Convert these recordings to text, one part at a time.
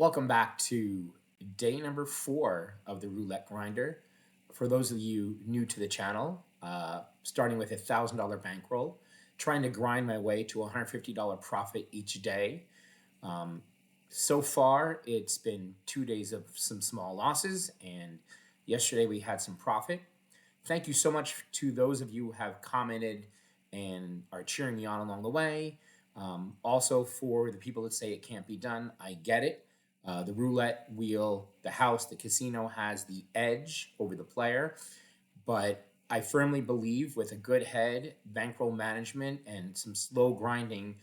Welcome back to day number 4 of the roulette grinder. For those of you new to the channel, starting with a $1,000 bankroll, trying to grind my way to a $150 profit each day. So far, it's been 2 days of some small losses, and yesterday we had some profit. Thank you so much to those of you who have commented and are cheering me on along the way. Also, for the people that say it can't be done, I get it. The roulette wheel, the house, the casino has the edge over the player. But I firmly believe with a good head, bankroll management, and some slow grinding,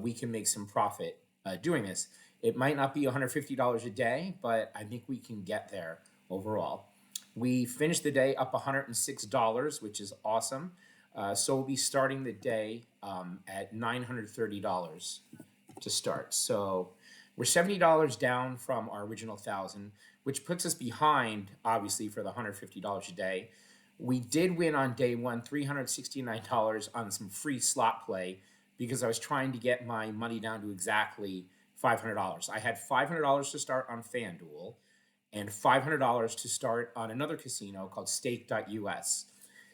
we can make some profit doing this. It might not be $150 a day, but I think we can get there overall. We finished the day up $106, which is awesome. So we'll be starting the day at $930 to start. So we're $70 down from our original 1,000, which puts us behind, obviously, for the $150 a day. We did win on day one, $369 on some free slot play because I was trying to get my money down to exactly $500. I had $500 to start on FanDuel and $500 to start on another casino called stake.us.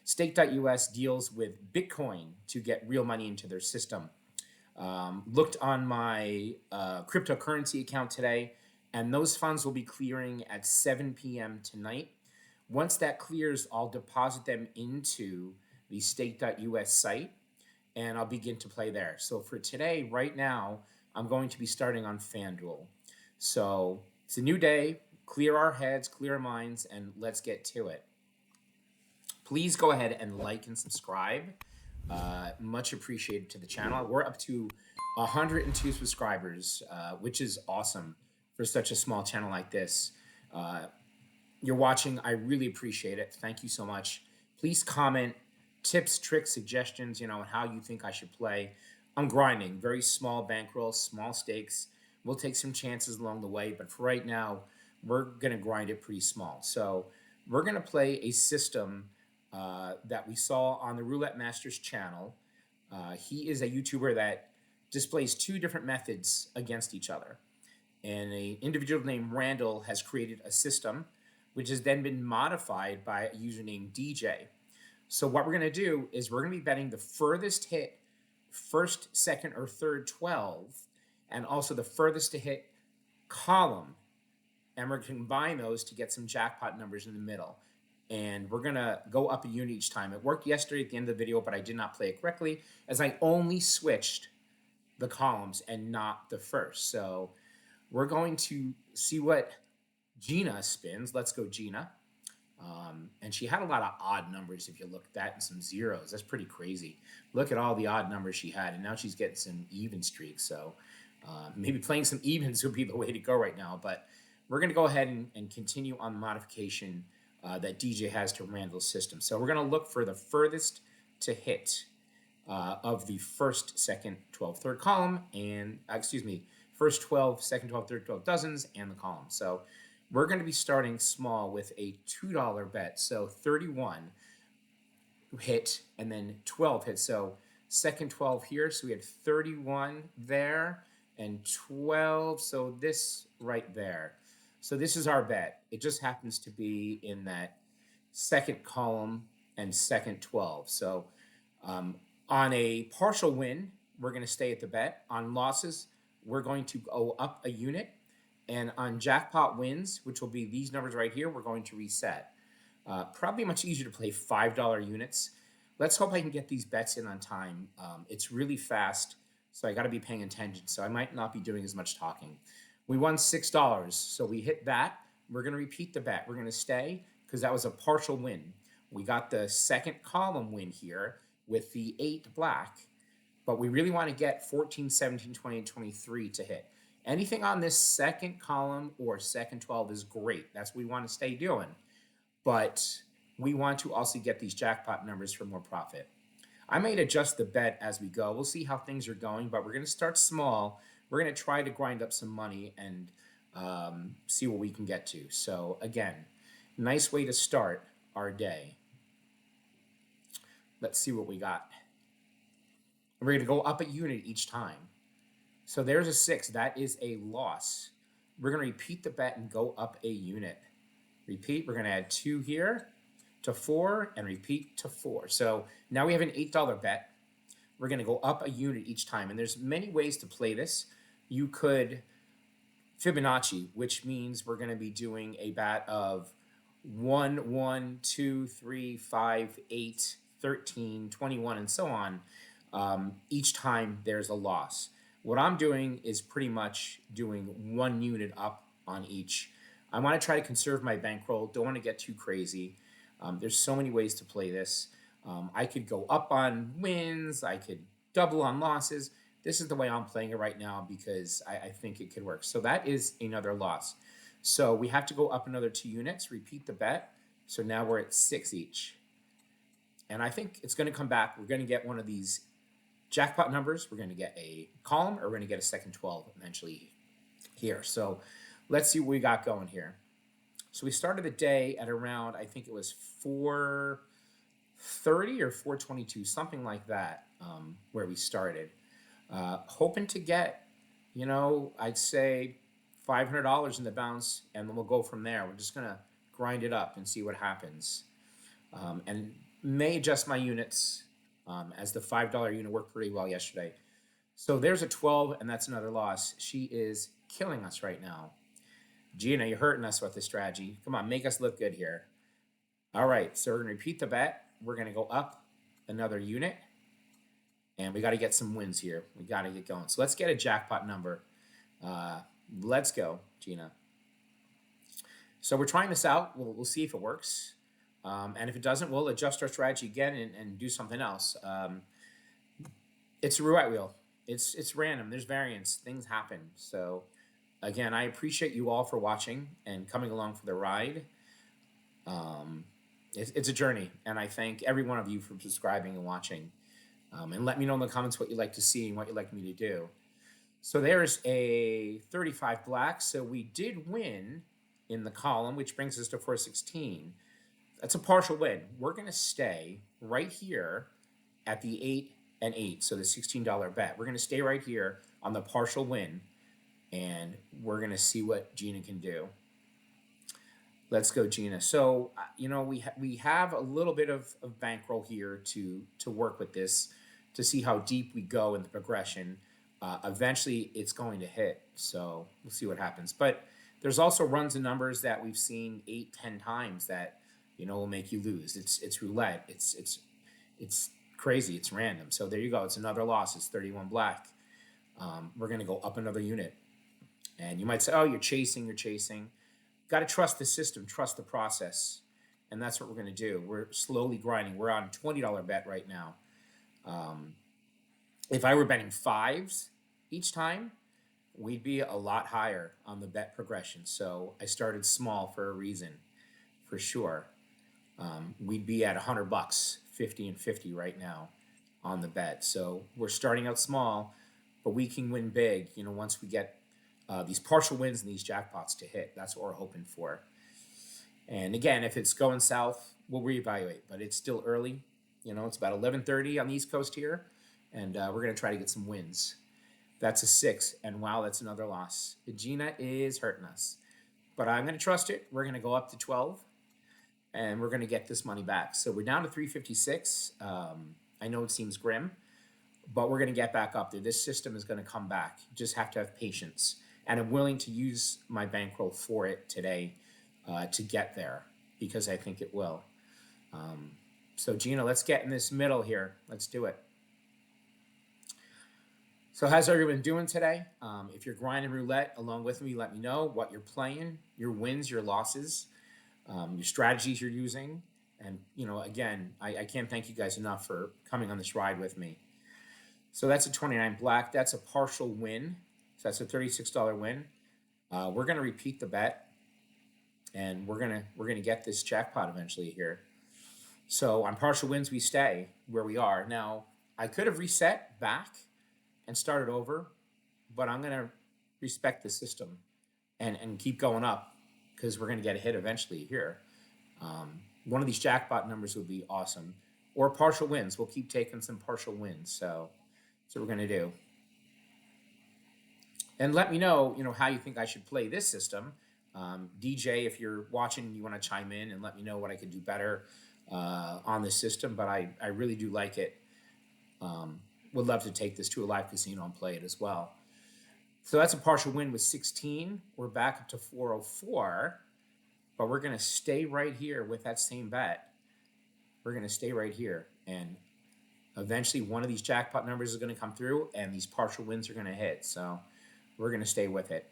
Stake.us deals with Bitcoin to get real money into their system. Looked on my cryptocurrency account today, and those funds will be clearing at 7 p.m. tonight. Once that clears, I'll deposit them into the stake.us site, and I'll begin to play there. So for today, right now, I'm going to be starting on FanDuel. So it's a new day. Clear our heads, clear our minds, and let's get to it. Please go ahead and like and subscribe. Much appreciated to the channel. We're up to 102 subscribers, which is awesome for such a small channel like this. You're watching. I really appreciate it. Thank you so much. Please comment tips, tricks, suggestions, and how you think I should play. I'm grinding. Very small bankroll, small stakes. We'll take some chances along the way, but for right now, we're going to grind it pretty small. So we're going to play a system that we saw on the Roulette Masters channel. He is a YouTuber that displays two different methods against each other. And an individual named Randall has created a system which has then been modified by a user named DJ. So what we're going to do is we're going to be betting the furthest hit, first, second, or third 12, and also the furthest to hit column. And we're going to combine those to get some jackpot numbers in the middle. And we're going to go up a unit each time. It worked yesterday at the end of the video, but I did not play it correctly as I only switched the columns and not the first. So we're going to see what Gina spins. Let's go, Gina. And she had a lot of odd numbers if you look at that, and some zeros. That's pretty crazy. Look at all the odd numbers she had, and now she's getting some even streaks. So maybe playing some evens would be the way to go right now. But we're going to go ahead and continue on the modification that DJ has to Randall's system. So we're going to look for the furthest to hit of the first, second, 12, third column, and first 12, second 12, third 12 dozens, and the column. So we're going to be starting small with a $2 bet. So 31 hit and then 12 hit. So second 12 here. So we had 31 there and 12. So this right there. So this is our bet. It just happens to be in that second column and second 12. So on a partial win, we're going to stay at the bet. On losses, we're going to go up a unit. And on jackpot wins, which will be these numbers right here, we're going to reset. Probably much easier to play $5 units. Let's hope I can get these bets in on time. It's really fast, so I got to be paying attention. So I might not be doing as much talking. We won $6, so we hit that. We're going to repeat the bet. We're going to stay because that was a partial win. We got the second column win here with the 8 black, but we really want to get 14, 17, 20, and 23 to hit. Anything on this second column or second 12 is great. That's what we want to stay doing. But we want to also get these jackpot numbers for more profit. I might adjust the bet as we go. We'll see how things are going, but we're going to start small. We're going to try to grind up some money and see what we can get to. So again, nice way to start our day. Let's see what we got. We're going to go up a unit each time. So there's a 6. That is a loss. we're going to repeat the bet and go up a unit. Repeat, we're going to add 2 here to 4 and repeat to 4. So now we have an $8 bet. We're going to go up a unit each time. And there's many ways to play this. You could Fibonacci, which means we're going to be doing a bet of 1, 1, 2, 3, 5, 8, 13, 21, and so on. Each time there's a loss. What I'm doing is pretty much doing 1 unit up on each. I want to try to conserve my bankroll. Don't want to get too crazy. There's so many ways to play this. I could go up on wins. I could double on losses. This is the way I'm playing it right now because I think it could work. So that is another loss. So we have to go up another 2 units, repeat the bet. So now we're at 6 each. And I think it's going to come back. We're going to get one of these jackpot numbers. We're going to get a column, or we're going to get a second 12 eventually here. So let's see what we got going here. So we started the day at around, I think it was 4:30 or 4:22, something like that, where we started. Hoping to get, I'd say $500 in the bounce, and then we'll go from there. We're just going to grind it up and see what happens. And may adjust my units, as the $5 unit worked pretty well yesterday. So there's a 12, and that's another loss. She is killing us right now. Gina, you're hurting us with this strategy. Come on, make us look good here. All right, so we're going to repeat the bet. We're going to go up another unit, and we got to get some wins here. We got to get going. So let's get a jackpot number. Let's go, Gina. So we're trying this out. We'll see if it works. And if it doesn't, we'll adjust our strategy again and do something else. It's a roulette wheel. It's random. There's variance. Things happen. So again, I appreciate you all for watching and coming along for the ride. It's a journey, and I thank every one of you for subscribing and watching. And let me know in the comments what you'd like to see and what you'd like me to do. So there's a 35 black. So we did win in the column, which brings us to 416. That's a partial win. We're going to stay right here at the 8 and 8, so the $16 bet. We're going to stay right here on the partial win, and we're going to see what Gina can do. Let's go, Gina. So, we have a little bit of bankroll here to work with this, to see how deep we go in the progression. Eventually, it's going to hit, so we'll see what happens. But there's also runs and numbers that we've seen 8, 10 times that will make you lose. It's roulette. It's crazy. It's random. So there you go. It's another loss. It's 31 black. We're going to go up another unit. And you might say, oh, you're chasing. Got to trust the system, trust the process. And that's what we're going to do. We're slowly grinding. We're on a $20 bet right now. If I were betting 5s each time, we'd be a lot higher on the bet progression. So I started small for a reason, for sure. We'd be at $100, 50 and 50 right now on the bet. So we're starting out small, but we can win big, once we get these partial wins and these jackpots to hit. That's what we're hoping for. And again, if it's going south, we'll reevaluate, but it's still early. It's about 11:30 on the East Coast here, and we're going to try to get some wins. That's a 6, and wow, that's another loss. Gina is hurting us, but I'm going to trust it. We're going to go up to 12, and we're going to get this money back. So we're down to 356. I know it seems grim, but we're going to get back up there. This system is going to come back. You just have to have patience, and I'm willing to use my bankroll for it today to get there, because I think it will. So Gina, let's get in this middle here. Let's do it. So how's everyone doing today? If you're grinding roulette along with me, let me know what you're playing, your wins, your losses, your strategies you're using. And, again, I can't thank you guys enough for coming on this ride with me. So that's a 29 black. That's a partial win. So that's a $36 win. We're going to repeat the bet, and we're gonna get this jackpot eventually here. So on partial wins, we stay where we are. Now, I could have reset back and started over, but I'm going to respect the system and keep going up, because we're going to get a hit eventually here. One of these jackpot numbers would be awesome. Or partial wins. We'll keep taking some partial wins. So that's what we're going to do. And let me know, how you think I should play this system. DJ, if you're watching, you want to chime in and let me know what I could do better on this system. But I really do like it. Would love to take this to a live casino and play it as well. So that's a partial win with 16. We're back up to 404, but we're going to stay right here with that same bet. We're going to stay right here. And eventually one of these jackpot numbers is going to come through and these partial wins are going to hit. So we're going to stay with it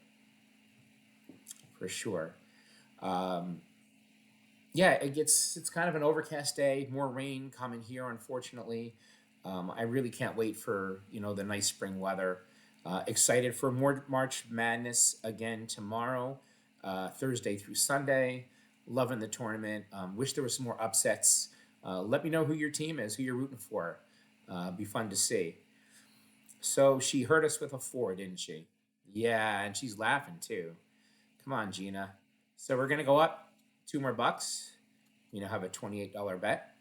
for sure. Yeah, it's kind of an overcast day, more rain coming here, unfortunately. I really can't wait for, the nice spring weather. Excited for more March Madness again tomorrow, Thursday through Sunday. Loving the tournament. Wish there was some more upsets. Let me know who your team is, who you're rooting for. Be fun to see. So she hurt us with a 4, didn't she? Yeah, and she's laughing too. Come on, Gina. So we're gonna go up 2 more bucks. Have a $28 bet,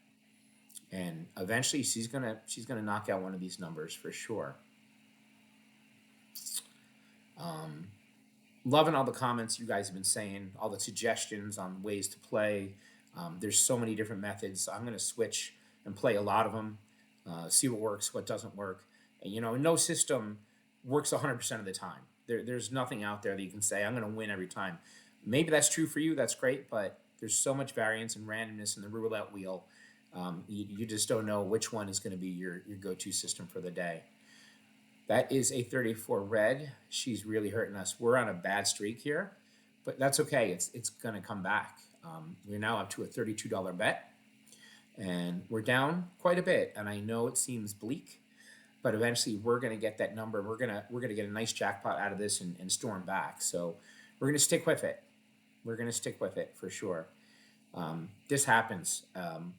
and eventually she's gonna knock out one of these numbers for sure. Loving all the comments you guys have been saying, all the suggestions on ways to play. There's so many different methods. I'm gonna switch and play a lot of them. See what works, what doesn't work. And, no system works 100% of the time. There's nothing out there that you can say, I'm going to win every time. Maybe that's true for you. That's great. But there's so much variance and randomness in the roulette wheel. You just don't know which one is going to be your go-to system for the day. That is a 34 red. She's really hurting us. We're on a bad streak here, but that's okay. It's going to come back. We're now up to a $32 bet. And we're down quite a bit. And I know it seems bleak, but eventually we're going to get that number. We're gonna get a nice jackpot out of this and storm back. So we're going to stick with it. We're going to stick with it for sure. This happens.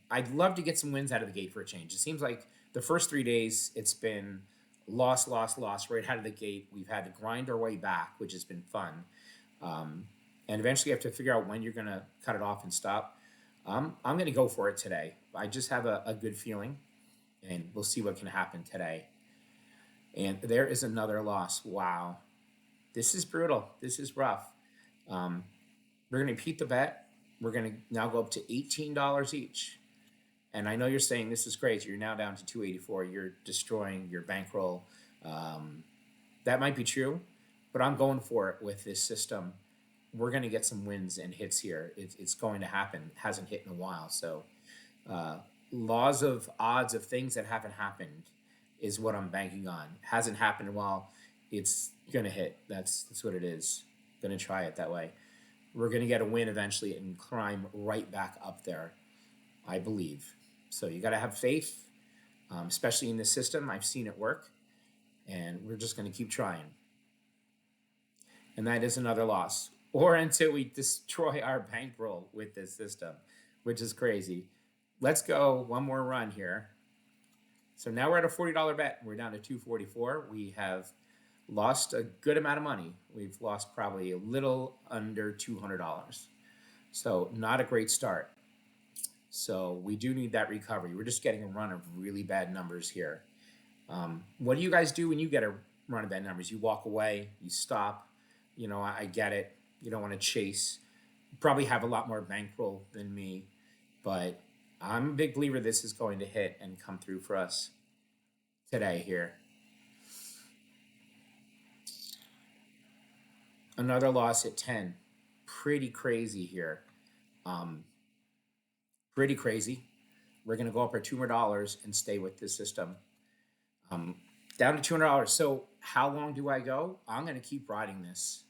I'd love to get some wins out of the gate for a change. It seems like the first 3 days it's been loss right out of the gate. We've had to grind our way back, which has been fun. And eventually you have to figure out when you're going to cut it off and stop. I'm going to go for it today. I just have a good feeling, and we'll see what can happen today. And there is another loss. Wow. This is brutal. This is rough. We're going to repeat the bet. We're going to now go up to $18 each. And I know you're saying this is great. You're now down to 284. You're destroying your bankroll. That might be true, but I'm going for it with this system. We're going to get some wins and hits here. It's going to happen. It hasn't hit in a while. So laws of odds of things that haven't happened is what I'm banking on. Hasn't happened in a while. It's going to hit. That's what it is. Going to try it that way. We're going to get a win eventually and climb right back up there, I believe. So you got to have faith, especially in this system. I've seen it work, and we're just going to keep trying. And that is another loss. Or until we destroy our bankroll with this system, which is crazy. Let's go one more run here. So now we're at a $40 bet. We're down to 244. We have lost a good amount of money. We've lost probably a little under $200. So not a great start. So we do need that recovery. We're just getting a run of really bad numbers here. What do you guys do when you get a run of bad numbers? You walk away, you stop. I get it. You don't want to chase. You probably have a lot more bankroll than me, but I'm a big believer this is going to hit and come through for us today here. Another loss at 10. Pretty crazy here. Pretty crazy. We're going to go up our $2 more and stay with this system. Down to $200. So how long do I go? I'm going to keep riding this.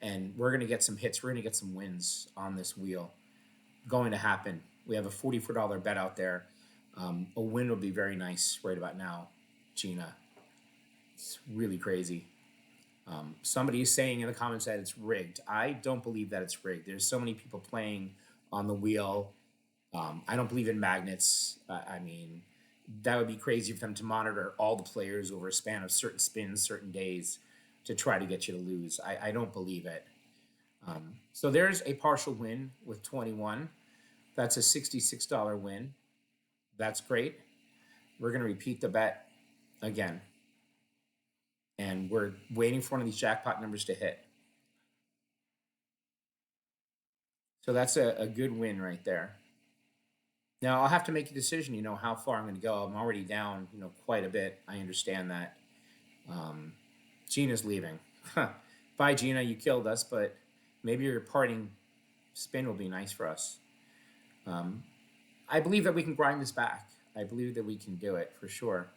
And we're going to get some hits. We're going to get some wins on this wheel. Going to happen. We have a $44 bet out there. A win would be very nice right about now, Gina. It's really crazy. Somebody is saying in the comments that it's rigged. I don't believe that it's rigged. There's so many people playing on the wheel. I don't believe in magnets. I mean, that would be crazy for them to monitor all the players over a span of certain spins, certain days, to try to get you to lose. I don't believe it. So there's a partial win with 21. That's a $66 win. That's great. We're going to repeat the bet again. And we're waiting for one of these jackpot numbers to hit. So that's a good win right there. Now I'll have to make a decision, how far I'm going to go. I'm already down, quite a bit. I understand that. Um, Gina's leaving. Bye, Gina. You killed us, but maybe your parting spin will be nice for us. Um, I believe that we can grind this back. I believe that we can do it for sure.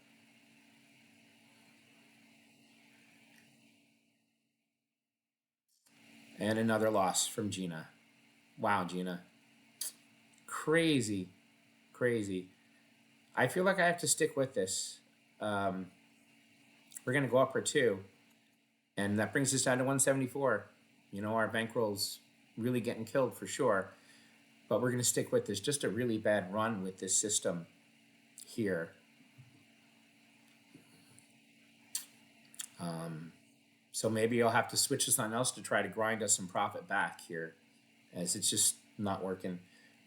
And another loss from Gina. Wow, Gina. Crazy, crazy. I feel like I have to stick with this. Um, we're going to go up for two. And that brings us down to 174. Our bankroll's really getting killed for sure. But we're going to stick with this. Just a really bad run with this system here. So maybe I'll have to switch to something else to try to grind us some profit back here, as it's just not working.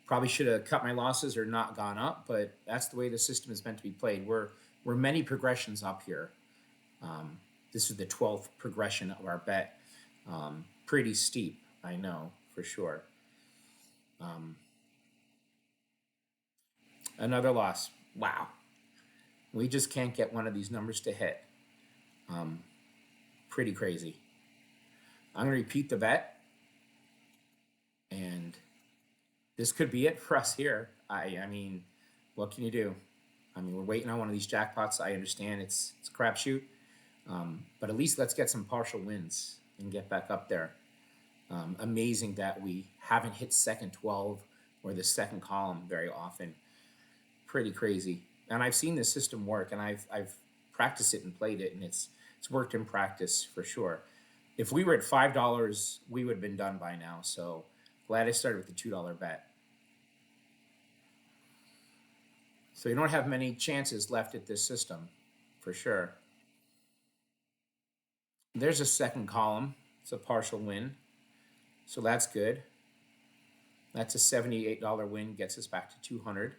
Probably should have cut my losses or not gone up, but that's the way the system is meant to be played. We're many progressions up here. This is the 12th progression of our bet. Pretty steep, I know, for sure. Another loss. Wow. We just can't get one of these numbers to hit. Pretty crazy. I'm going to repeat the bet. And this could be it for us here. I mean, what can you do? I mean, we're waiting on one of these jackpots. I understand it's a crapshoot. But at least let's get some partial wins and get back up there. Amazing that we haven't hit second 12 or the second column very often. Pretty crazy. And I've seen this system work, and I've practiced it and played it, and it's worked in practice for sure. If we were at $5, we would have been done by now. So glad I started with the $2 bet. So you don't have many chances left at this system, for sure. There's a second column. It's a partial win. So that's good. That's a $78 win, gets us back to 200,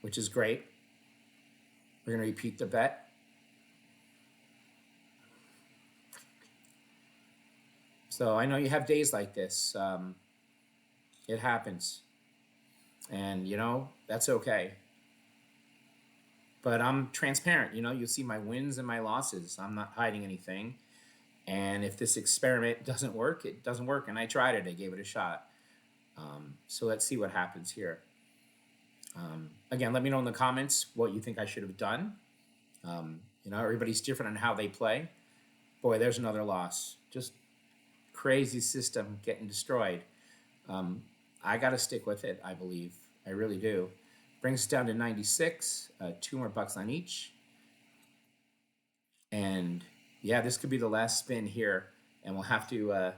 which is great. We're going to repeat the bet. So I know you have days like this. It happens. And, that's okay. But I'm transparent. You'll see my wins and my losses. I'm not hiding anything. And if this experiment doesn't work, it doesn't work. And I tried it. I gave it a shot. So let's see what happens here. Again, let me know in the comments what you think I should have done. Everybody's different on how they play. Boy, there's another loss. Just crazy system getting destroyed. I got to stick with it, I believe. I really do. Brings us down to 96, 2 more bucks on each. And yeah, this could be the last spin here, and we'll have to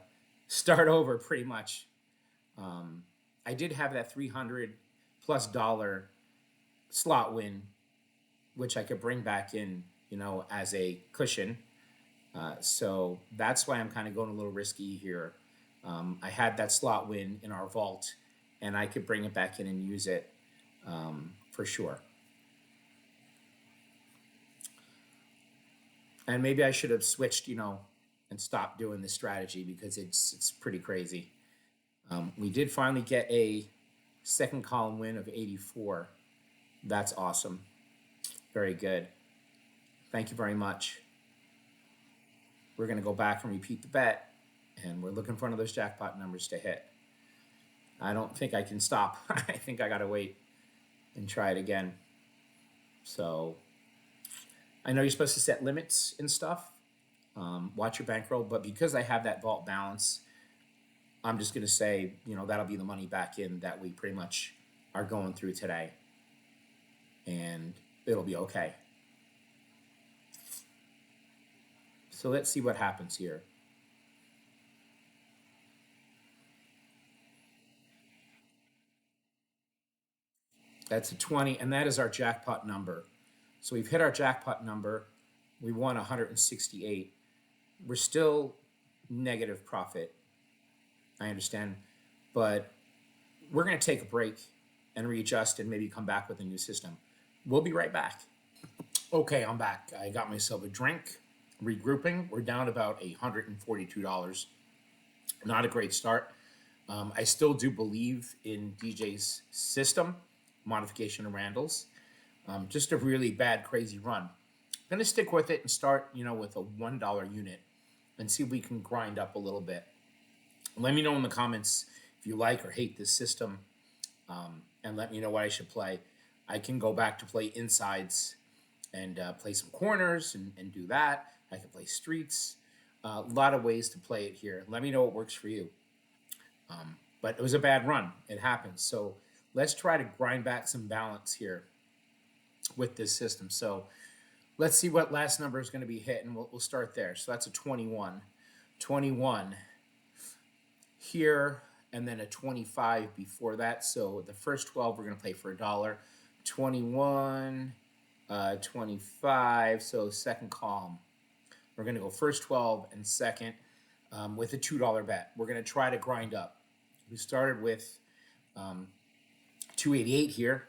start over pretty much. I did have that $300+ slot win, which I could bring back in, as a cushion. So that's why I'm kind of going a little risky here. I had that slot win in our vault, and I could bring it back in and use it for sure. And maybe I should have switched, and stopped doing this strategy because it's pretty crazy. We did finally get a second column win of 84. That's awesome. Very good. Thank you very much. We're going to go back and repeat the bet, and we're looking for one of those jackpot numbers to hit. I don't think I can stop. I think I got to wait and try it again. So I know you're supposed to set limits and stuff. Watch your bankroll, but because I have that vault balance, I'm just going to say, that'll be the money back in that we pretty much are going through today. And it'll be okay. So let's see what happens here. That's a 20, and that is our jackpot number. So we've hit our jackpot number. We won 168. We're still negative profit. I understand. But we're going to take a break and readjust and maybe come back with a new system. We'll be right back. Okay, I'm back. I got myself a drink. regrouping. We're down about $142. Not a great start. I still do believe in DJ's system, modification of Randall's. Just a really bad, crazy run. I'm going to stick with it and start, with a $1 unit and see if we can grind up a little bit. Let me know in the comments if you like or hate this system, and let me know what I should play. I can go back to play insides and play some corners and do that. I can play streets. A lot of ways to play it here. Let me know what works for you. But it was a bad run. It happens. So let's try to grind back some balance here with this system. So let's see what last number is going to be hit, and we'll start there. So that's a 21. 21 here, and then a 25 before that. So the first 12 we're going to play for $1. 21, 25, so second column. We're going to go first 12 and second with a $2 bet. We're going to try to grind up. We started with 288 here.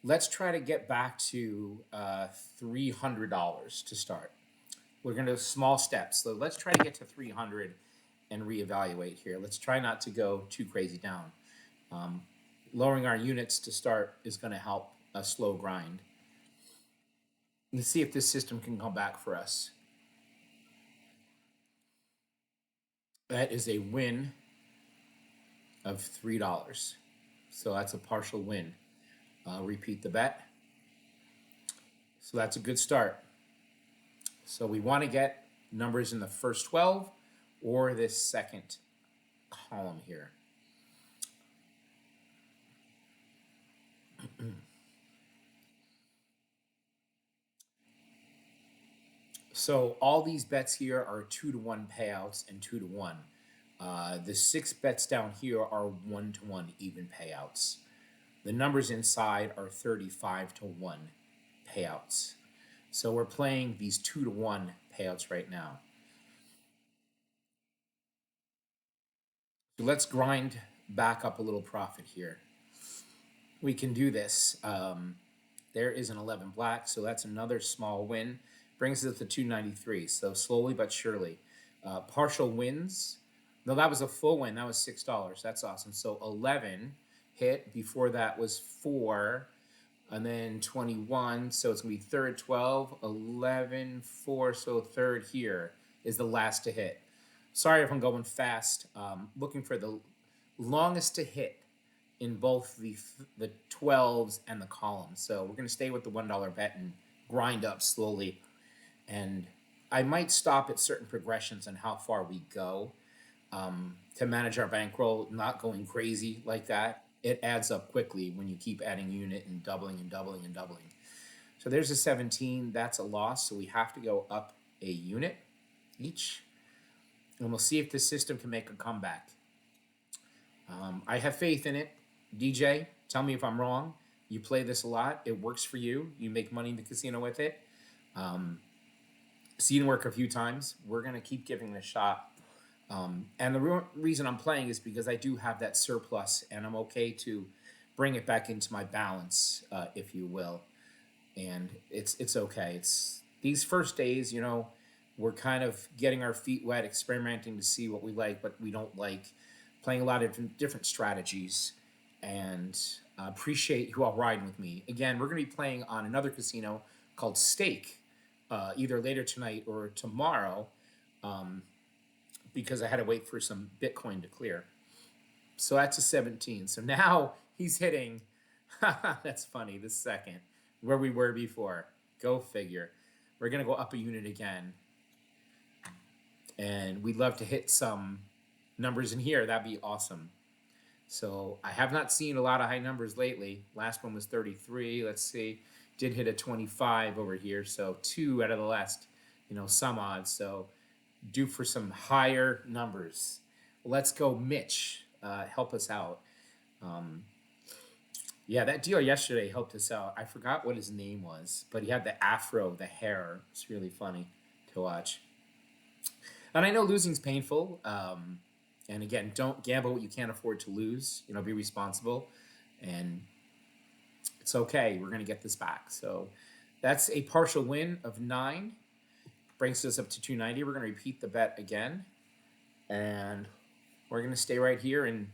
Let's try to get back to $300 to start. We're going to do small steps. So let's try to get to 300 and reevaluate here. Let's try not to go too crazy down. Lowering our units to start is going to help a slow grind. Let's see if this system can come back for us. That is a win of $3. So that's a partial win. Repeat the bet. So that's a good start. So we want to get numbers in the first 12 or this second column here. So all these bets here are 2-to-1 payouts and 2-to-1. The 6 bets down here are 1-to-1 even payouts. The numbers inside are 35-to-1 payouts. So we're playing these 2-to-1 payouts right now. So let's grind back up a little profit here. We can do this. There is an 11 black, so that's another small win. Brings us to 293, so slowly but surely. Partial wins. No, that was a full win. That was $6. That's awesome. So 11 hit. Before that was 4. And then 21. So it's going to be third 12, 11, 4. So third here is the last to hit. Sorry if I'm going fast. Looking for the longest to hit in both the 12s and the columns. So we're going to stay with the $1 bet and grind up slowly. And I might stop at certain progressions on how far we go to manage our bankroll, not going crazy like that. It adds up quickly when you keep adding unit and doubling and doubling and doubling. So there's a 17. That's a loss. So we have to go up a unit each. And we'll see if the system can make a comeback. I have faith in it. DJ, tell me if I'm wrong. You play this a lot. It works for you. You make money in the casino with it. Seen it work a few times. We're going to keep giving it a shot. And the reason I'm playing is because I do have that surplus, and I'm okay to bring it back into my balance, if you will. And it's okay. It's these first days, we're kind of getting our feet wet, experimenting to see what we like, what we don't like, playing a lot of different strategies, and appreciate you all riding with me. Again, we're going to be playing on another casino called Stake, either later tonight or tomorrow, because I had to wait for some Bitcoin to clear. So that's a 17. So now he's hitting, that's funny, the second, where we were before. Go figure. We're going to go up a unit again. And we'd love to hit some numbers in here. That'd be awesome. So I have not seen a lot of high numbers lately. Last one was 33. Let's see. Did hit a 25 over here. So 2 out of the last, some odds. So due for some higher numbers. Let's go, Mitch. Help us out. Yeah, that deal yesterday helped us out. I forgot what his name was, but he had the afro, the hair. It's really funny to watch. And I know losing's painful. And again, don't gamble what you can't afford to lose. Be responsible. And it's okay. We're going to get this back. So that's a partial win of 9. Brings us up to 290. We're going to repeat the bet again. And we're going to stay right here and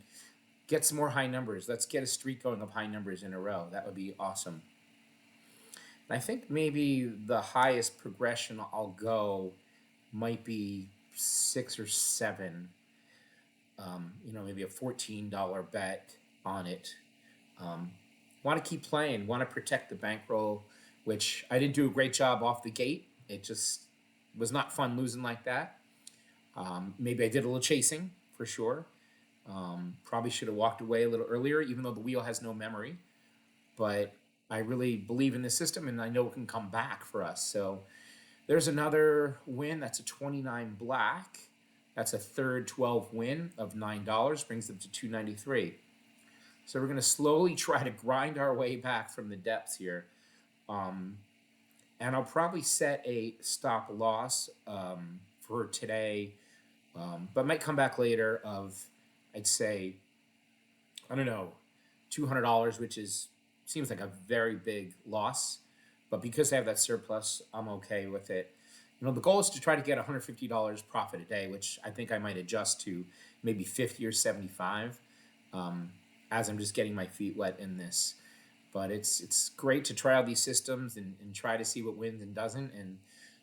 get some more high numbers. Let's get a streak going of high numbers in a row. That would be awesome. And I think maybe the highest progression I'll go might be 6 or 7. Maybe a $14 bet on it. Want to keep playing, want to protect the bankroll, which I didn't do a great job off the gate. It just was not fun losing like that. Maybe I did a little chasing for sure. Probably should have walked away a little earlier, even though the wheel has no memory. But I really believe in this system, and I know it can come back for us. So there's another win. That's a 29 black. That's a third 12 win of $9, brings them to 293. So we're going to slowly try to grind our way back from the depths here. And I'll probably set a stop loss for today, but might come back later of, I'd say, I don't know, $200, which seems like a very big loss. But because I have that surplus, I'm okay with it. The goal is to try to get $150 profit a day, which I think I might adjust to maybe 50 or 75 as I'm just getting my feet wet in this. But it's great to try out these systems and try to see what wins and doesn't. And,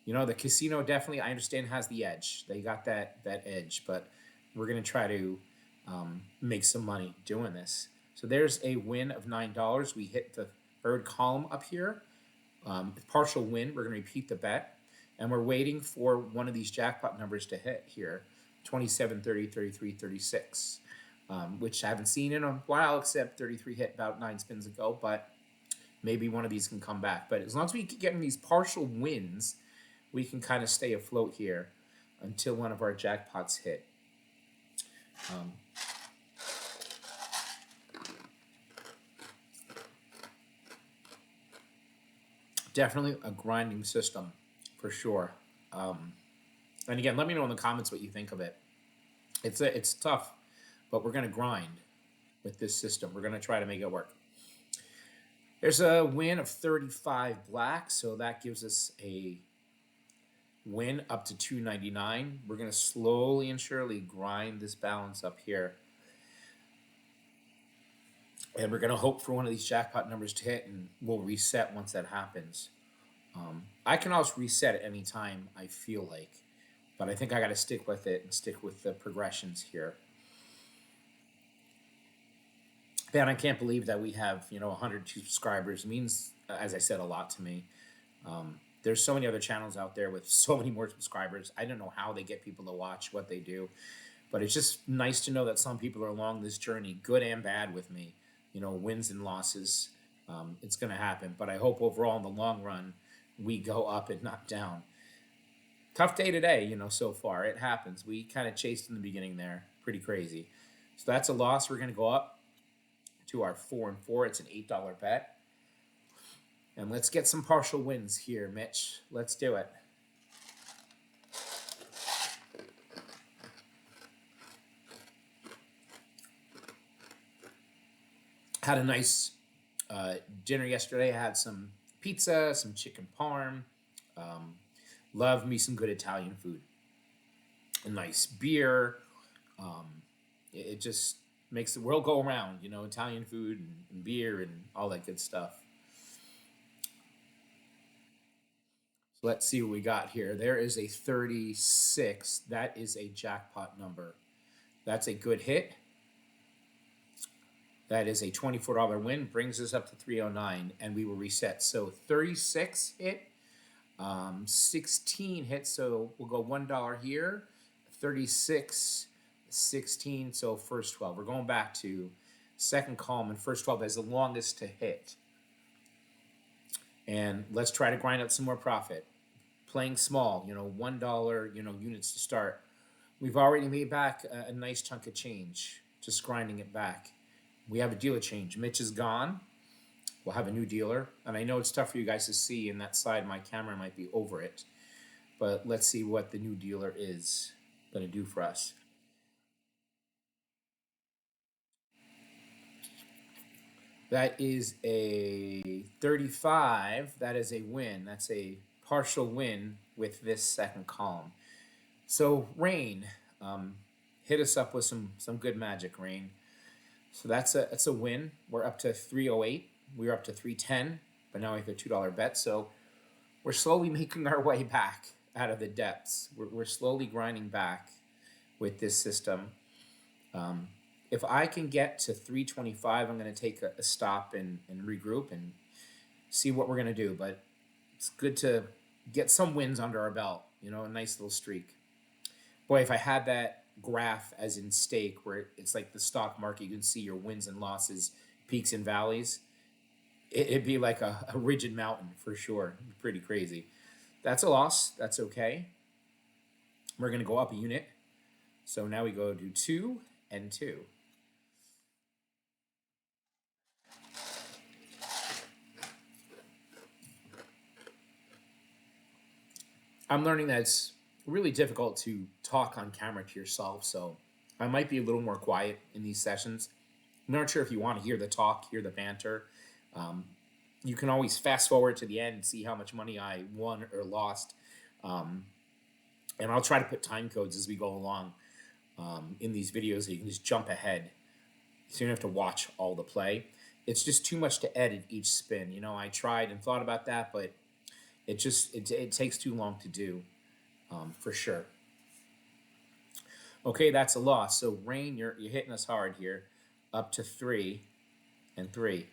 the casino definitely, I understand, has the edge. They got that edge. But we're going to try to make some money doing this. So there's a win of $9. We hit the third column up here. Partial win. We're going to repeat the bet. And we're waiting for one of these jackpot numbers to hit here, 27, 30, 33, 36, which I haven't seen in a while, except 33 hit about 9 spins ago, but maybe one of these can come back. But as long as we keep getting these partial wins, we can kind of stay afloat here until one of our jackpots hit. Definitely a grinding system. For sure. And again, let me know in the comments what you think of it. It's tough, but we're going to grind with this system. We're going to try to make it work. There's a win of 35 black, so that gives us a win up to 299. We're going to slowly and surely grind this balance up here. And we're going to hope for one of these jackpot numbers to hit, and we'll reset once that happens. I can also reset at any time I feel like, but I think I got to stick with it and stick with the progressions here. Man, I can't believe that we have 102 subscribers. It means, as I said, a lot to me. There's so many other channels out there with so many more subscribers. I don't know how they get people to watch what they do, but it's just nice to know that some people are along this journey, good and bad, with me. Wins and losses. It's going to happen, but I hope overall in the long run we go up and not down. Tough day today, so far. It happens. We kind of chased in the beginning there. Pretty crazy. So that's a loss. We're going to go up to our 4 and 4. It's an $8 bet. And let's get some partial wins here, Mitch. Let's do it. Had a nice dinner yesterday. I had some pizza, some chicken parm. Love me some good Italian food. A nice beer. It just makes the world go around, Italian food and beer and all that good stuff. So let's see what we got here. There is a 36. That is a jackpot number. That's a good hit. That is a $24 win, brings us up to 309, and we will reset. So 36 hit, 16 hit, so we'll go $1 here, 36, 16, so first 12. We're going back to second column, and first 12 is the longest to hit. And let's try to grind up some more profit. Playing small, $1, units to start. We've already made back a nice chunk of change, just grinding it back. We have a dealer change. Mitch is gone. We'll have a new dealer. And I know it's tough for you guys to see in that side. My camera might be over it. But let's see what the new dealer is going to do for us. That is a 35. That is a win. That's a partial win with this second column. So Rain, hit us up with some good magic, Rain. So that's a win. We're up to 308. We were up to 310, but now we have a $2 bet. So we're slowly making our way back out of the depths. We're slowly grinding back with this system. If I can get to 325, I'm going to take a stop and regroup and see what we're going to do. But it's good to get some wins under our belt, a nice little streak. Boy, if I had that graph as in stake where it's like the stock market, you can see your wins and losses, peaks and valleys, it'd be like a rigid mountain for sure. Pretty crazy. That's a loss. That's okay. We're going to go up a unit. So now we go to 2 and 2. I'm learning that it's really difficult to talk on camera to yourself, so I might be a little more quiet in these sessions. I'm not sure if you want to hear the talk, hear the banter. You can always fast forward to the end and see how much money I won or lost. And I'll try to put time codes as we go along in these videos so you can just jump ahead. So you don't have to watch all the play. It's just too much to edit each spin. I tried and thought about that, but it takes too long to do, for sure. Okay, that's a loss. So Rain, you're hitting us hard here, up to 3 and 3.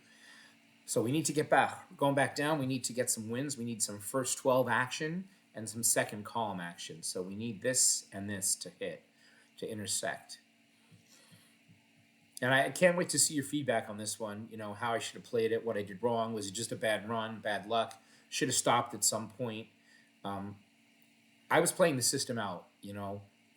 So we need to get back. Going back down, we need to get some wins. We need some first 12 action and some second column action. So we need this and this to hit, to intersect. And I can't wait to see your feedback on this one. How I should have played it, what I did wrong. Was it just a bad run, bad luck? Should have stopped at some point. I was playing the system out,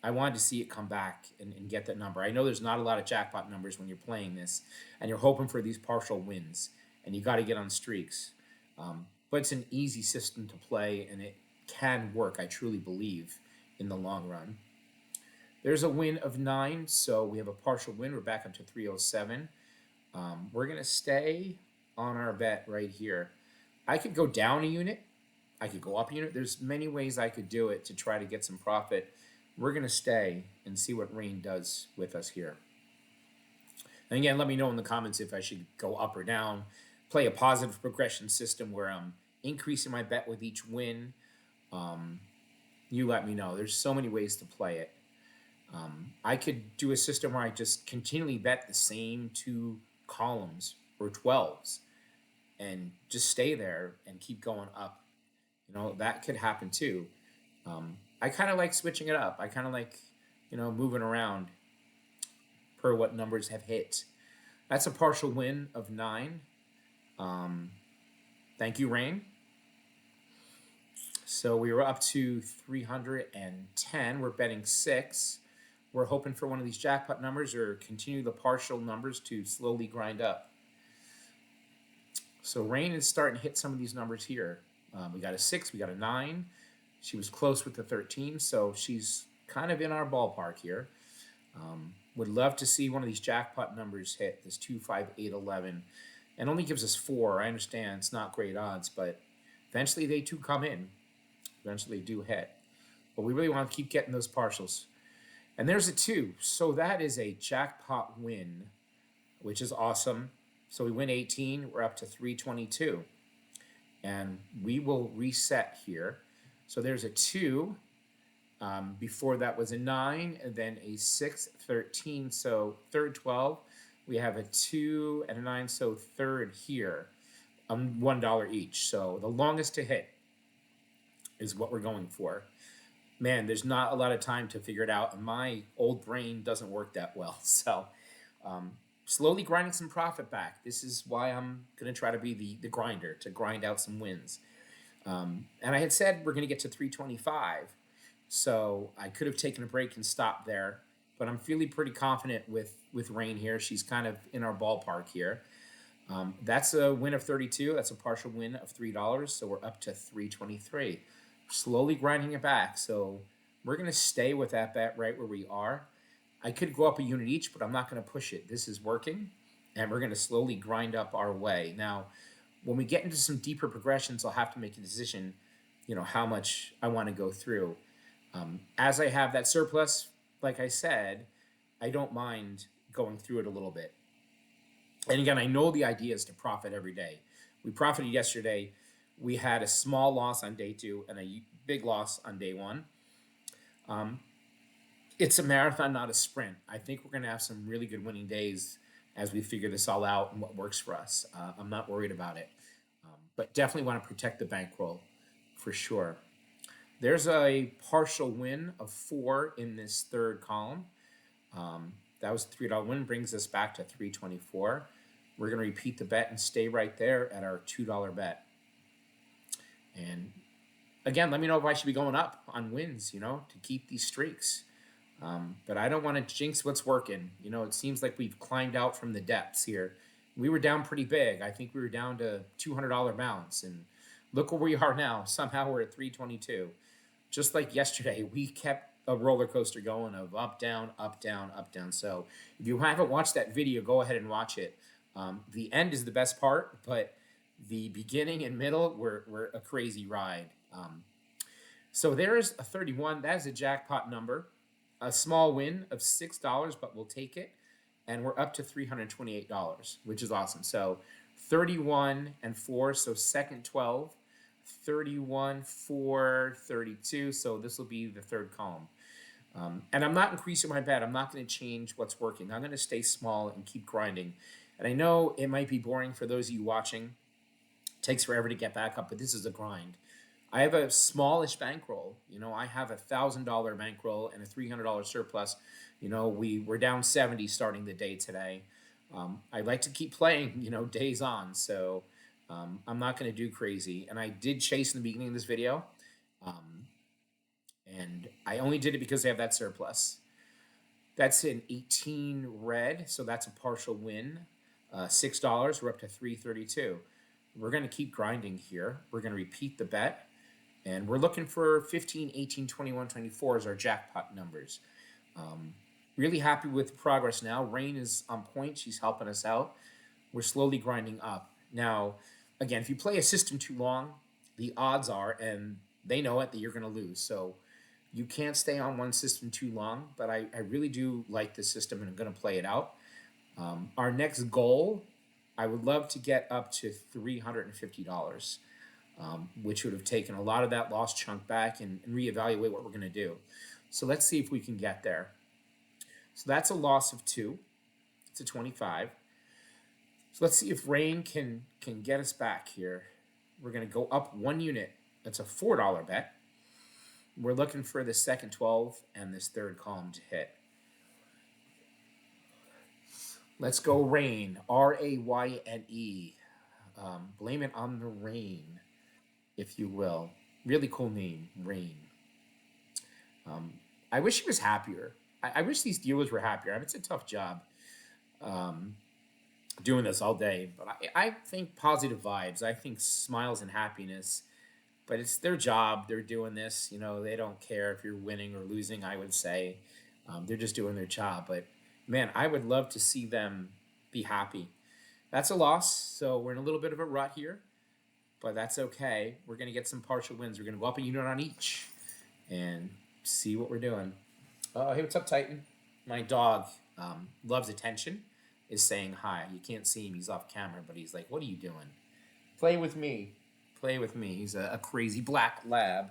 I wanted to see it come back and get that number. I know there's not a lot of jackpot numbers when you're playing this, and you're hoping for these partial wins, and you got to get on streaks. But it's an easy system to play, and it can work, I truly believe, in the long run. There's a win of 9, so we have a partial win. We're back up to 307. We're going to stay on our bet right here. I could go down a unit. I could go up a unit. There's many ways I could do it to try to get some profit. We're going to stay and see what Rain does with us here. And again, let me know in the comments if I should go up or down, play a positive progression system where I'm increasing my bet with each win. You let me know. There's so many ways to play it. I could do a system where I just continually bet the same 2 columns or 12s and just stay there and keep going up. That could happen too. I kind of like switching it up. I kind of like, moving around per what numbers have hit. That's a partial win of 9. Thank you, Rain. So we were up to 310. We're betting 6. We're hoping for one of these jackpot numbers or continue the partial numbers to slowly grind up. So Rain is starting to hit some of these numbers here. We got a 6, we got a 9. She was close with the 13, so she's kind of in our ballpark here. Would love to see one of these jackpot numbers hit, this 2, 5, 8, 11. And only gives us 4. I understand it's not great odds, but eventually they too come in. Eventually they do hit. But we really want to keep getting those partials. And there's a 2. So that is a jackpot win, which is awesome. So we win 18. We're up to 322. And we will reset here. So there's a 2. Before that was a 9, and then a 6, 13. So third 12. We have a 2 and a 9, so third here. $1 each. So the longest to hit is what we're going for. Man, there's not a lot of time to figure it out, and my old brain doesn't work that well. So slowly grinding some profit back. This is why I'm going to try to be the grinder, to grind out some wins. And I had said we're going to get to 325, so I could have taken a break and stopped there, but I'm feeling pretty confident with Rain here. She's kind of in our ballpark here. That's a win of 32. That's a partial win of $3, so we're up to 323. Slowly grinding it back, so we're going to stay with that bet right where we are. I could go up a unit each, but I'm not going to push it. This is working, and we're going to slowly grind up our way. Now, when we get into some deeper progressions, I'll have to make a decision. how much I want to go through. As I have that surplus, like I said, I don't mind going through it a little bit. And again, I know the idea is to profit every day. We profited yesterday. We had a small loss on day 2 and a big loss on day 1. It's a marathon, not a sprint. I think we're going to have some really good winning days as we figure this all out and what works for us. I'm not worried about it, but definitely want to protect the bankroll for sure. There's a partial win of 4 in this third column. That was a $3 win, brings us back to 324. We're going to repeat the bet and stay right there at our $2 bet. And again, let me know if I should be going up on wins, to keep these streaks. But I don't want to jinx what's working. It seems like we've climbed out from the depths here. We were down pretty big. I think we were down to $200 balance. And look where we are now. Somehow we're at 322. Just like yesterday, we kept a roller coaster going of up, down, up, down, up, down. So if you haven't watched that video, go ahead and watch it. The end is the best part, but the beginning and middle were a crazy ride. So there's a 31. That is a jackpot number. A small win of $6, but we'll take it. And we're up to $328, which is awesome. So 31 and 4, so second 12. 31, 4, 32. So this will be the third column. And I'm not increasing my bet. I'm not going to change what's working. I'm going to stay small and keep grinding. And I know it might be boring for those of you watching. It takes forever to get back up, but this is a grind. I have a smallish bankroll. I have a $1,000 bankroll and a $300 surplus. We're down 70 starting the day today. I like to keep playing, days on. So I'm not going to do crazy. And I did chase in the beginning of this video. And I only did it because I have that surplus. That's an 18 red, so that's a partial win. $6, we're up to 332. We're going to keep grinding here. We're going to repeat the bet. And we're looking for 15, 18, 21, 24 as our jackpot numbers. Really happy with the progress now. Rain is on point. She's helping us out. We're slowly grinding up. Now, again, if you play a system too long, the odds are, and they know it, that you're going to lose. So you can't stay on one system too long, but I really do like this system and I'm going to play it out. Our next goal, I would love to get up to $350. Which would have taken a lot of that lost chunk back and reevaluate what we're going to do. So let's see if we can get there. So that's a loss of 2. It's a 25. So let's see if rain can get us back here. We're going to go up 1 unit. That's a $4 bet. We're looking for the second 12 and this third column to hit. Let's go rain. R-A-Y-N-E. Blame it on the rain, if you will. Really cool name, Rain. I wish he was happier. I wish these dealers were happier. It's a tough job doing this all day. But I think positive vibes. I think smiles and happiness. But it's their job. They're doing this. They don't care if you're winning or losing, I would say. They're just doing their job. But, man, I would love to see them be happy. That's a loss. So we're in a little bit of a rut here. But that's okay. We're going to get some partial wins. We're going to go up a unit on each and see what we're doing. Hey, what's up, Titan? My dog loves attention, is saying hi. You can't see him. He's off camera, but he's like, what are you doing? Play with me. Play with me. He's a crazy black lab.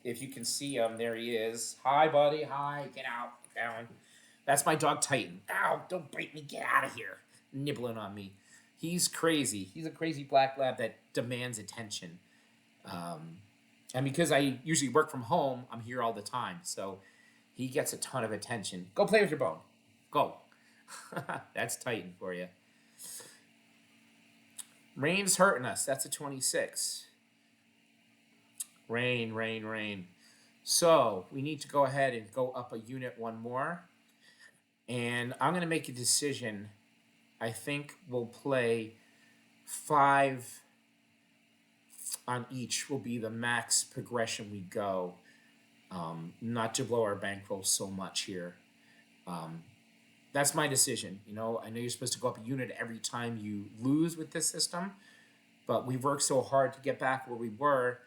If you can see him, there he is. Hi, buddy. Hi. Get out. Get down. That's my dog, Titan. Ow, don't bite me. Get out of here. Nibbling on me. He's crazy. He's a crazy black lab that demands attention. And because I usually work from home, I'm here all the time. So he gets a ton of attention. Go play with your bone. Go. That's Titan for you. Rain's hurting us. That's a 26. Rain, rain, rain. So we need to go ahead and go up a unit one more. And I'm going to make a decision. I think we'll play 5 on each will be the max progression we go. Not to blow our bankroll so much here. That's my decision. I know you're supposed to go up a unit every time you lose with this system, but we've worked so hard to get back where we were.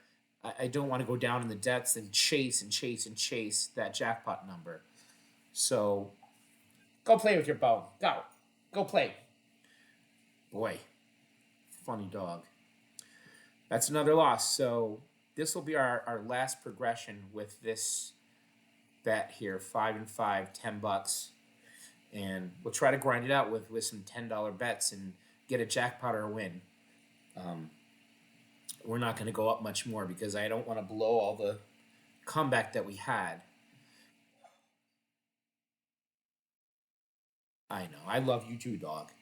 I don't want to go down in the depths and chase and chase and chase that jackpot number. So go play with your bone. Go play. Boy, funny dog. That's another loss. So this will be our last progression with this bet here, 5 and 5, $10, and we'll try to grind it out with some $10 bets and get a jackpot or a win. We're not going to go up much more because I don't want to blow all the comeback that we had. I know. I love you too, dog.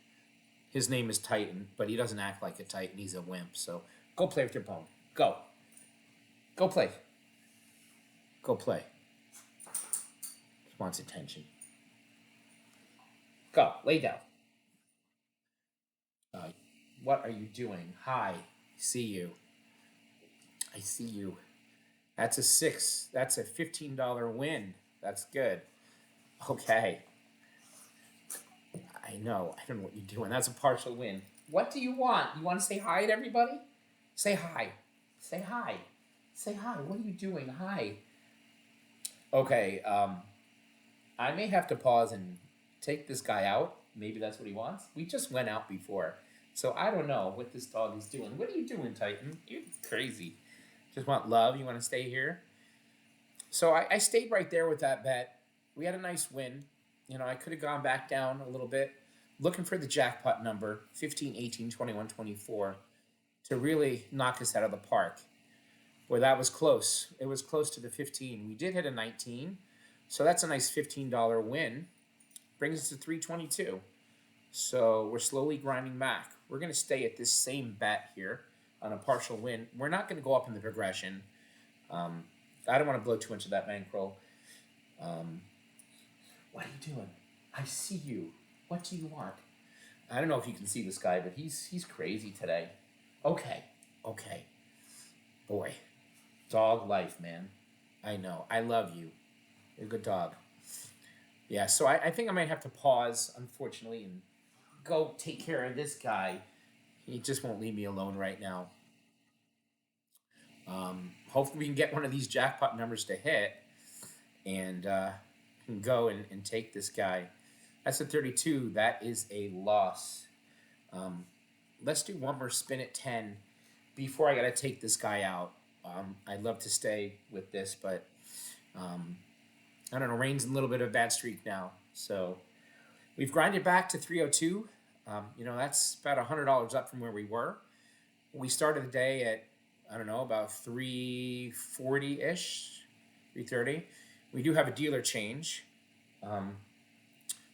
His name is Titan, but he doesn't act like a Titan. He's a wimp. So go play with your bone. Go. Go play. Go play. Just wants attention. Go. Lay down. What are you doing? Hi. See you. I see you. That's a 6. That's a $15 win. That's good. Okay. I know. I don't know what you're doing. That's a partial win. What do you want? You want to say hi to everybody? Say hi. Say hi. Say hi. What are you doing? Hi. Okay. I may have to pause and take this guy out. Maybe that's what he wants. We just went out before. So I don't know what this dog is doing. What are you doing, Titan? You're crazy. Just want love? You want to stay here? So I stayed right there with that bet. We had a nice win. You know, I could have gone back down a little bit, looking for the jackpot number, 15, 18, 21, 24, to really knock us out of the park. Boy, that was close. It was close to the 15. We did hit a 19, so that's a nice $15 win. Brings us to 322. So we're slowly grinding back. We're going to stay at this same bet here on a partial win. We're not going to go up in the progression. I don't want to blow too much of that bankroll. What are you doing? I see you. What do you want? I don't know if you can see this guy, but he's crazy today. Okay. Boy, dog life, man. I know. I love you. You're a good dog. Yeah, so I think I might have to pause, unfortunately, and go take care of this guy. He just won't leave me alone right now. Hopefully we can get one of these jackpot numbers to hit and can go and take this guy. That's a 32. That is a loss. Let's do one more spin at 10 before I got to take this guy out. I'd love to stay with this, but I don't know. Rain's in a little bit of a bad streak now. So we've grinded back to 302. That's about $100 up from where we were. We started the day at, I don't know, about 340-ish, 330. We do have a dealer change.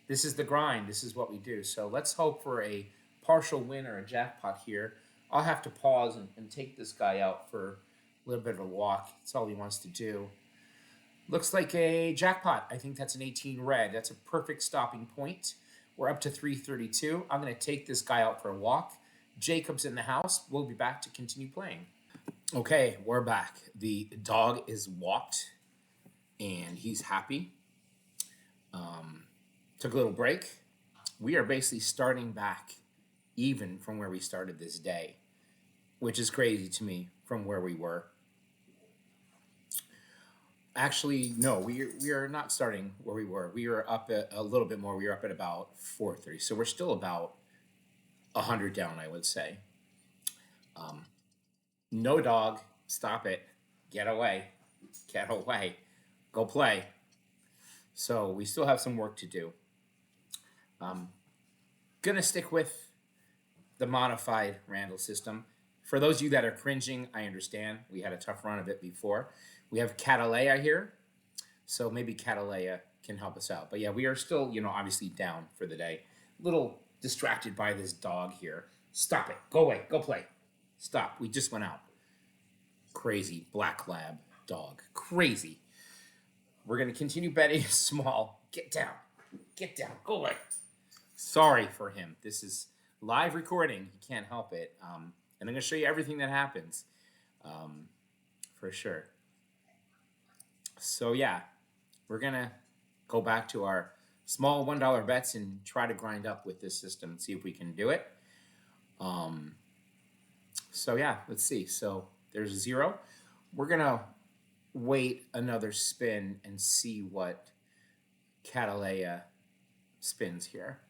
This is the grind. This is what we do. So let's hope for a partial win or a jackpot here. I'll have to pause and take this guy out for a little bit of a walk. That's all he wants to do. Looks like a jackpot. I think that's an 18 red. That's a perfect stopping point. We're up to 332. I'm going to take this guy out for a walk. Jacob's in the house. We'll be back to continue playing. Okay, we're back. The dog is walked, and he's happy. Took a little break. We are basically starting back even from where we started this day, which is crazy to me from where we were. Actually, no, we are not starting where we were. We were up at a little bit more. We were up at about 430. So we're still about 100 down, I would say. No dog. Stop it. Get away. Get away. Go play. So we still have some work to do. Gonna stick with the modified Randall system. For those of you that are cringing, I understand. We had a tough run of it before. We have Catalea here, so maybe Catalea can help us out. But yeah, we are still, obviously down for the day. A little distracted by this dog here. Stop it. Go away. Go play. Stop. We just went out. Crazy black lab dog. Crazy. We're going to continue betting small. Get down. Get down. Go away. Sorry for him. This is live recording. He can't help it. And I'm going to show you everything that happens for sure. So yeah, we're going to go back to our small $1 bets and try to grind up with this system and see if we can do it. So yeah, let's see. So there's a 0. We're gonna wait another spin and see what Catalea spins here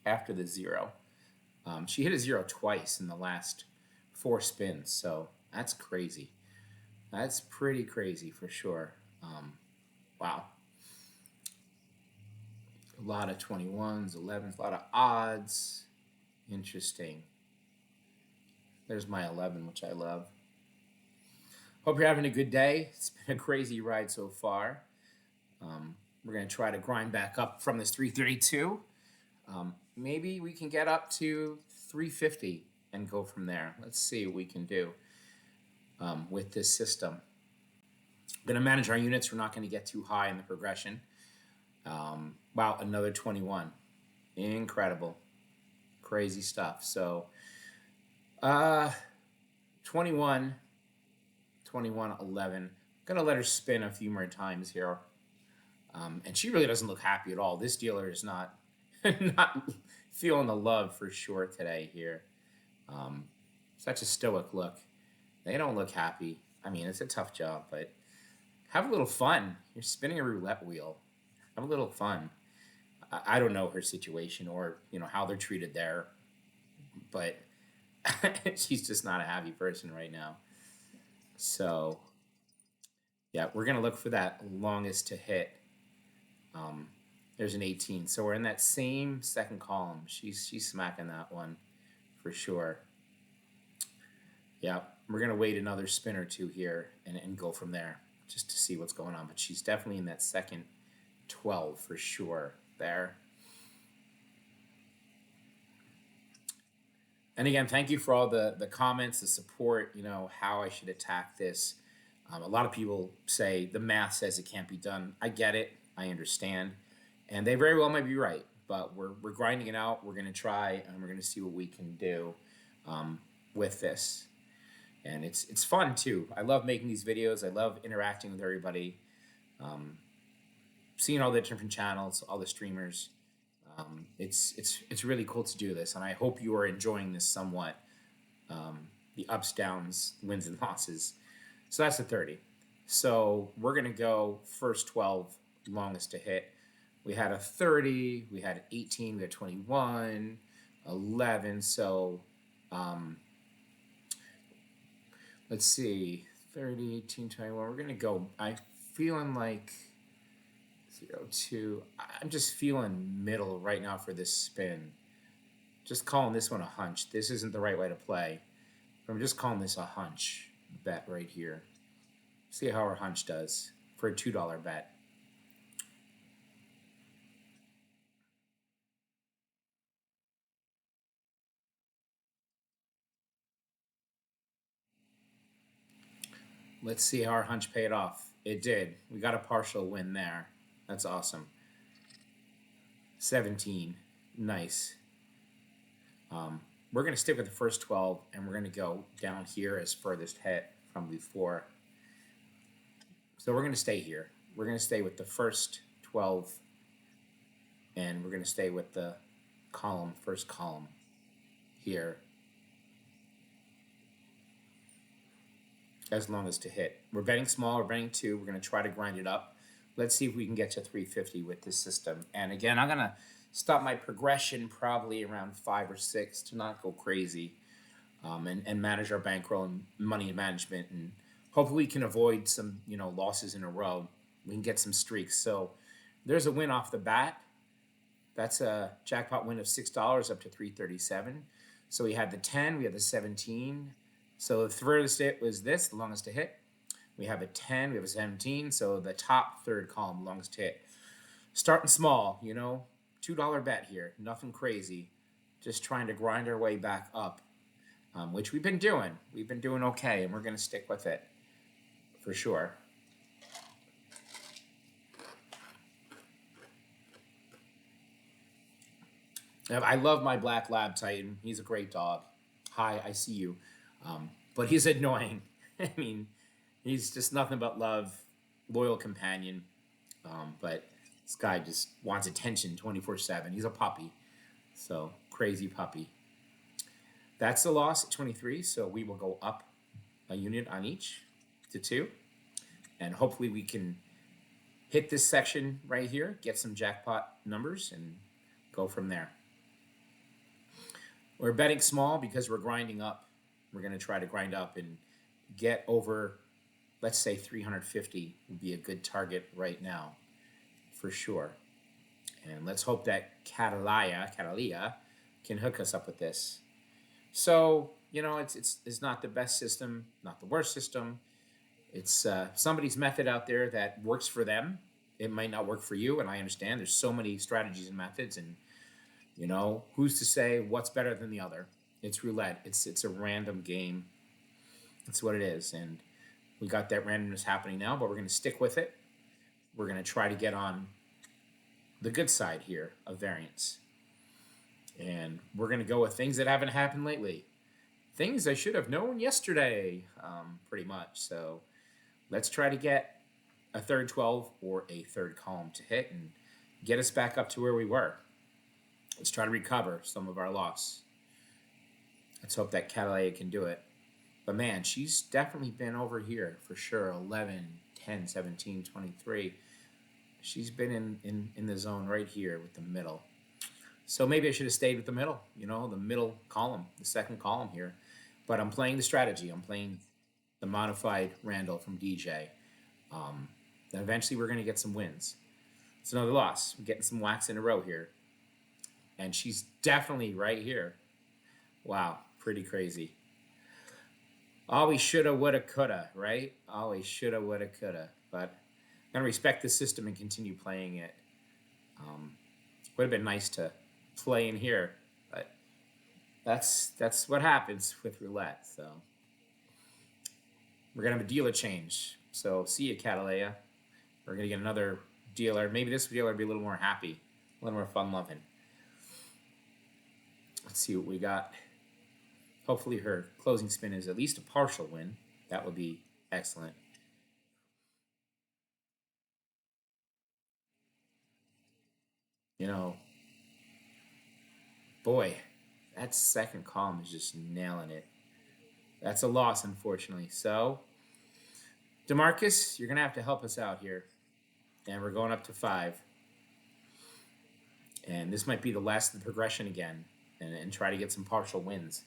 after the zero. She hit a zero twice in the last 4 spins, so that's crazy. That's pretty crazy for sure. Wow. A lot of 21s, 11s, a lot of odds. Interesting. There's my 11, which I love. Hope you're having a good day. It's been a crazy ride so far. We're going to try to grind back up from this 332. Maybe we can get up to 350 and go from there. Let's see what we can do with this system. We're going to manage our units. We're not going to get too high in the progression. Wow, another 21. Incredible. Crazy stuff. So 21, 21, 11. I'm going to let her spin a few more times here. And she really doesn't look happy at all. This dealer is not not feeling the love for sure today here. Such a stoic look. They don't look happy. I mean, it's a tough job, but have a little fun. You're spinning a roulette wheel. Have a little fun. I don't know her situation or how they're treated there, but she's just not a happy person right now. So yeah, we're gonna look for that longest to hit. There's an 18, so we're in that same second column. She's smacking that one for sure. Yeah, we're gonna wait another spin or two here and go from there just to see what's going on. But she's definitely in that second 12 for sure there. And again, thank you for all the comments, the support, how I should attack this. A lot of people say the math says it can't be done. I get it. I understand. And they very well might be right. But we're grinding it out. We're going to try, and we're going to see what we can do with this. And it's fun, too. I love making these videos. I love interacting with everybody. Seeing all the different channels, all the streamers. It's really cool to do this, and I hope you are enjoying this somewhat. The ups, downs, wins, and losses. So that's the 30. So we're gonna go first 12, longest to hit. We had a 30, we had an 18, we had 21, 11. So let's see, 30, 18, 21. We're gonna go. I'm feeling like 0, 2. I'm just feeling middle right now for this spin. Just calling this one a hunch. This isn't the right way to play. I'm just calling this a hunch bet right here. See how our hunch does for a $2 bet. Let's see how our hunch paid off. It did. We got a partial win there. That's awesome. 17. Nice. We're going to stick with the first 12, and we're going to go down here as furthest hit from before. So we're going to stay here. We're going to stay with the first 12, and we're going to stay with the column, first column here as long as to hit. We're betting small. We're betting 2. We're going to try to grind it up. Let's see if we can get to 350 with this system. And again, I'm going to stop my progression probably around 5 or 6 to not go crazy, and manage our bankroll and money management. And hopefully we can avoid some, losses in a row. We can get some streaks. So there's a win off the bat. That's a jackpot win of $6 up to 337. So we had the 10, we had the 17. So the furthest hit was this, the longest to hit. We have a 10, we have a 17, so the top third column, longest hit. Starting small, $2 bet here, nothing crazy. Just trying to grind our way back up, which we've been doing. We've been doing okay, and we're going to stick with it for sure. I love my black lab Titan. He's a great dog. Hi, I see you. But he's annoying. I mean, he's just nothing but love, loyal companion. But this guy just wants attention 24/7. He's a puppy. So, crazy puppy. That's the loss at 23. So we will go up a unit on each. to 2. And hopefully we can hit this section right here, get some jackpot numbers, and go from there. We're betting small because we're grinding up. We're going to try to grind up and get over, let's say 350 would be a good target right now, for sure. And let's hope that Catalia can hook us up with this. So, you know, it's not the best system, not the worst system. It's somebody's method out there that works for them. It might not work for you, and I understand. There's so many strategies and methods, and you know, who's to say what's better than the other? It's roulette. It's a random game. That's what it is, and we got that randomness happening now, but we're going to stick with it. We're going to try to get on the good side here of variance, and we're going to go with things that haven't happened lately. Things I should have known yesterday, pretty much. So let's try to get a third 12 or a third column to hit and get us back up to where we were. Let's try to recover some of our loss. Let's hope that Catalia can do it. But man, she's definitely been over here for sure. 11, 10, 17, 23. She's been in the zone right here with the middle. So maybe I should have stayed with the middle, you know, the middle column, the second column here. But I'm playing the strategy. I'm playing the modified Randall from DJ. Then eventually we're going to get some wins. It's another loss. We're getting some whacks in a row here. And she's definitely right here. Wow, pretty crazy. Always shoulda, woulda, coulda, right? Always shoulda, woulda, coulda. But I'm going to respect the system and continue playing it. Would have been nice to play in here, but that's what happens with roulette. So we're going to have a dealer change. So see you, Catalia. We're going to get another dealer. Maybe this dealer will be a little more happy, a little more fun-loving. Let's see what we got. Hopefully her closing spin is at least a partial win. That would be excellent. You know, boy, that second column is just nailing it. That's a loss, unfortunately. So, DeMarcus, you're going to have to help us out here. And we're going up to 5. And this might be the last of the progression again. And try to get some partial wins.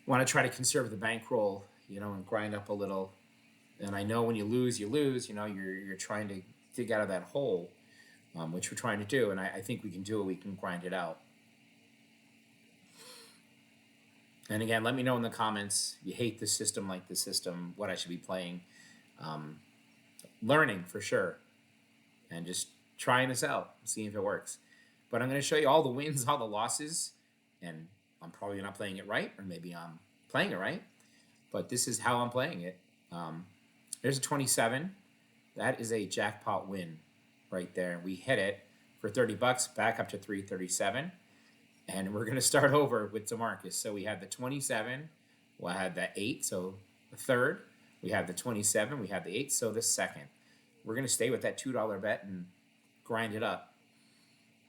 Want to try to conserve the bankroll, you know, and grind up a little. And I know when you lose, you lose. You know, you're trying to dig out of that hole, which we're trying to do. And I think we can do it. We can grind it out. And again, let me know in the comments if you hate the system, like the system, what I should be playing. Learning for sure. And just trying this out, seeing if it works. But I'm going to show you all the wins, all the losses. And I'm probably not playing it right, or maybe I'm playing it right. But this is how I'm playing it. There's a 27. That is a jackpot win right there. We hit it for 30 bucks, back up to 337. And we're going to start over with DeMarcus. So we had the 27. Well, I had the 8, so the third. We have the 27. We have the 8, so the second. We're going to stay with that $2 bet and grind it up.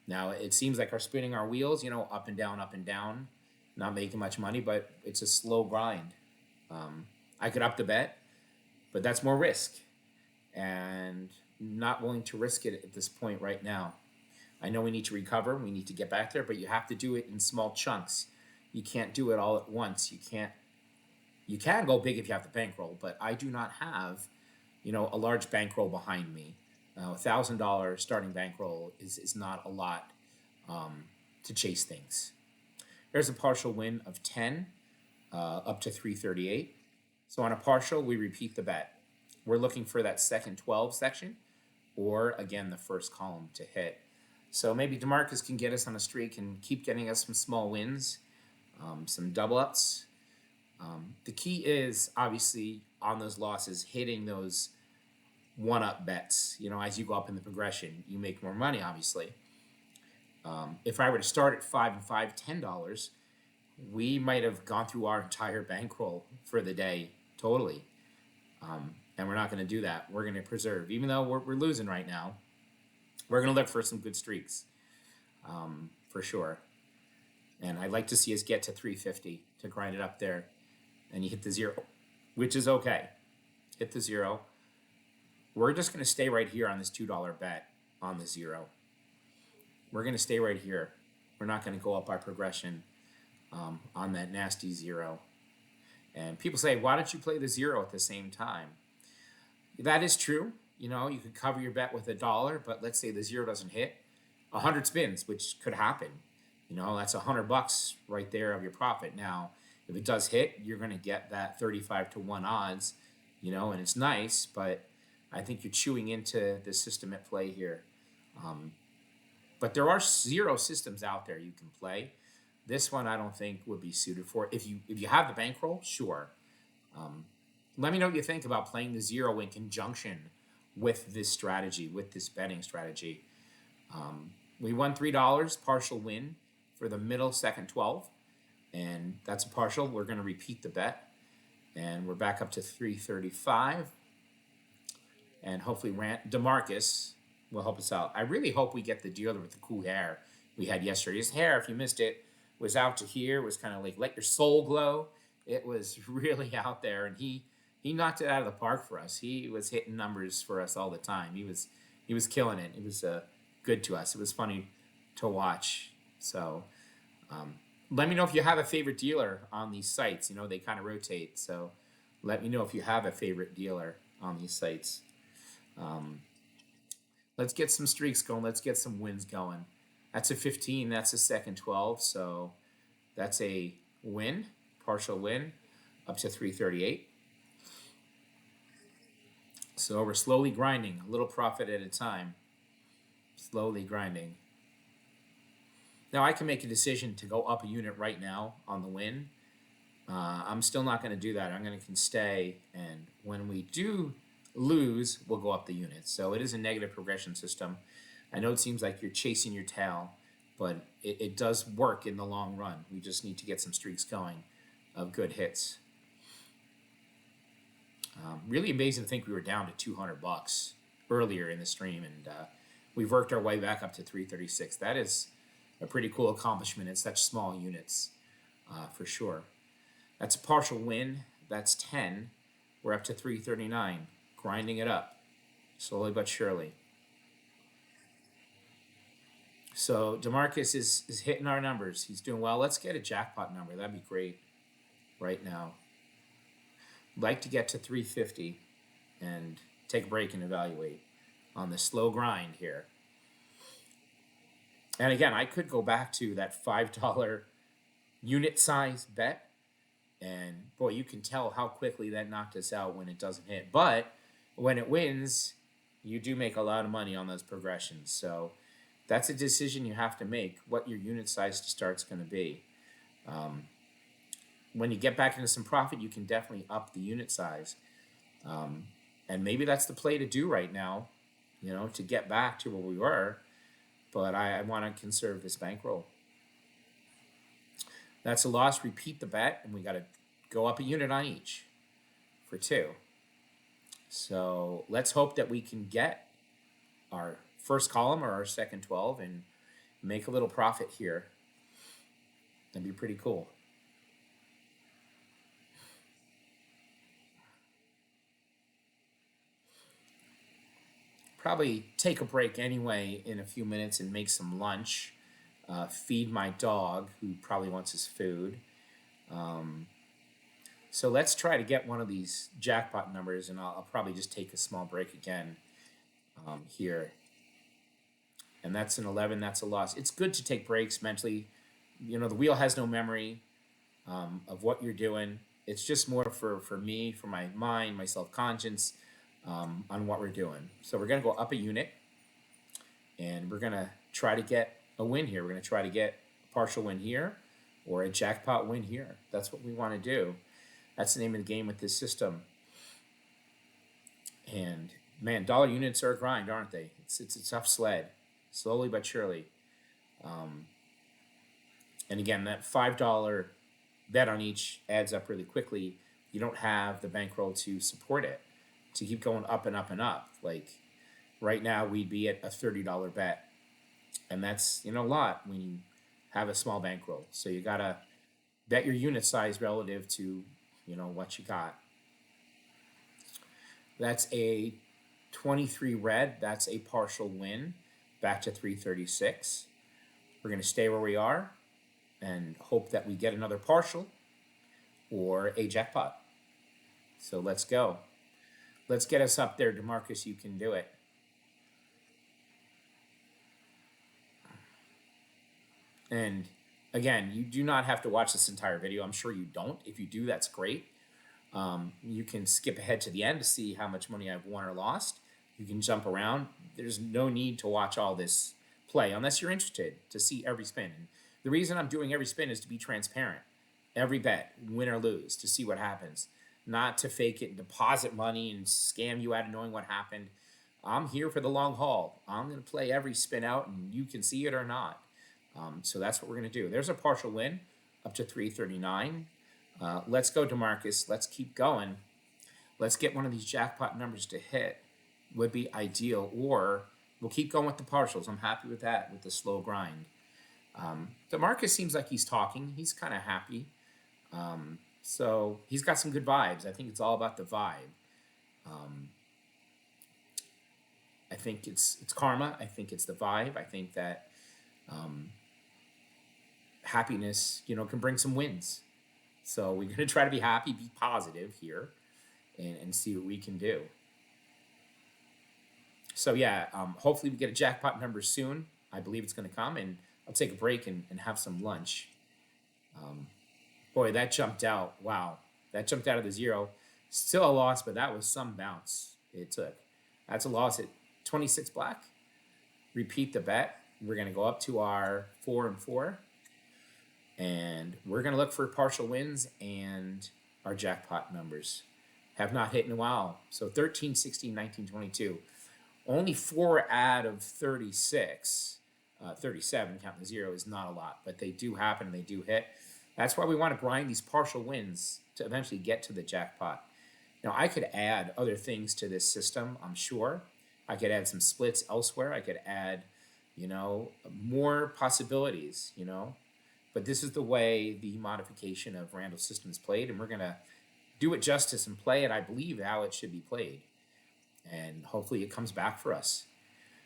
Now, it seems like we're spinning our wheels, you know, up and down, not making much money, but it's a slow grind. I could up the bet, but that's more risk, and not willing to risk it at this point right now. I know we need to recover, we need to get back there, but you have to do it in small chunks. You can't do it all at once. You can go big if you have the bankroll, but I do not have, you know, a large bankroll behind me. $1,000 starting bankroll is not a lot to chase things. There's a partial win of 10 up to 338. So on a partial, we repeat the bet. We're looking for that second 12 section, or again, the first column to hit. So maybe DeMarcus can get us on a streak and keep getting us some small wins, some double ups. The key is obviously on those losses, hitting those one-up bets. You know, as you go up in the progression, you make more money, obviously. If I were to start at 5 and 5, $10, we might have gone through our entire bankroll for the day totally. And we're not going to do that. We're going to preserve. Even though we're losing right now, we're going to look for some good streaks, for sure. And I'd like to see us get to 350 to grind it up there. And you hit the 0, which is okay. hit the zero. We're just going to stay right here on this $2 bet on the zero. We're going to stay right here. We're not going to go up our progression on that nasty zero. And people say, why don't you play the zero at the same time? That is true. You know, you could cover your bet with $1, but let's say the zero doesn't hit. 100 spins, which could happen. You know, that's $100 right there of your profit. Now, if it does hit, you're going to get that 35 to 1 odds, you know, and it's nice, but I think you're chewing into the system at play here. But there are zero systems out there you can play. This one I don't think would be suited for it. If you have the bankroll, sure. Let me know what you think about playing the zero in conjunction with this strategy, with this betting strategy. We won $3, partial win for the middle second 12, and that's a partial. We're going to repeat the bet, and we're back up to 335, and hopefully DeMarcus will help us out. I really hope we get the dealer with the cool hair we had yesterday. His hair, if you missed it, was out to here. It was kind of like let your soul glow. It was really out there, and he knocked it out of the park for us. He was hitting numbers for us all the time. He was killing it. It was good to us. It was funny to watch. So let me know if you have a favorite dealer on these sites. You know, they kind of rotate. So let me know if you have a favorite dealer on these sites. Let's get some streaks going. Let's get some wins going. That's a 15. That's a second 12. So that's a win, partial win, up to 338. So we're slowly grinding, a little profit at a time. Slowly grinding. Now I can make a decision to go up a unit right now on the win. I'm still not going to do that. I'm going to stay, and when we do lose, we'll go up the units. So it is a negative progression system. I know it seems like you're chasing your tail, but it does work in the long run. We just need to get some streaks going of good hits. Really amazing to think we were down to $200 earlier in the stream, and we've worked our way back up to 336. That is a pretty cool accomplishment in such small units, for sure. That's a partial win. That's 10. We're up to 339, grinding it up, slowly but surely. So DeMarcus is hitting our numbers. He's doing well. Let's get a jackpot number. That'd be great right now. Like to get to 350 and take a break and evaluate on the slow grind here. And again, I could go back to that $5 unit size bet, and boy, you can tell how quickly that knocked us out when it doesn't hit. But when it wins, you do make a lot of money on those progressions. So that's a decision you have to make, what your unit size to start's going to be. When you get back into some profit, you can definitely up the unit size. And maybe that's the play to do right now, you know, to get back to where we were. But I want to conserve this bankroll. That's a loss. Repeat the bet, and we got to go up a unit on each for 2. So let's hope that we can get our first column or our second 12 and make a little profit here. That'd be pretty cool. Probably take a break anyway in a few minutes and make some lunch. Feed my dog, who probably wants his food. So let's try to get one of these jackpot numbers, and I'll probably just take a small break again here. And that's an 11. That's a loss. It's good to take breaks mentally. You know, the wheel has no memory of what you're doing. It's just more for me, for my mind, my self-conscience, on what we're doing. So we're going to go up a unit, and we're going to try to get a win here. We're going to try to get a partial win here or a jackpot win here. That's what we want to do. That's the name of the game with this system. And man, dollar units are a grind, aren't they? It's a tough sled, slowly but surely. And again, that $5 bet on each adds up really quickly. You don't have the bankroll to support it, to keep going up and up and up. Like right now, we'd be at a $30 bet, and that's, you know, a lot when you have a small bankroll. So you gotta bet your unit size relative to, you know, what you got. That's a 23 red. That's a partial win. Back to 336. We're going to stay where we are and hope that we get another partial or a jackpot. So let's go. Let's get us up there, DeMarcus. You can do it. And again, you do not have to watch this entire video. I'm sure you don't. If you do, that's great. You can skip ahead to the end to see how much money I've won or lost. You can jump around. There's no need to watch all this play unless you're interested to see every spin. And the reason I'm doing every spin is to be transparent. Every bet, win or lose, to see what happens. Not to fake it and deposit money and scam you out of knowing what happened. I'm here for the long haul. I'm going to play every spin out, and you can see it or not. So that's what we're going to do. There's a partial win up to 339. Let's go, DeMarcus. Let's keep going. Let's get one of these jackpot numbers to hit. Would be ideal. Or we'll keep going with the partials. I'm happy with that, with the slow grind. DeMarcus seems like he's talking. He's kind of happy. So he's got some good vibes. I think it's all about the vibe. I think it's karma. I think it's the vibe. I think that happiness, can bring some wins. So we're going to try to be happy, be positive here, and see what we can do. So yeah, hopefully we get a jackpot number soon. I believe it's going to come, and I'll take a break and have some lunch. Boy, that jumped out. Wow, that jumped out of the zero. Still a loss, but that was some bounce it took. That's a loss at 26 black. Repeat the bet. We're going to go up to our 4 and 4. And we're going to look for partial wins and our jackpot numbers. Have not hit in a while. So 13, 16, 19, 22. Only 4 out of 36. 37, counting the zero, is not a lot. But they do happen and they do hit. That's why we want to grind these partial wins to eventually get to the jackpot. Now, I could add other things to this system, I'm sure. I could add some splits elsewhere. I could add, more possibilities, But this is the way the modification of Randall's system is played, and we're going to do it justice and play it, I believe, how it should be played. And hopefully it comes back for us.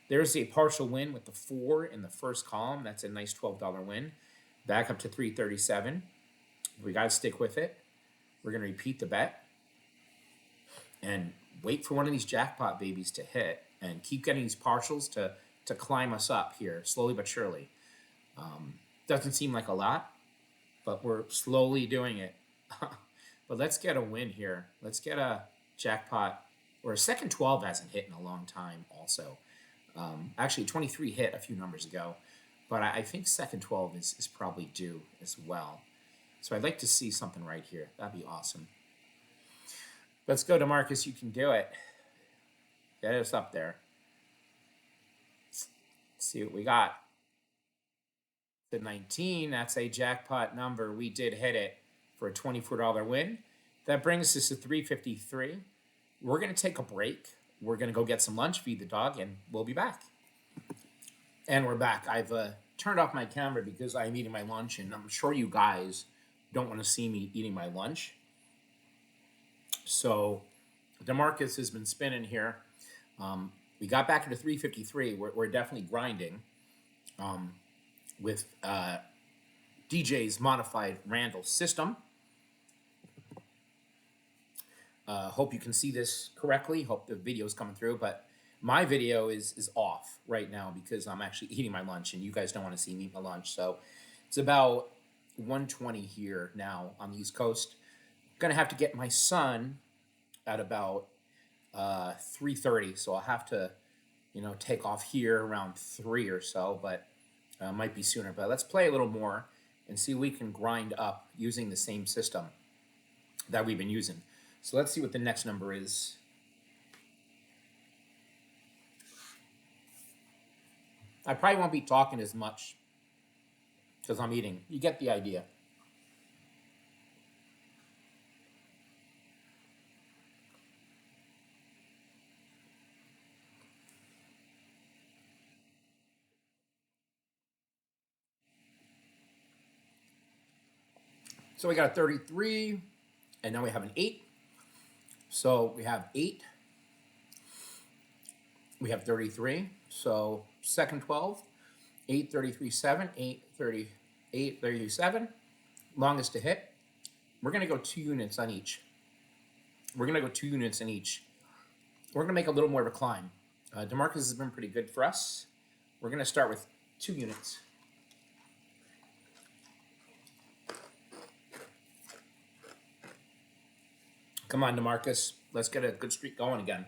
There's a partial win with the 4 in the first column. That's a nice $12 win. Back up to 337. We got to stick with it. We're going to repeat the bet and wait for one of these jackpot babies to hit and keep getting these partials to climb us up here, slowly but surely. Doesn't seem like a lot, but we're slowly doing it. But let's get a win here. Let's get a jackpot, or a second 12 hasn't hit in a long time also. Actually, 23 hit a few numbers ago, but I think second 12 is probably due as well. So I'd like to see something right here. That'd be awesome. Let's go, DeMarcus. You can do it. Get us up there. Let's see what we got. The 19, that's a jackpot number. We did hit it for a $24 win. That brings us to 353. We're going to take a break. We're going to go get some lunch, feed the dog, and we'll be back. And we're back. I've turned off my camera because I'm eating my lunch, and I'm sure you guys don't want to see me eating my lunch. So DeMarcus has been spinning here. We got back into 353. We're definitely grinding. With DJ's modified Randall system. Hope you can see this correctly. Hope the video is coming through, but my video is off right now because I'm actually eating my lunch and you guys don't want to see me eat my lunch. So it's about 1:20 here now on the East Coast. I'm going to have to get my son at about 3:30, so I'll have to, take off here around 3 or so, but might be sooner. But let's play a little more and see if we can grind up using the same system that we've been using. So let's see what the next number is. I probably won't be talking as much because I'm eating. You get the idea. So we got a 33, and now we have an 8. So we have 8, We have 33. So second 12, 8, 33, 7, 8, 30, 8, 32, 7. Longest to hit. We're going to go 2 units on each. We're going to go 2 units in each. We're going to make a little more of a climb. DeMarcus has been pretty good for us. We're going to start with 2 units. Come on, DeMarcus. Let's get a good streak going again.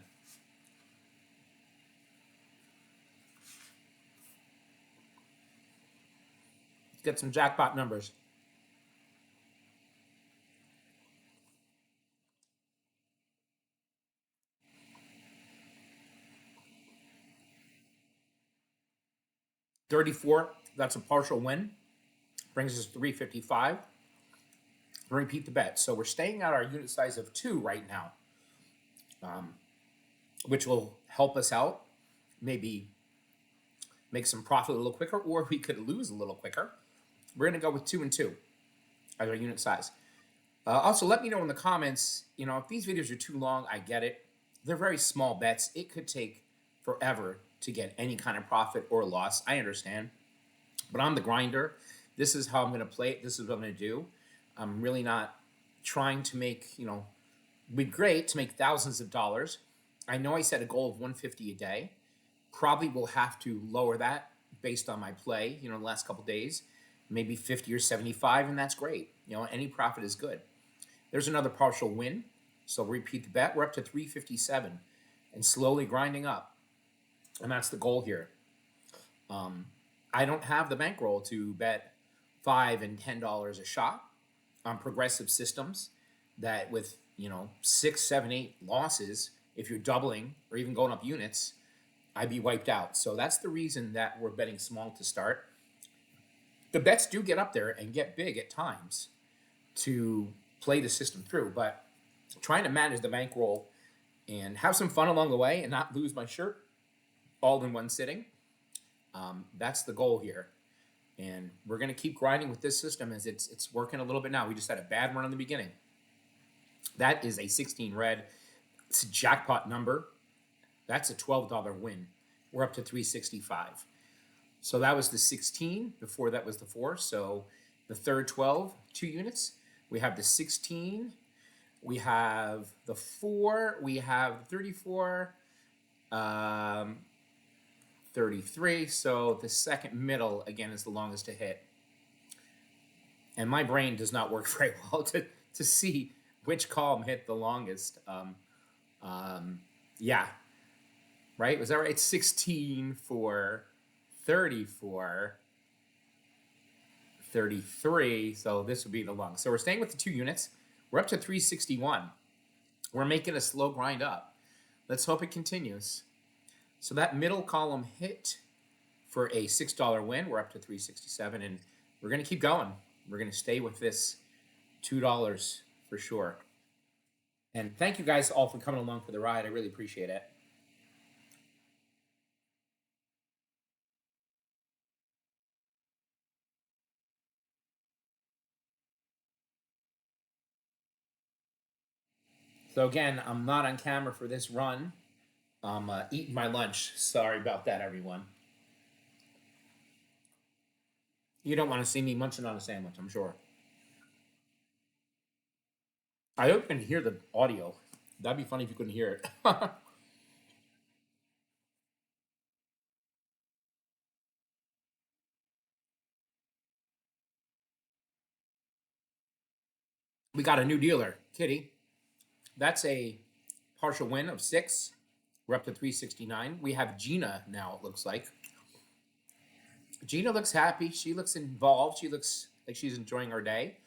Let's get some jackpot numbers. $34, that's a partial win. Brings us 355. Repeat the bet. So we're staying at our unit size of 2 right now, which will help us out. Maybe make some profit a little quicker, or we could lose a little quicker. We're going to go with 2 and 2 as our unit size. Also, let me know in the comments, if these videos are too long, I get it. They're very small bets. It could take forever to get any kind of profit or loss. I understand. But I'm the grinder. This is how I'm going to play it. This is what I'm going to do. I'm really not trying to make, it'd be great to make thousands of dollars. I know I set a goal of 150 a day. Probably will have to lower that based on my play, the last couple days. Maybe 50 or 75, and that's great. Any profit is good. There's another partial win. So repeat the bet. We're up to 357 and slowly grinding up. And that's the goal here. I don't have the bankroll to bet $5 and $10 a shot on progressive systems that with, 6, 7, 8 losses, if you're doubling or even going up units, I'd be wiped out. So that's the reason that we're betting small to start. The bets do get up there and get big at times to play the system through, but trying to manage the bankroll and have some fun along the way and not lose my shirt all in one sitting, that's the goal here. And we're going to keep grinding with this system as it's working a little bit now. We just had a bad run in the beginning. That is a 16 red. It's a jackpot number. That's a $12 win. We're up to 365. So that was the 16. Before that was the 4. So the third 12, 2 units. We have the 16. We have the 4. We have 34. 33. So the second middle, again, is the longest to hit. And my brain does not work very well to see which column hit the longest. Yeah. Right? Was that right? 16 for 34. 33. So this would be the longest. So we're staying with the 2 units. We're up to 361. We're making a slow grind up. Let's hope it continues. So that middle column hit for a $6 win. We're up to 367, and we're going to keep going. We're going to stay with this $2 for sure. And thank you guys all for coming along for the ride. I really appreciate it. So again, I'm not on camera for this run. I'm eating my lunch. Sorry about that, everyone. You don't want to see me munching on a sandwich, I'm sure. I hope you can hear the audio. That'd be funny if you couldn't hear it. We got a new dealer, Kitty. That's a partial win of 6. We're up to 369. We have Gina now, it looks like. Gina looks happy. She looks involved. She looks like she's enjoying her day.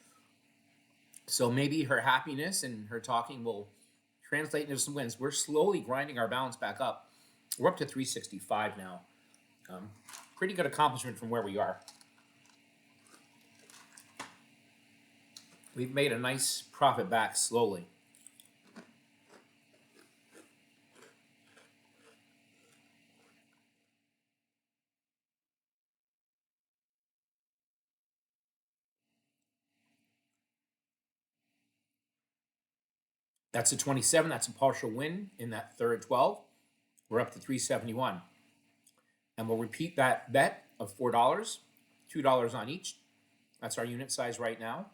So maybe her happiness and her talking will translate into some wins. We're slowly grinding our balance back up. We're up to 365 now. Pretty good accomplishment from where we are. We've made a nice profit back slowly. That's a 27. That's a partial win in that third 12. We're up to 371. And we'll repeat that bet of $4, $2 on each. That's our unit size right now.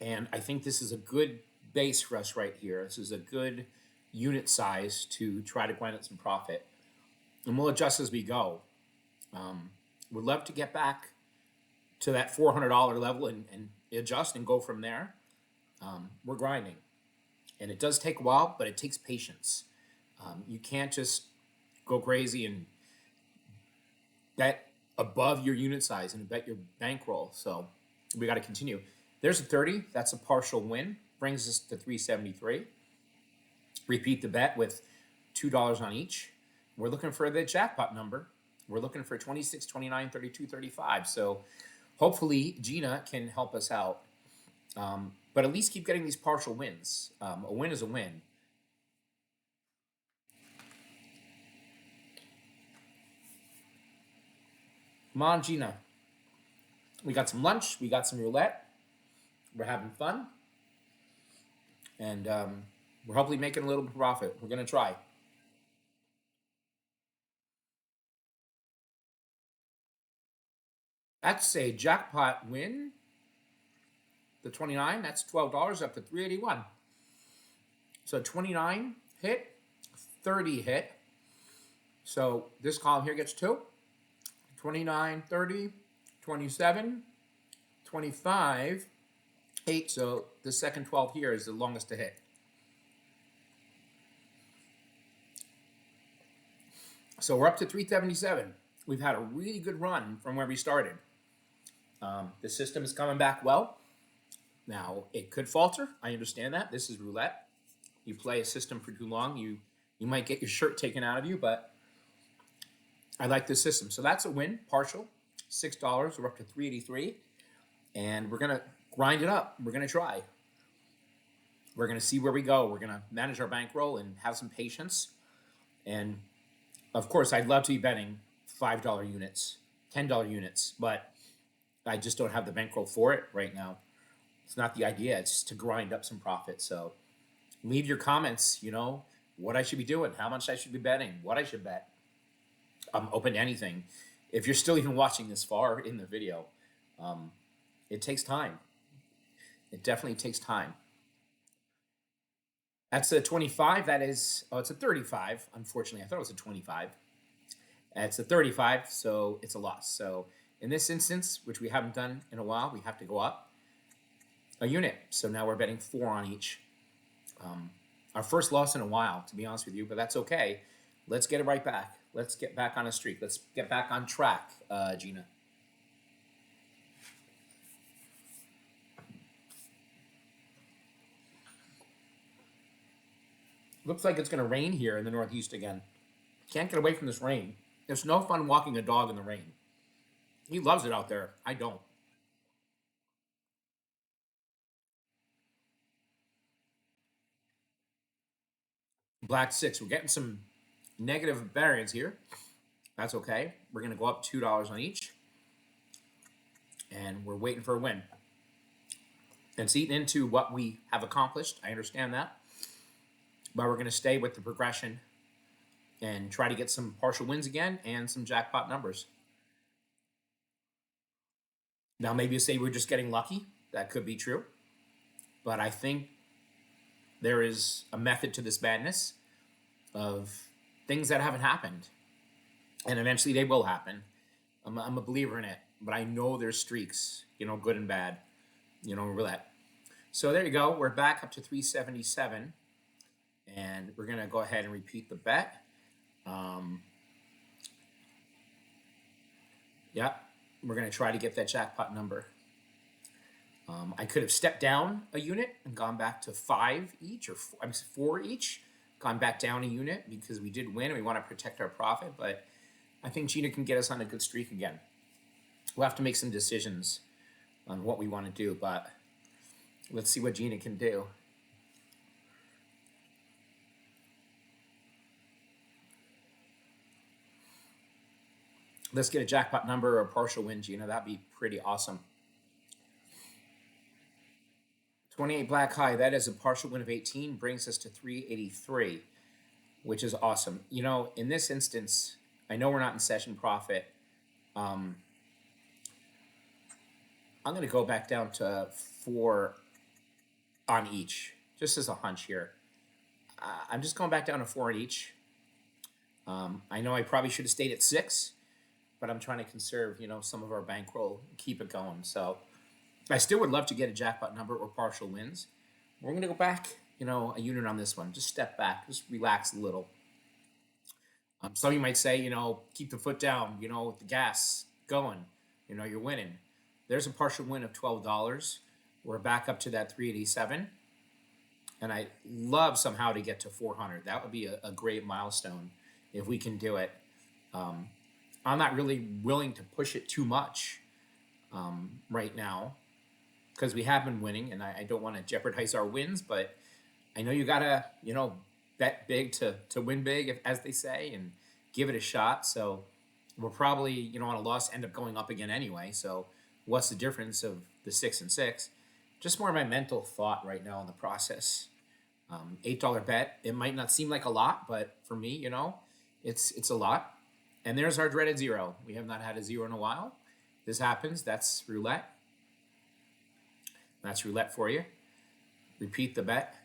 And I think this is a good base for us right here. This is a good unit size to try to grind out some profit. And we'll adjust as we go. We'd love to get back to that $400 level and adjust and go from there. We're grinding. And it does take a while, but it takes patience. You can't just go crazy and bet above your unit size and bet your bankroll. So we got to continue. There's a 30. That's a partial win. Brings us to 373. Repeat the bet with $2 on each. We're looking for the jackpot number. We're looking for 26, 29, 32, 35. So hopefully Gina can help us out. But at least keep getting these partial wins. A win is a win. Come on, Gina. We got some lunch. We got some roulette. We're having fun. And we're hopefully making a little bit of profit. We're going to try. That's a jackpot win. The 29, that's $12 up to 381. So 29 hit, 30 hit. So this column here gets 2. 29, 30, 27, 25, 8. So the second 12 here is the longest to hit. So we're up to 377. We've had a really good run from where we started. The system is coming back well. Now, it could falter. I understand that. This is roulette. You play a system for too long, you might get your shirt taken out of you, but I like this system. So that's a win, partial, $6. We're up to 383, and we're going to grind it up. We're going to try. We're going to see where we go. We're going to manage our bankroll and have some patience. And, of course, I'd love to be betting $5 units, $10 units, but I just don't have the bankroll for it right now. It's not the idea. It's just to grind up some profit. So leave your comments, what I should be doing, how much I should be betting, what I should bet. I'm open to anything. If you're still even watching this far in the video, it takes time. It definitely takes time. That's a 25. That is, it's a 35. Unfortunately, I thought it was a 25. It's a 35, so it's a loss. So in this instance, which we haven't done in a while, we have to go up a unit. So now we're betting 4 on each. Our first loss in a while, to be honest with you, but that's okay. Let's get it right back. Let's get back on a streak. Let's get back on track, Gina. Looks like it's going to rain here in the Northeast again. Can't get away from this rain. It's no fun walking a dog in the rain. He loves it out there. I don't. Black 6. We're getting some negative variance here. That's okay. We're going to go up $2 on each. And we're waiting for a win. It's eaten into what we have accomplished. I understand that. But we're going to stay with the progression and try to get some partial wins again and some jackpot numbers. Now, maybe you say we're just getting lucky. That could be true. But I think there is a method to this madness of things that haven't happened. And eventually they will happen. I'm a believer in it. But I know there's streaks, good and bad, roulette. So there you go. We're back up to 377. And we're going to go ahead and repeat the bet. Yeah, we're going to try to get that jackpot number. I could have stepped down a unit and gone back to 5 each, or 4 each, gone back down a unit because we did win and we want to protect our profit. But I think Gina can get us on a good streak again. We'll have to make some decisions on what we want to do, but let's see what Gina can do. Let's get a jackpot number or a partial win, Gina. That'd be pretty awesome. 28 black high. That is a partial win of 18. Brings us to 383. which is awesome. You know, in this instance, I know we're not in session profit. Um, I'm going to go back down to 4 on each, just as a hunch here. I'm just going back down to 4 on each. I know I probably should have stayed at 6, but I'm trying to conserve, you know, some of our bankroll, keep it going. So I still would love to get a jackpot number or partial wins. We're going to go back, you know, a unit on this one. Just step back, just relax a little. Some of you might say, you know, keep the foot down, you know, with the gas going, you know, you're winning. There's a partial win of $12. We're back up to that 387. And I love somehow to get to 400. That would be a great milestone if we can do it. I'm not really willing to push it too much right now because we have been winning, and I don't want to jeopardize our wins, but I know you gotta, you know, bet big to win big, as they say, and give it a shot. So we'll probably, you know, on a loss end up going up again anyway. So what's the difference of the 6 and 6? Just more of my mental thought right now in the process. $8 bet. It might not seem like a lot, but for me, you know, it's a lot. And there's our dreaded 0. We have not had a 0 in a while. This happens. That's roulette. That's roulette for you. Repeat the bet.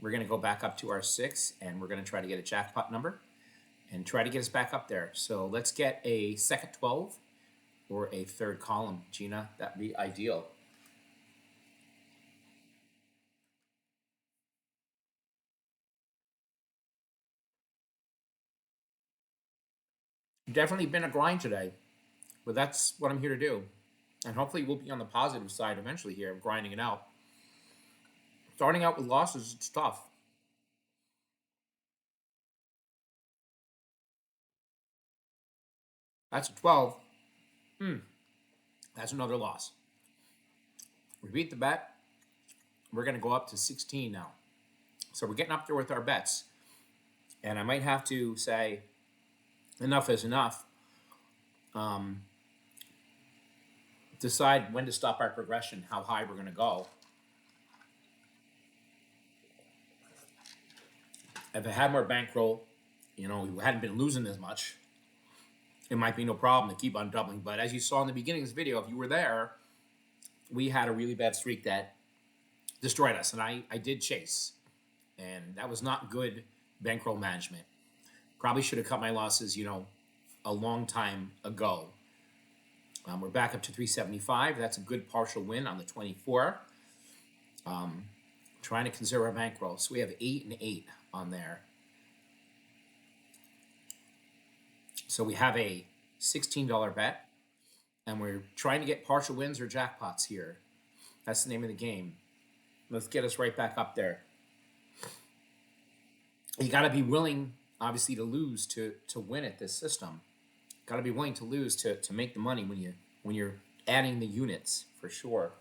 We're going to go back up to our 6, and we're going to try to get a jackpot number and try to get us back up there. So let's get a second 12 or a third column. Gina, that'd be ideal. Definitely been a grind today, but that's what I'm here to do. And hopefully we'll be on the positive side eventually here of grinding it out. Starting out with losses, it's tough. That's a 12. That's another loss. Repeat the bet. We're going to go up to 16 now. So we're getting up there with our bets. And I might have to say, enough is enough. Decide when to stop our progression, how high we're going to go. If I had more bankroll, you know, we hadn't been losing as much, it might be no problem to keep on doubling. But as you saw in the beginning of this video, if you were there, we had a really bad streak that destroyed us. And I did chase. And that was not good bankroll management. Probably should have cut my losses, you know, a long time ago. We're back up to 375. That's a good partial win on the 24. Trying to conserve our bankroll. So we have 8 and 8 on there. So we have a $16 bet, and we're trying to get partial wins or jackpots here. That's the name of the game. Let's get us right back up there. You got to be willing, obviously, to lose to win at this system. Got to be willing to lose to make the money when you're adding the units, for sure.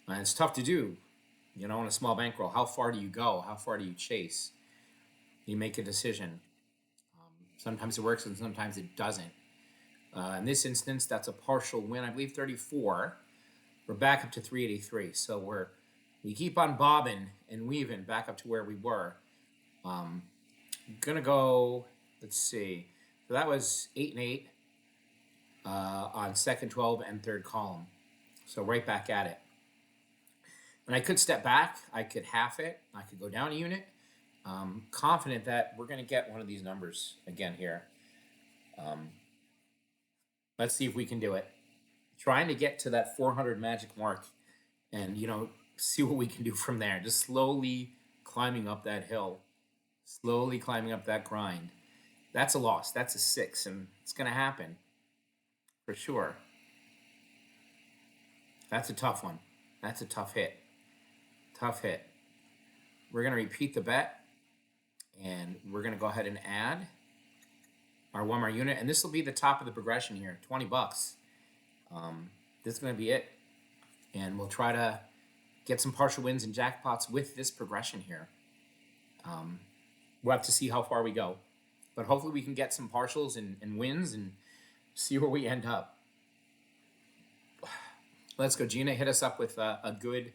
And it's tough to do, you know, on a small bankroll. How far do you go? How far do you chase? You make a decision. Sometimes it works and sometimes it doesn't. In this instance, that's a partial win. I believe 34. We're back up to 383. So we keep on bobbing and weaving back up to where we were. I'm gonna go. Let's see. So that was 8 and 8 on second 12 and third column. So right back at it. And I could step back. I could half it. I could go down a unit. Confident that we're going to get one of these numbers again here. Let's see if we can do it. Trying to get to that 400 magic mark and, you know, see what we can do from there. Just slowly climbing up that hill. Slowly climbing up that grind. That's a loss. That's a 6, and it's going to happen for sure. That's a tough one. That's a tough hit. Tough hit. We're going to repeat the bet. And we're going to go ahead and add our one more unit. And this will be the top of the progression here, 20 bucks. This is going to be it. And we'll try to get some partial wins and jackpots with this progression here. We'll have to see how far we go. But hopefully we can get some partials and wins and see where we end up. Let's go. Gina, hit us up with a good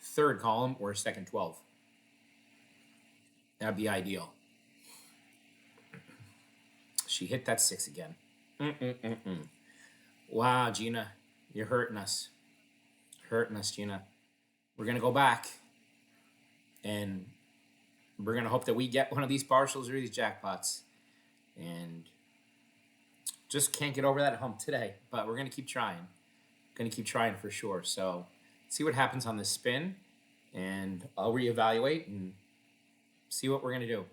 third column or second 12. That'd be ideal. She hit that 6 again. Wow, Gina, you're hurting us. Hurting us, Gina. We're going to go back and we're going to hope that we get one of these partials or these jackpots. And just can't get over that hump today, but we're going to keep trying. Going to keep trying for sure. So see what happens on this spin, and I'll reevaluate and see what we're going to do.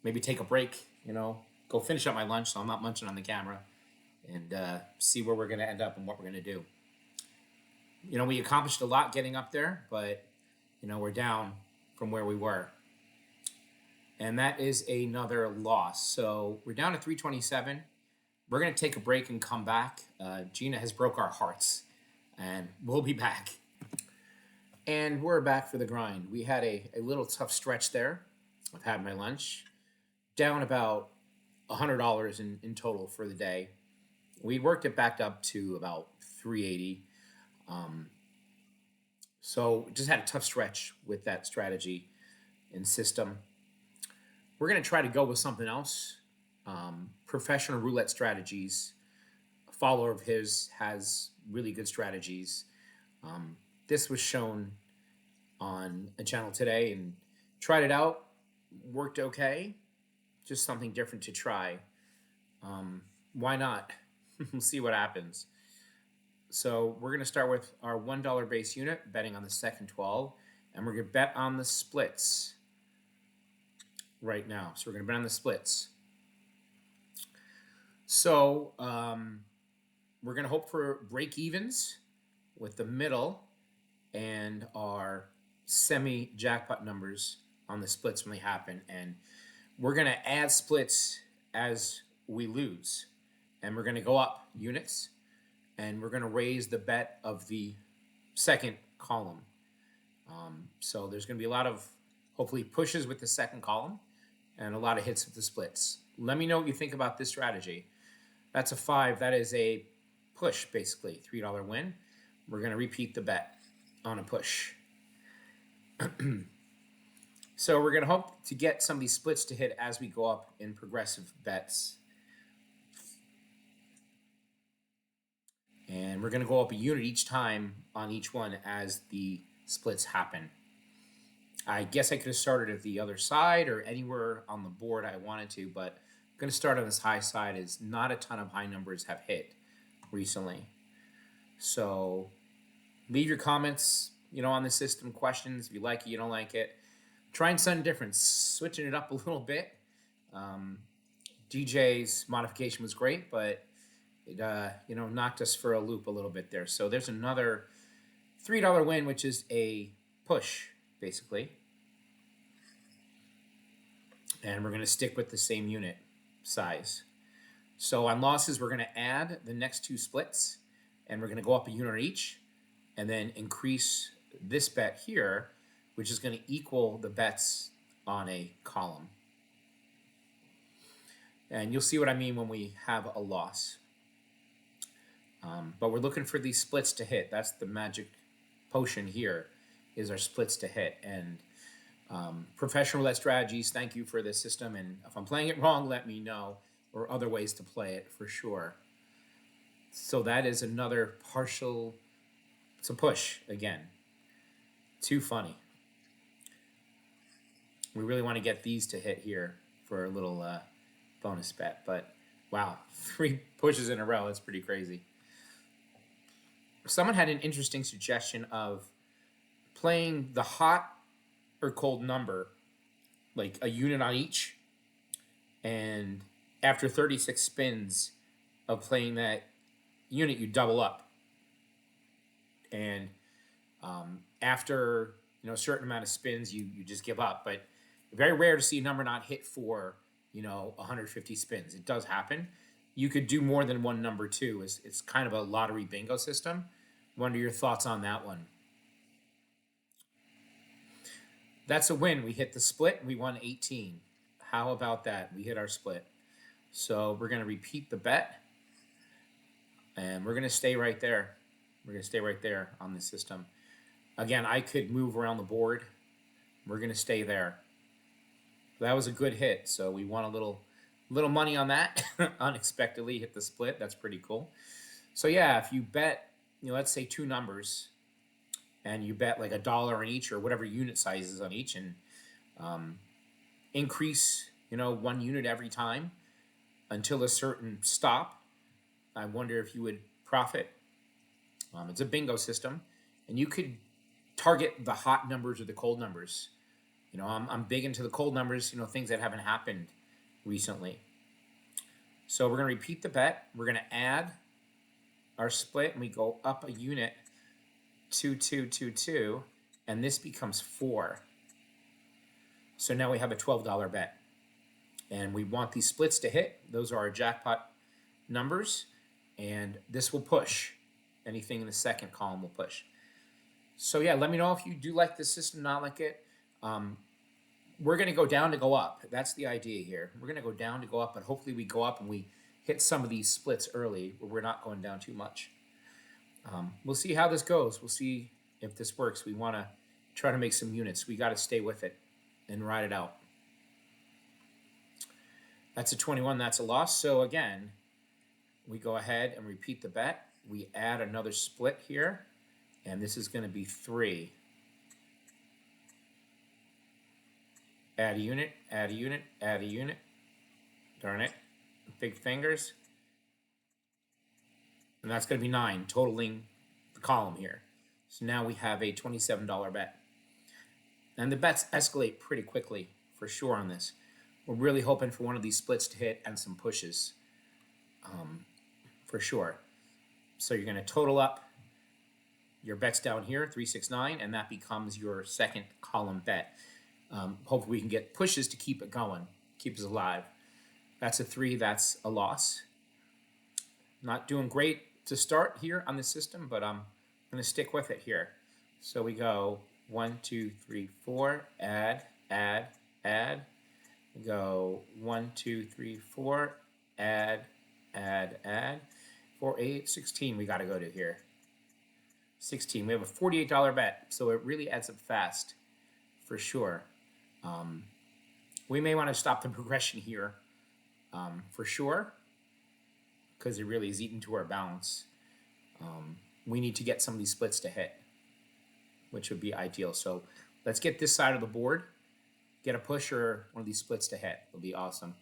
Maybe take a break, go finish up my lunch so I'm not munching on the camera, and see where we're going to end up and what we're going to do. We accomplished a lot getting up there, but, we're down from where we were. And that is another loss. So we're down to 327. We're going to take a break and come back. Gina has broke our hearts, and we'll be back. And we're back for the grind. We had a little tough stretch there. I've had my lunch. Down about $100 in total for the day. We worked it back up to about 380. So just had a tough stretch with that strategy and system. We're going to try to go with something else. Professional Roulette Strategies. A follower of his has really good strategies. This was shown on a channel today and tried it out. Worked okay. Just something different to try. Why not? We'll see what happens. So we're going to start with our $1 base unit, betting on the second 12. And we're going to bet on the splits right now. So we're going to bet on the splits. So we're going to hope for break evens with the middle and our semi-jackpot numbers on the splits when they happen. And we're going to add splits as we lose. And we're going to go up units. And we're going to raise the bet of the second column. So there's going to be a lot of, hopefully, pushes with the second column and a lot of hits with the splits. Let me know what you think about this strategy. That's a 5. That is a push, basically. $3 win. We're going to repeat the bet on a push. So we're going to hope to get some of these splits to hit as we go up in progressive bets. And we're going to go up a unit each time on each one as the splits happen. I guess I could have started at the other side or anywhere on the board I wanted to, but I'm going to start on this high side as not a ton of high numbers have hit recently. So leave your comments, on the system, questions. If you like it, you don't like it. Trying something different, switching it up a little bit. DJ's modification was great, but it knocked us for a loop a little bit there. So there's another $3 win, which is a push, basically. And we're going to stick with the same unit size. So on losses, we're going to add the next two splits, and we're going to go up a unit each, and then increase this bet here, which is going to equal the bets on a column. And you'll see what I mean when we have a loss. But we're looking for these splits to hit. That's the magic potion here, is our splits to hit. And Professional Roulette Strategies, thank you for this system. And if I'm playing it wrong, let me know, or other ways to play it for sure. So that is another partial. It's a push again. Too funny. We really want to get these to hit here for a little bonus bet. But wow, 3 pushes in a row. That's pretty crazy. Someone had an interesting suggestion of playing the hot or cold number, like a unit on each, and after 36 spins of playing that unit, you double up. And after a certain amount of spins, you just give up. But very rare to see a number not hit for 150 spins. It does happen. You could do more than one number too. It's kind of a lottery bingo system. Wonder your thoughts on that one. That's a win. We hit the split. We won 18. How about that? We hit our split. So we're going to repeat the bet. And we're going to stay right there. We're going to stay right there on this system. Again, I could move around the board. We're going to stay there. That was a good hit. So we won a little Little money on that. Unexpectedly hit the split. That's pretty cool. So yeah, if you bet, let's say two numbers, and you bet like $1 on each or whatever unit size is on each, and increase 1 unit every time until a certain stop. I wonder if you would profit. It's a bingo system, and you could target the hot numbers or the cold numbers. I'm big into the cold numbers, things that haven't happened recently. So we're going to repeat the bet. We're going to add our split, and we go up a unit, 2, 2, 2, 2, and this becomes 4. So now we have a $12 bet. And we want these splits to hit. Those are our jackpot numbers, and this will push. Anything in the second column will push. So yeah, let me know if you do like this system, not like it. We're going to go down to go up. That's the idea here. We're going to go down to go up, but hopefully we go up and we hit some of these splits early where we're not going down too much. We'll see how this goes. We'll see if this works. We want to try to make some units. We got to stay with it and ride it out. That's a 21. That's a loss. So again, we go ahead and repeat the bet. We add another split here, and this is going to be 3. Add a unit, add a unit, add a unit. Darn it. Big fingers. And that's going to be 9, totaling the column here. So now we have a $27 bet. And the bets escalate pretty quickly, for sure, on this. We're really hoping for one of these splits to hit and some pushes, for sure. So you're going to total up your bets down here, 3, 6, 9, and that becomes your second column bet. Hopefully we can get pushes to keep it going, keep us alive. That's a 3, that's a loss. Not doing great to start here on the system, but I'm going to stick with it here. So we go 1, 2, 3, 4, add, add, add. We go 1, 2, 3, 4, add, add, add. 4, 8, 16 we got to go to here. 16. We have a $48 bet, so it really adds up fast, for sure. We may want to stop the progression here, for sure, because it really is eating to our balance. We need to get some of these splits to hit, which would be ideal. So let's get this side of the board, get a push or one of these splits to hit. It'll be awesome.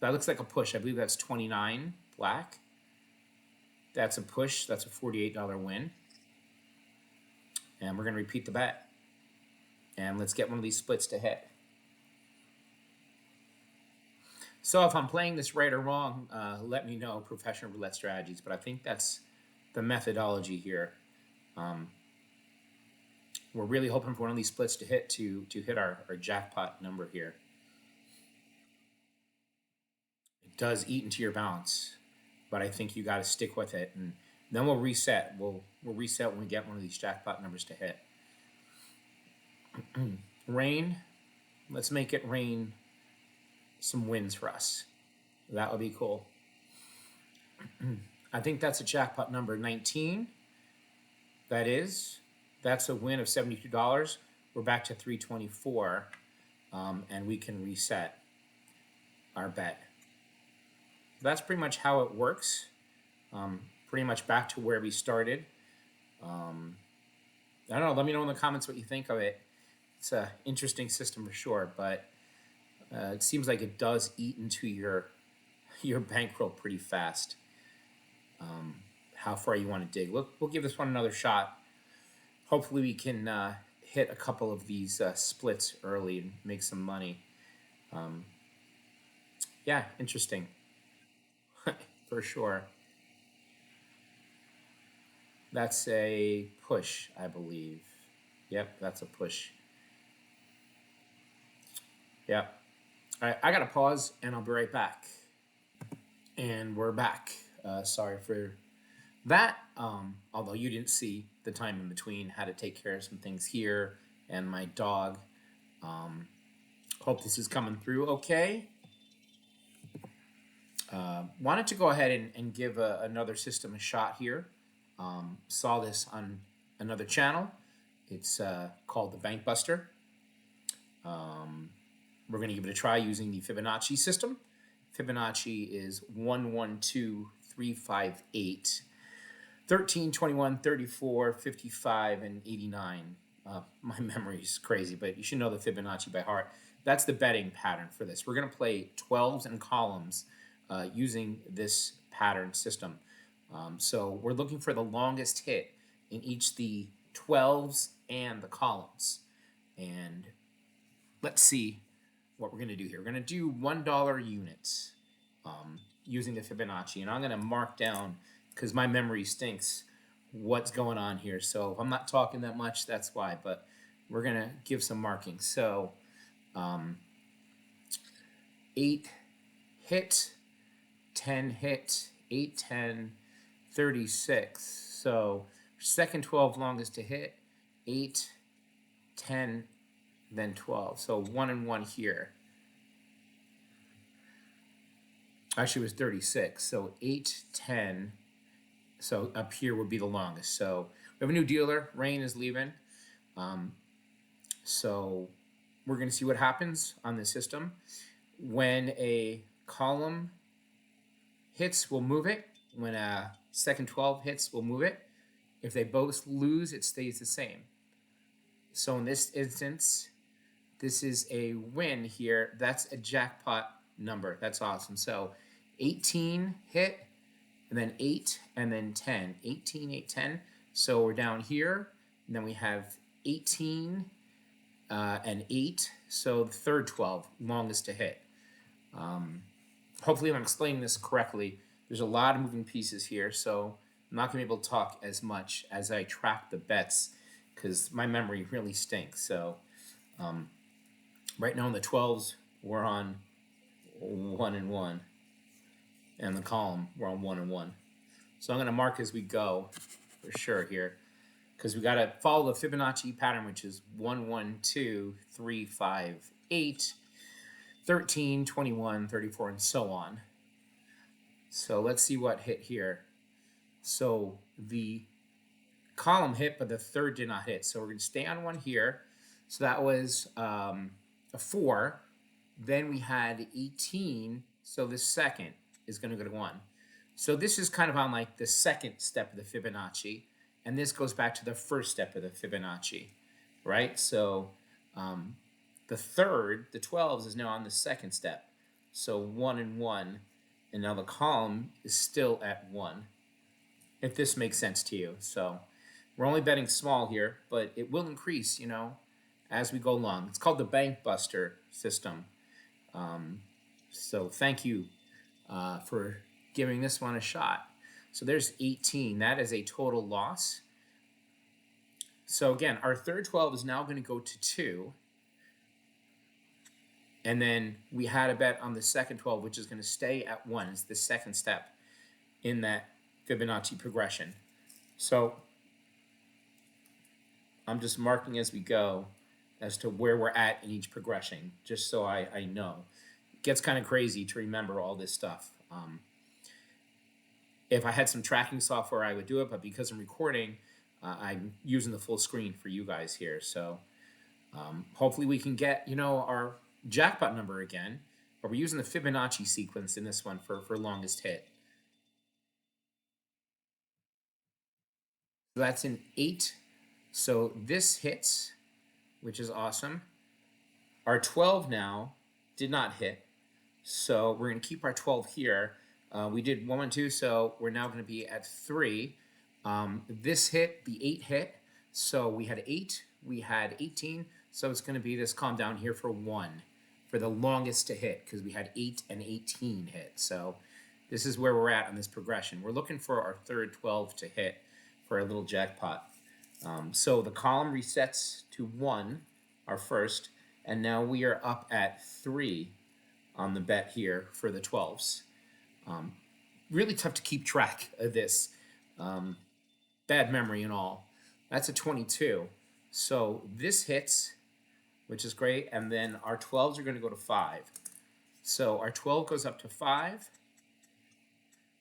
That looks like a push. I believe that's 29 black. That's a push. That's a $48 win. And we're going to repeat the bet. And let's get one of these splits to hit. So if I'm playing this right or wrong, let me know, Professional Roulette Strategies. But I think that's the methodology here. We're really hoping for one of these splits to hit our jackpot number here. It does eat into your balance, but I think you got to stick with it, and then we'll reset. We'll reset when we get one of these jackpot numbers to hit. Rain. Let's make it rain some wins for us. That would be cool. I think that's a jackpot number 19. That's a win of $72. We're back to 324, and we can reset our bet. That's pretty much how it works. Pretty much back to where we started. I don't know. Let me know in the comments what you think of it. It's an interesting system for sure, but it seems like it does eat into your bankroll pretty fast. How far you want to dig. We'll give this one another shot. Hopefully we can hit a couple of these splits early and make some money. Yeah, interesting. For sure. That's a push, I believe. Yep, that's a push. Yep. All right, I got to pause, and I'll be right back. And we're back. Sorry for that. Although you didn't see the time in between, had to take care of some things here and my dog. Hope this is coming through okay. Wanted to go ahead and give another system a shot here. Saw this on another channel. It's called the Bank Buster. We're going to give it a try using the Fibonacci system. Fibonacci is 1, 1, 2, 3, 5, 8, 13, 21, 34, 55, and 89. My memory is crazy, but you should know the Fibonacci by heart. That's the betting pattern for this. We're going to play 12s and columns using this pattern system. So we're looking for the longest hit in each the 12s and the columns. And let's see what we're going to do here. We're going to do $1 units using the Fibonacci. And I'm going to mark down, because my memory stinks, what's going on here. So if I'm not talking that much, that's why. But we're going to give some marking. So 8 hit, 10 hit, 8, 10, 36. So second 12 longest to hit, 8, 10, then 12. So 1 and 1 here. Actually, it was 36. So 8, 10. So up here would be the longest. So we have a new dealer. Rain is leaving. So we're going to see what happens on this system. When a column hits, we'll move it. When a second 12 hits, we'll move it. If they both lose, it stays the same. So in this instance, this is a win here. That's a jackpot number. That's awesome. So 18 hit, and then 8, and then 10. 18, 8, 10. So we're down here, and then we have 18 and 8. So the third 12, longest to hit. Hopefully I'm explaining this correctly. There's a lot of moving pieces here, so I'm not going to be able to talk as much as I track the bets, because my memory really stinks. So right now in the 12s, we're on 1 and 1. And the column, we're on 1 and 1. So I'm going to mark as we go for sure here, because we got to follow the Fibonacci pattern, which is 1, 1, 2, 3, 5, 8, 13, 21, 34, and so on. So let's see what hit here. So the column hit, but the third did not hit. So we're going to stay on 1 here. So that was a 4. Then we had 18. So the second is going to go to 1. So this is kind of on like the second step of the Fibonacci. And this goes back to the first step of the Fibonacci, right? So the third, the 12s, is now on the second step. So 1 and 1. And now the column is still at 1, if this makes sense to you. So we're only betting small here, but it will increase, you know, as we go along. It's called the Bank Buster system. So thank you for giving this one a shot. So there's 18. That is a total loss. So again, our third 12 is now going to go to 2. And then we had a bet on the second 12, which is going to stay at 1. It's the second step in that Fibonacci progression. So I'm just marking as we go as to where we're at in each progression, just so I know. It gets kind of crazy to remember all this stuff. If I had some tracking software, I would do it, but because I'm recording, I'm using the full screen for you guys here. So hopefully we can get, you know, our jackpot number again, but we're using the Fibonacci sequence in this one for longest hit. So that's an 8. So this hits, which is awesome. Our 12 now did not hit. So we're going to keep our 12 here. We did 1, 1, 2, so we're now going to be at 3. This hit, the 8 hit. So we had 8, we had 18. So it's going to be this column down here for 1, for the longest to hit, because we had 8 and 18 hit. So this is where we're at on this progression. We're looking for our third 12 to hit for a little jackpot. So the column resets to 1, our first, and now we are up at 3 on the bet here for the 12s. Really tough to keep track of this. Bad memory and all. That's a 22. So this hits, which is great, and then our 12s are going to go to 5. So our 12 goes up to 5.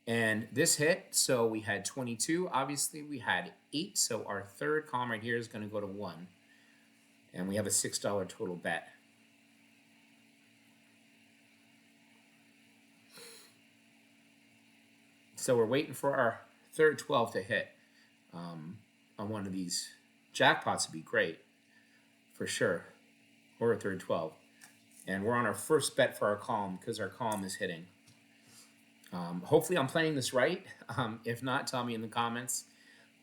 And this hit, so we had 22. Obviously, we had 8, so our third column right here is going to go to 1. And we have a $6 total bet. So we're waiting for our third 12 to hit on one of these. Jackpots would be great, for sure, or a third 12. And we're on our first bet for our column because our column is hitting. Hopefully I'm playing this right. If not, tell me in the comments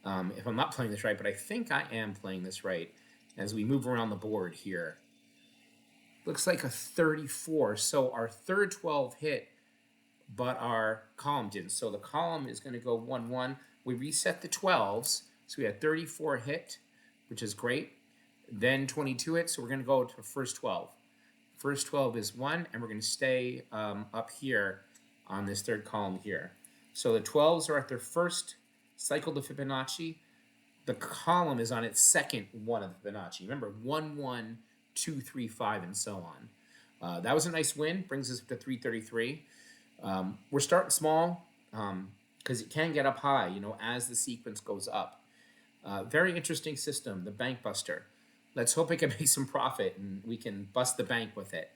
if I'm not playing this right, but I think I am playing this right as we move around the board here. Looks like a 34. So our third 12 hit, but our column didn't. So the column is going to go 1-1. We reset the 12s. So we had 34 hit, which is great. Then 22 hit. So we're going to go to first 12. First 12 is 1, and we're going to stay up here on this third column here. So the 12s are at their first cycle to Fibonacci. The column is on its second one of the Fibonacci. Remember, 1, 1, 2, 3, 5, and so on. That was a nice win. Brings us up to 333. We're starting small because it can get up high, you know, as the sequence goes up. Very interesting system, the Bank Buster. Let's hope it can make some profit and we can bust the bank with it.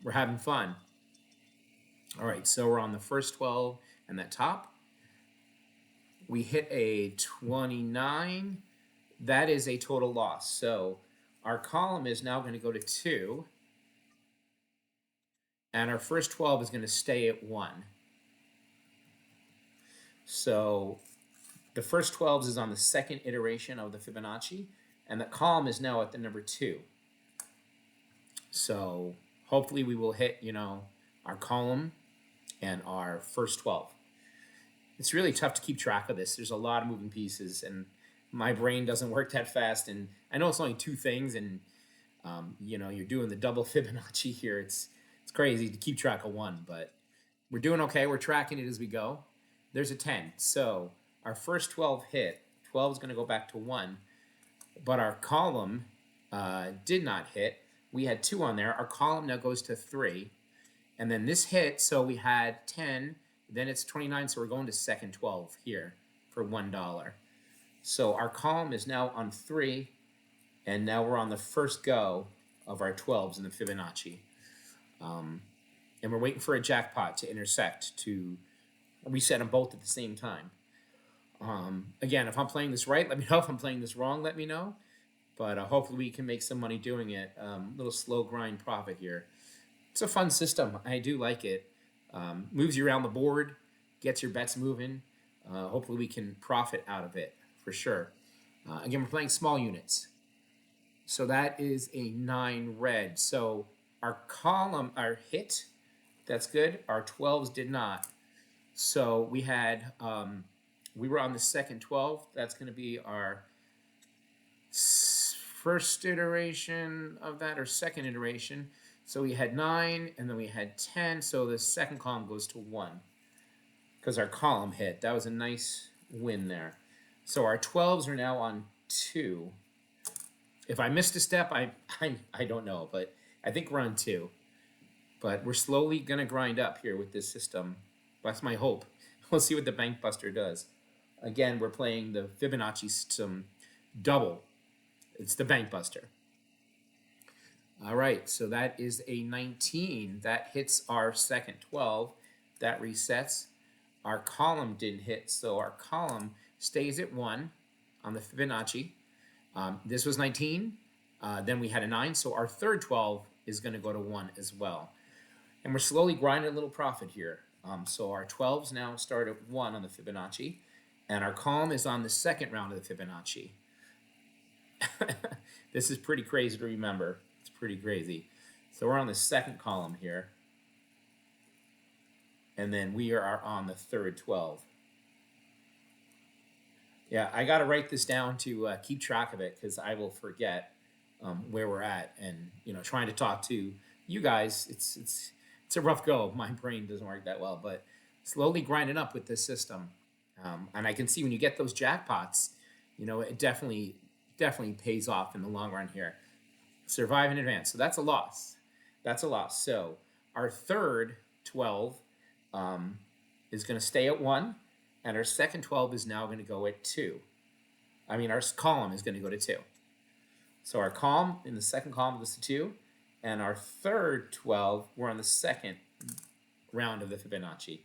We're having fun. All right, so we're on the first 12 and that top. We hit a 29. That is a total loss. So our column is now going to go to 2. And our first 12 is going to stay at 1. So the first 12s is on the second iteration of the Fibonacci. And the column is now at the number 2. So hopefully we will hit, you know, our column and our first 12. It's really tough to keep track of this. There's a lot of moving pieces, and my brain doesn't work that fast. And I know it's only 2 things, and you know, you're doing the double Fibonacci here. It's crazy to keep track of one, but we're doing okay. We're tracking it as we go. There's a 10. So our first 12 hit. 12 is going to go back to 1. But our column did not hit. We had 2 on there. Our column now goes to 3. And then this hit, so we had 10. Then it's 29, so we're going to second 12 here for $1. So our column is now on 3. And now we're on the first go of our 12s in the Fibonacci. And we're waiting for a jackpot to intersect to reset them both at the same time. Again, if I'm playing this right, let me know. If I'm playing this wrong, let me know. But hopefully we can make some money doing it. Little slow grind profit here. It's a fun system. I do like it. Moves you around the board, gets your bets moving. Hopefully we can profit out of it for sure. Again, we're playing small units. So that is a 9 red. So our column, our hit, that's good. Our 12s did not. So we had... we were on the second 12. That's going to be our first iteration of that, or second iteration. So we had 9, and then we had 10. So the second column goes to 1 because our column hit. That was a nice win there. So our 12s are now on 2. If I missed a step, I don't know, but I think we're on 2. But we're slowly going to grind up here with this system. That's my hope. We'll see what the Bank Buster does. Again, we're playing the Fibonacci system double. It's the Bank Buster. All right, so that is a 19. That hits our second 12. That resets. Our column didn't hit, so our column stays at 1 on the Fibonacci. This was 19. Then we had a 9, so our third 12 is going to go to 1 as well. And we're slowly grinding a little profit here. So our 12s now start at 1 on the Fibonacci. And our column is on the second round of the Fibonacci. This is pretty crazy to remember. It's pretty crazy. So we're on the second column here. And then we are on the third 12. Yeah, I got to write this down to keep track of it because I will forget where we're at. And, you know, trying to talk to you guys, it's a rough go. My brain doesn't work that well, but slowly grinding up with this system. And I can see when you get those jackpots, you know, it definitely pays off in the long run here. Survive in advance. So that's a loss. That's a loss. So our third 12 is going to stay at 1, and our second 12 is now going to go at 2. I mean, our column is going to go to 2. So our column in the second column goes to 2, and our third 12, we're on the second round of the Fibonacci.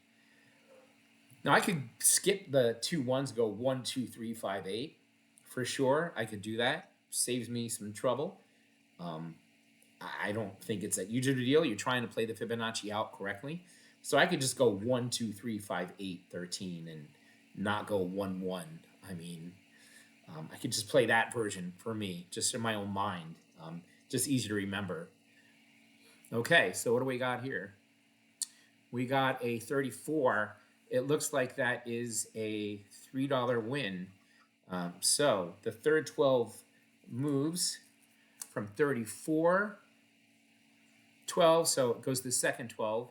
Now I could skip the 2 ones, go 1, 2, 3, 5, 8 for sure. I could do that. Saves me some trouble. I don't think it's a huge of a deal. You're trying to play the Fibonacci out correctly. So I could just go 1, 2, 3, 5, 8, 13 and not go 1, 1. I mean, I could just play that version for me, just in my own mind. Just easy to remember. Okay, so what do we got here? We got a 34. It looks like that is a $3 win. So the third 12 moves from 34, 12, so it goes to the second 12,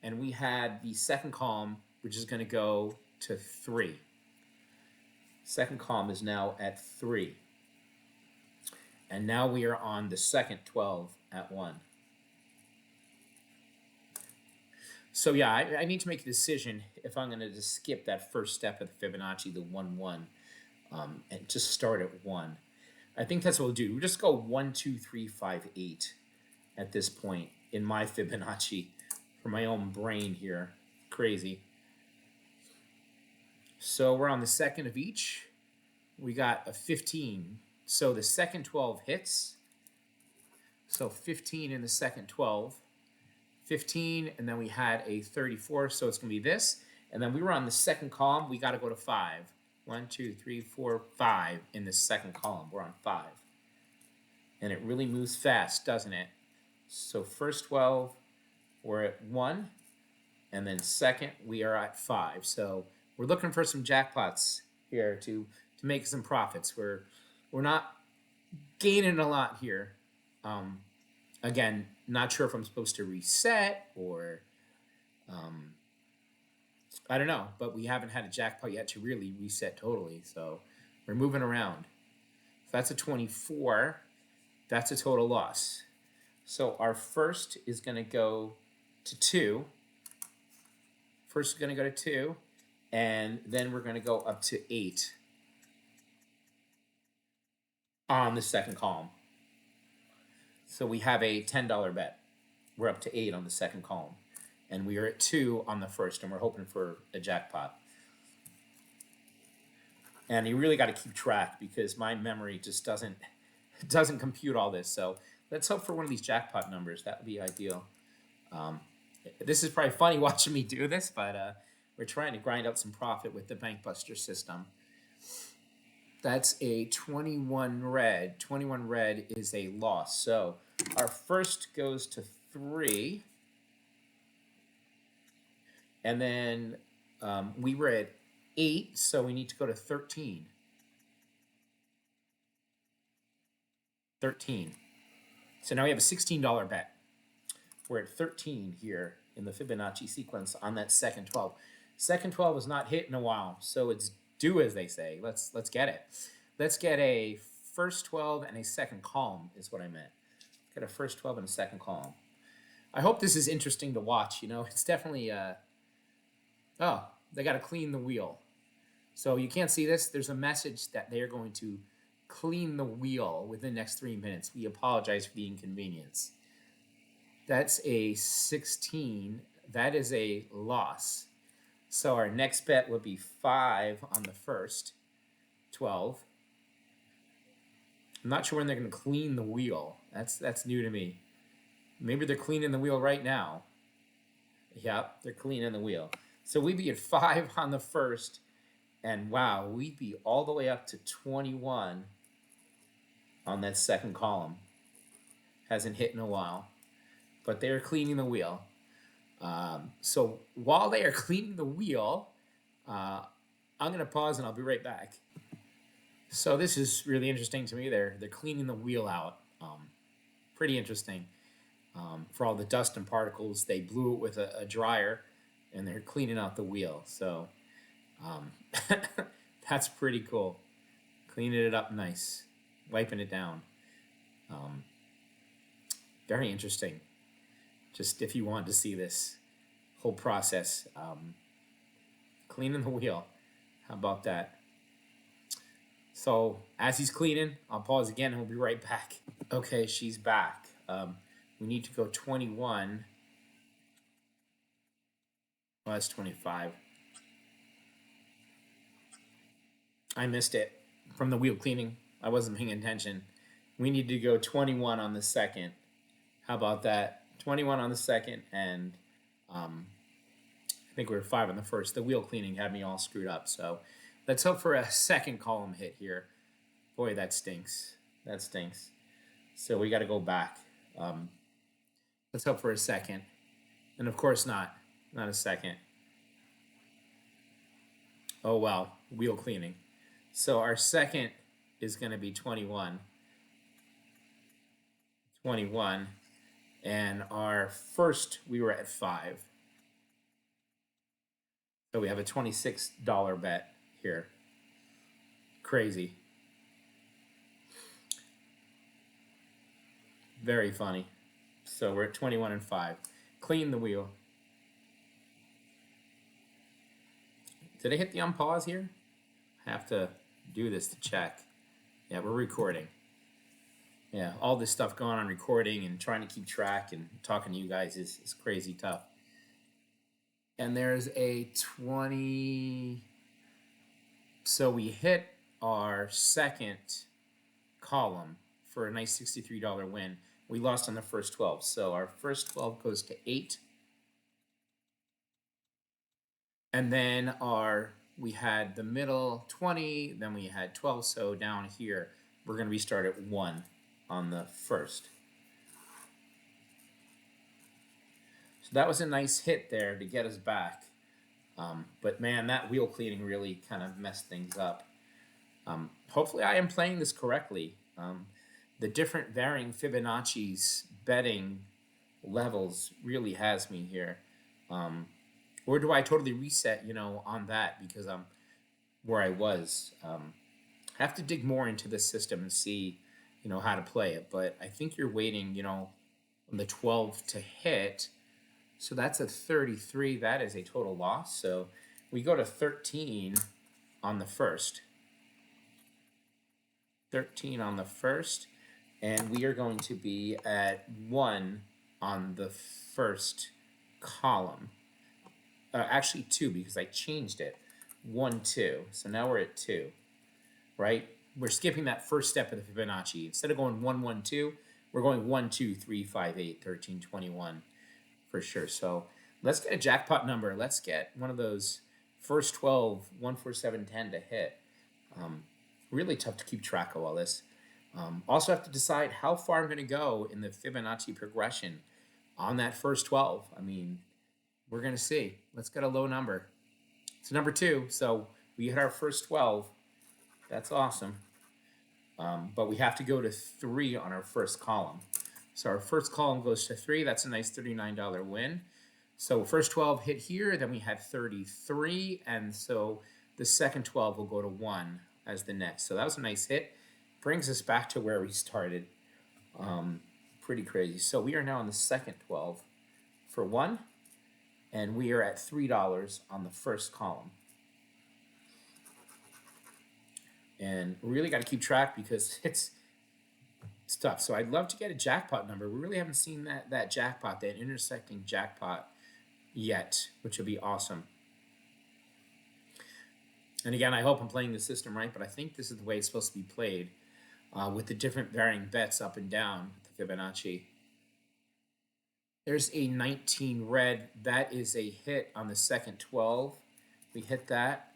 and we had the second column, which is going to go to 3. Second column is now at 3. And now we are on the second 12 at 1. So yeah, I need to make a decision if I'm going to just skip that first step of the Fibonacci, the 1, 1, and just start at 1. I think that's what we'll do. We'll just go 1, 2, 3, 5, 8 at this point in my Fibonacci for my own brain here. Crazy. So we're on the second of each. We got a 15. So the second 12 hits. So 15 in the second 12. 15, and then we had a 34, so it's going to be this. And then we were on the second column. We got to go to 5. 1, 2, 3, 4, 5 in the second column. We're on 5. And it really moves fast, doesn't it? So first 12, we're at 1. And then second, we are at 5. So we're looking for some jackpots here to make some profits. We're not gaining a lot here. Again, not sure if I'm supposed to reset or I don't know, but we haven't had a jackpot yet to really reset totally. So we're moving around. So that's a 24. That's a total loss. So our first is going to go to 2. First is going to go to 2, and then we're going to go up to 8 on the second column. So we have a $10 bet. We're up to 8 on the second column. And we are at 2 on the first, and we're hoping for a jackpot. And you really got to keep track because my memory just doesn't compute all this. So let's hope for one of these jackpot numbers. That would be ideal. This is probably funny watching me do this, but we're trying to grind out some profit with the Bank Buster system. That's a 21 red. 21 red is a loss. So our first goes to 3. And then we were at 8, so we need to go to 13. 13. So now we have a $16 bet. We're at 13 here in the Fibonacci sequence on that second 12. Second 12 is not hit in a while, so it's due, as they say. Let's get it. Let's get a first 12 and a second column is what I meant. Get a first 12 and a second column. I hope this is interesting to watch. You know, it's definitely oh, they got to clean the wheel. So you can't see this. There's a message that they're going to clean the wheel within the next 3 minutes. We apologize for the inconvenience. That's a 16. That is a loss. So our next bet would be 5 on the first 12. I'm not sure when they're going to clean the wheel. That's new to me. Maybe they're cleaning the wheel right now. Yep, they're cleaning the wheel. So we'd be at 5 on the first, and wow, we'd be all the way up to 21 on that second column. Hasn't hit in a while, but they're cleaning the wheel. So while they are cleaning the wheel, I'm going to pause and I'll be right back. So this is really interesting to me. They're cleaning the wheel out. Pretty interesting. For all the dust and particles, they blew it with a dryer, and they're cleaning out the wheel. So that's pretty cool. Cleaning it up nice, wiping it down. Very interesting. Just if you wanted to see this whole process, cleaning the wheel. How about that? So as he's cleaning, I'll pause again and we'll be right back. Okay, she's back. We need to go 21. Well, that's 25. I missed it from the wheel cleaning. I wasn't paying attention. We need to go 21 on the second. How about that? 21 on the second, and I think we were 5 on the first. The wheel cleaning had me all screwed up. So let's hope for a second column hit here. Boy, that stinks. That stinks. So we got to go back. Let's hope for a second. And of course not. Not a second. Oh, well. Wheel cleaning. So our second is going to be 21. 21. And our first, we were at 5. So we have a $26 bet here. Crazy. Very funny. So we're at 21 and 5. Clean the wheel. Did I hit the unpause here? I have to do this to check. Yeah, we're recording. Yeah, all this stuff going on recording and trying to keep track and talking to you guys is crazy tough. And there's a 20. So we hit our second column for a nice $63 win. We lost on the first 12. So our first 12 goes to 8. And then we had the middle 20, then we had 12. So down here, we're going to restart at 1 on the first. So that was a nice hit there to get us back. But man, that wheel cleaning really kind of messed things up. Hopefully I am playing this correctly. The different varying Fibonacci's betting levels really has me here. Or do I totally reset, on that because I'm where I was? I have to dig more into the system and see, how to play it. But I think you're waiting, on the 12 to hit. So that's a 33. That is a total loss. So we go to 13 on the first. 13 on the first. And we are going to be at 1 on the first column. Actually 2 because I changed it. 1, 2. So now we're at 2, right? We're skipping that first step of the Fibonacci. Instead of going 1, 1, 2, we're going 1, 2, 3, 5, 8, 13, 21 for sure. So let's get a jackpot number. Let's get one of those first 12, 1, 4, 7, 10 to hit. Really tough to keep track of all this. Also have to decide how far I'm going to go in the Fibonacci progression on that first 12. I mean, we're going to see. Let's get a low number. It's number 2, so we hit our first 12. That's awesome. But we have to go to 3 on our first column. So our first column goes to 3. That's a nice $39 win. So first 12 hit here, then we had 33, and so the second 12 will go to 1 as the next. So that was a nice hit. Brings us back to where we started. Pretty crazy. So we are now on the second 12 for 1, and we are at $3 on the first column. And we really got to keep track because it's tough. So I'd love to get a jackpot number. We really haven't seen that jackpot, that intersecting jackpot yet, which would be awesome. And again, I hope I'm playing the system right, but I think this is the way it's supposed to be played with the different varying bets up and down with the Fibonacci. There's a 19 red. That is a hit on the second 12. We hit that.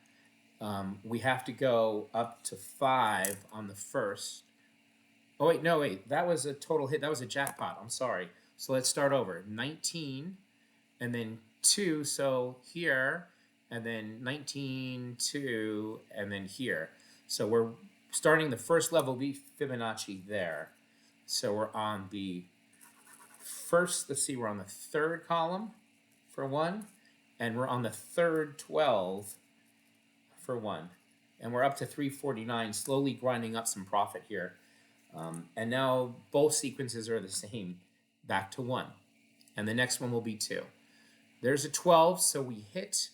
We have to go up to 5 on the first. Oh, wait, no, wait. That was a total hit. That was a jackpot. I'm sorry. So let's start over. 19, and then 2, so here, and then 19, 2, and then here. So we're starting the first level B Fibonacci there. So we're on the first, let's see, we're on the third column for 1, and we're on the third 12 for 1. And we're up to 349, slowly grinding up some profit here. And now both sequences are the same, back to 1. And the next one will be 2. There's a 12, so we hit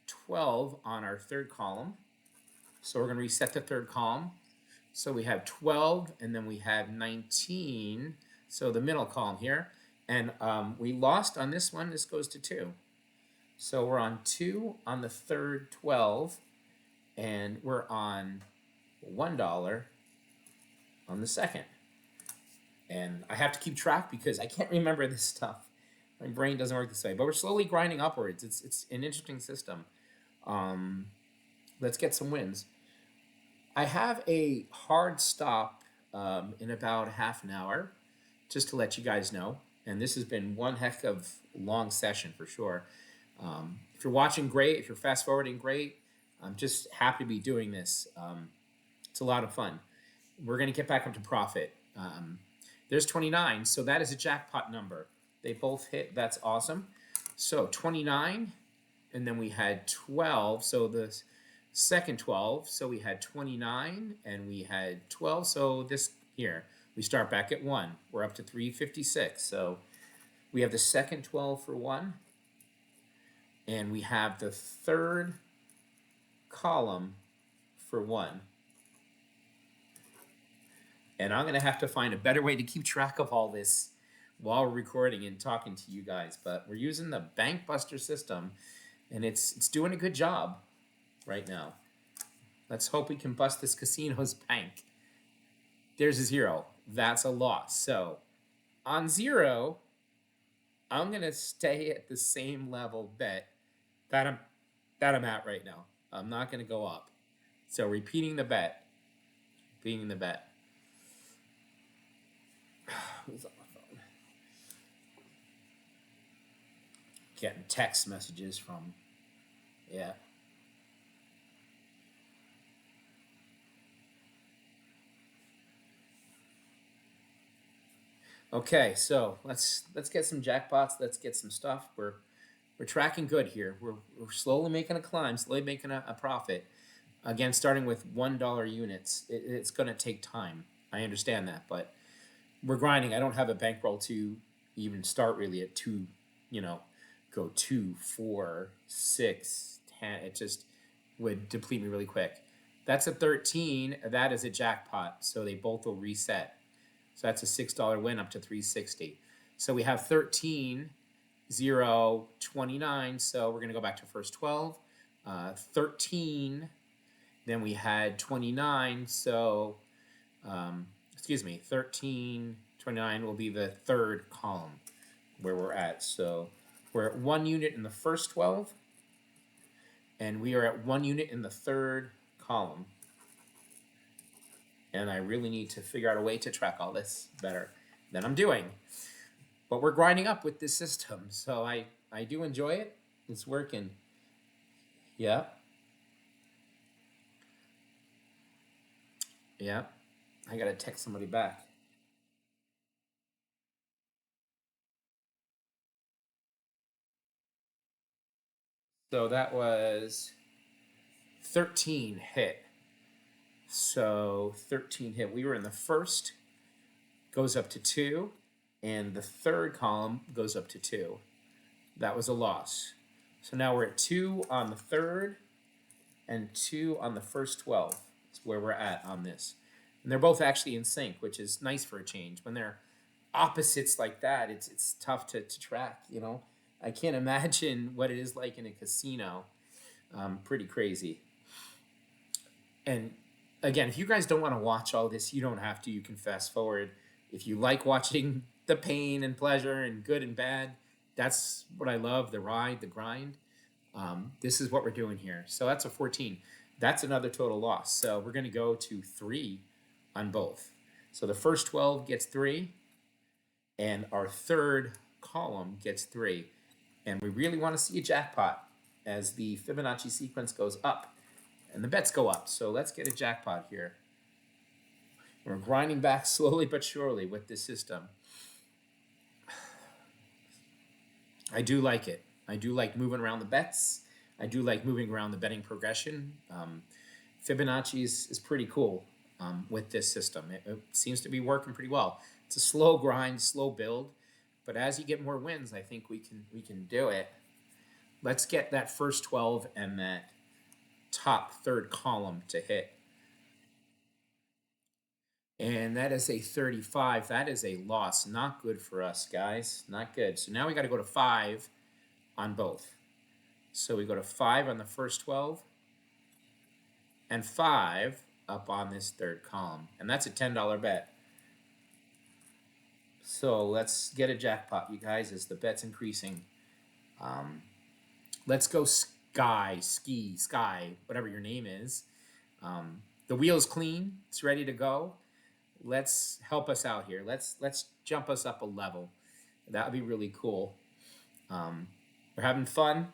12 on our third column. So we're going to reset the third column. So we have 12, and then we have 19, so the middle column here. And we lost on this one. This goes to 2. So we're on 2 on the third 12. and we're on $1 on the second. And I have to keep track because I can't remember this stuff. My brain doesn't work this way, but we're slowly grinding upwards. It's an interesting system. Let's get some wins. I have a hard stop in about half an hour, just to let you guys know. And this has been one heck of long session for sure. If you're watching, great. If you're fast forwarding, great. I'm just happy to be doing this. It's a lot of fun. We're going to get back up to profit. There's 29, so that is a jackpot number. They both hit. That's awesome. So 29, and then we had 12. So the second 12. So we had 29, and we had 12. So this here, we start back at 1. We're up to 356. So we have the second 12 for 1, and we have the third column for 1. And I'm going to have to find a better way to keep track of all this while we're recording and talking to you guys. But we're using the Bank Buster system, and it's doing a good job right now. Let's hope we can bust this casino's bank. There's a 0. That's a loss. So on 0, I'm going to stay at the same level bet that I'm at right now. I'm not going to go up. So repeating the bet. Repeating the bet. Who's on my phone? Getting text messages from, yeah. Okay, so let's get some jackpots. Let's get some stuff. We're tracking good here. We're slowly making a climb, slowly making a profit. Again, starting with $1 units, it's going to take time. I understand that, but we're grinding. I don't have a bankroll to even start really at 2, go 2, 4, 6, 10. It just would deplete me really quick. That's a 13. That is a jackpot. So they both will reset. So that's a $6 win up to 360. So we have 13, 0, 29. So we're going to go back to first 12. 13. Then we had 29. So, excuse me, 13, 29 will be the third column where we're at. So we're at 1 unit in the first 12. And we are at 1 unit in the third column. And I really need to figure out a way to track all this better than I'm doing. But we're grinding up with this system. So I do enjoy it. It's working. Yeah. Yeah. I got to text somebody back. So that was 13 hit. So 13 hit. We were in the first, goes up to 2, and the third column goes up to 2. That was a loss. So now we're at 2 on the third and 2 on the first 12. That's where we're at on this. And they're both actually in sync, which is nice for a change. When they're opposites like that, it's tough to track, I can't imagine what it is like in a casino. Pretty crazy. And again, if you guys don't want to watch all this, you don't have to. You can fast forward. If you like watching the pain and pleasure and good and bad, that's what I love, the ride, the grind. This is what we're doing here. So that's a 14. That's another total loss. So we're going to go to 3 on both. So the first 12 gets 3, and our third column gets 3. And we really want to see a jackpot as the Fibonacci sequence goes up and the bets go up. So let's get a jackpot here. We're grinding back slowly but surely with this system. I do like it. I do like moving around the bets. I do like moving around the betting progression. Fibonacci is pretty cool with this system. It seems to be working pretty well. It's a slow grind, slow build, but as you get more wins, I think we can do it. Let's get that first 12 and that top third column to hit. And that is a 35. That is a loss. Not good for us, guys. Not good. So now we got to go to 5 on both. So we go to 5 on the first 12. and 5 up on this third column. And that's a $10 bet. So let's get a jackpot, you guys, as the bet's increasing. Let's go Sky, whatever your name is. The wheel's clean. It's ready to go. Let's help us out here. Let's jump us up a level. That would be really cool. We're having fun.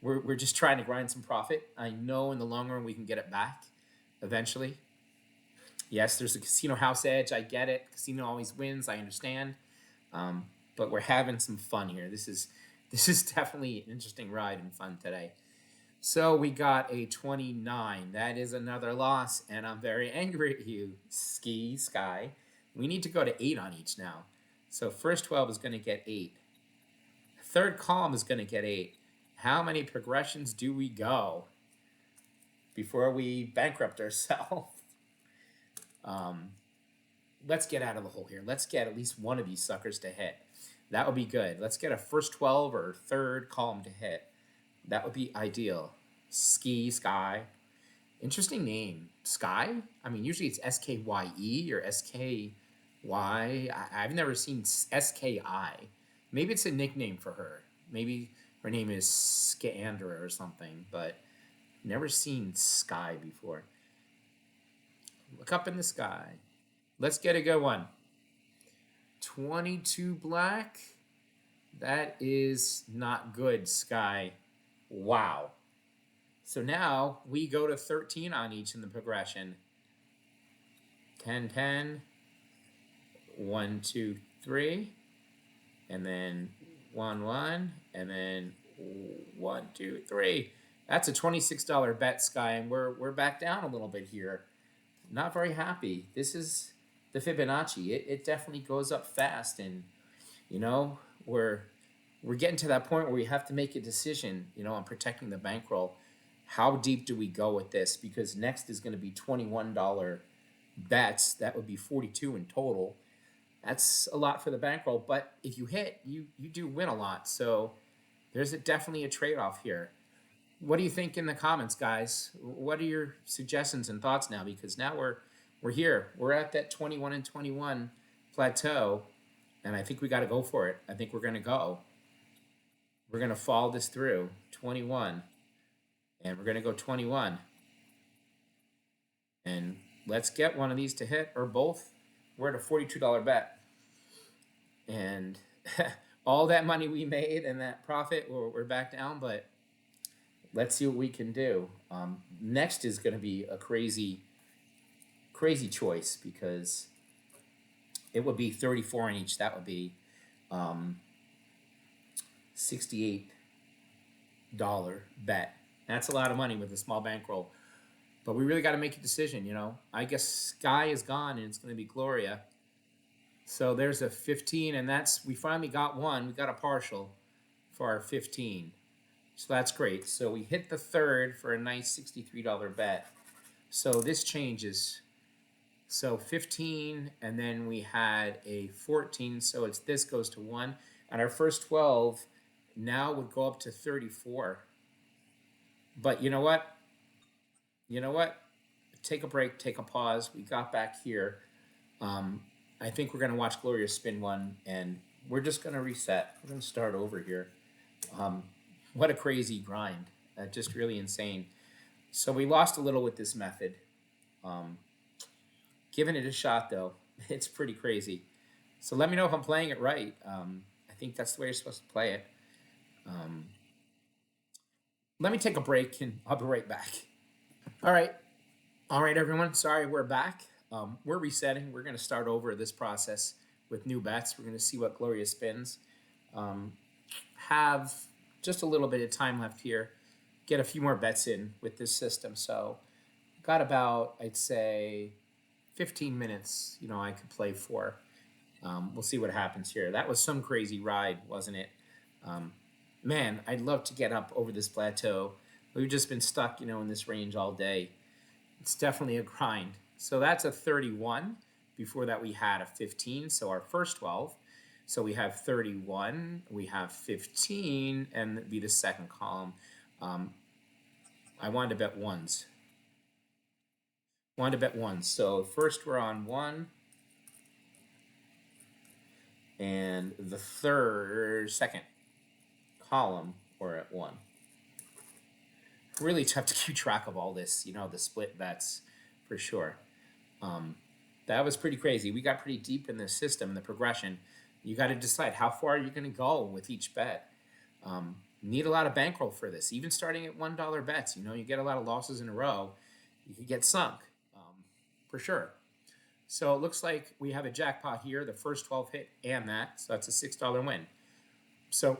we're just trying to grind some profit. I know in the long run we can get it back eventually. Yes, there's a casino house edge. I get it. Casino always wins. I understand. But we're having some fun here. This is definitely an interesting ride and fun today. So we got a 29. That is another loss, and I'm very angry at you, Sky. We need to go to 8 on each now. So first 12 is going to get 8. Third column is going to get 8. How many progressions do we go before we bankrupt ourselves? Let's get out of the hole here. Let's get at least one of these suckers to hit. That would be good. Let's get a first 12 or third column to hit. That would be ideal. Sky. Interesting name. Sky? I mean, usually it's S-K-Y-E or S-K-Y. I've never seen S-K-I. Maybe it's a nickname for her. Maybe her name is Scandra or something, but never seen Sky before. Look up in the sky. Let's get a good one. 22 black. That is not good, Sky. Wow. So now we go to 13 on each in the progression. 10, 10. 1, 2, 3. And then 1, 1. And then 1, 2, 3. That's a $26 bet, Sky, and we're back down a little bit here. Not very happy. This is the Fibonacci. It definitely goes up fast, and you know we're getting to that point where we have to make a decision, on protecting the bankroll. How deep do we go with this? Because next is going to be $21 bets. That would be 42 in total. That's a lot for the bankroll, but if you hit, you do win a lot. So there's definitely a trade-off here. What do you think in the comments, guys? What are your suggestions and thoughts now? Because now we're here. We're at that 21 and 21 plateau, and I think we got to go for it. I think we're going to go. We're going to follow this through. 21, and we're going to go 21. And let's get one of these to hit, or both. We're at a $42 bet. And all that money we made and that profit, we're back down, but let's see what we can do. Next is going to be a crazy choice, because it would be 34 in each. That would be $68 bet. That's a lot of money with a small bankroll. But we really got to make a decision, I guess Sky is gone, and it's going to be Gloria. So there's a 15, and we finally got one. We got a partial for our 15. So that's great. So we hit the third for a nice $63 bet. So this changes. So 15, and then we had a 14. So this goes to 1. And our first 12 now would go up to 34. But you know what? Take a break, take a pause. We got back here. I think we're going to watch Gloria spin one, and we're just going to reset. We're going to start over here. What a crazy grind. Just really insane. So we lost a little with this method. Giving it a shot, though, it's pretty crazy. So let me know if I'm playing it right. I think that's the way you're supposed to play it. Let me take a break, and I'll be right back. All right, everyone. Sorry, we're back. We're resetting. We're going to start over this process with new bets. We're going to see what Gloria spins. Have just a little bit of time left here. Get a few more bets in with this system. So got about, I'd say, 15 minutes, I could play for. We'll see what happens here. That was some crazy ride, wasn't it? Man, I'd love to get up over this plateau. We've just been stuck, in this range all day. It's definitely a grind. So that's a 31. Before that, we had a 15. So our first 12. So we have 31. We have 15, and it'd be the second column. I wanted to bet ones. Wanted to bet ones. So first we're on 1. And the second column, we're at 1. Really tough to keep track of all this, the split bets for sure. That was pretty crazy. We got pretty deep in the system, in the progression. You got to decide how far you're going to go with each bet. Need a lot of bankroll for this. Even starting at $1 bets, you get a lot of losses in a row, you could get sunk, for sure. So it looks like we have a jackpot here. The first 12 hit and that, so that's a $6 win. So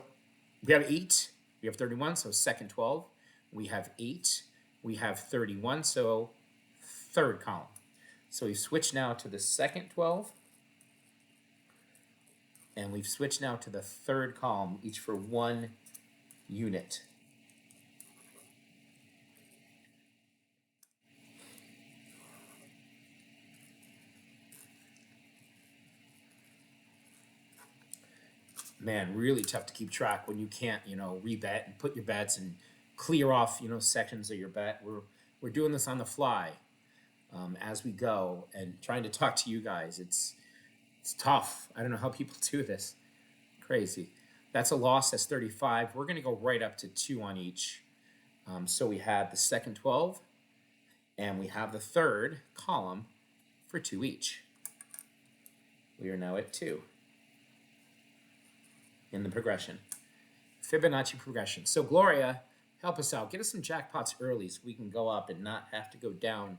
we have 8, we have 31, so second 12. We have 8, we have 31, so third column. So we've switched now to the second 12, and we've switched now to the third column, each for 1 unit. Man, really tough to keep track when you can't, rebet and put your bets and clear off, sections of your bet. We're doing this on the fly, as we go, and trying to talk to you guys. It's tough. I don't know how people do this. Crazy. That's a loss. That's 35. We're going to go right up to 2 on each. So we have the second 12, and we have the third column for 2 each. We are now at 2 in the progression. Fibonacci progression. So Gloria, help us out. Get us some jackpots early so we can go up and not have to go down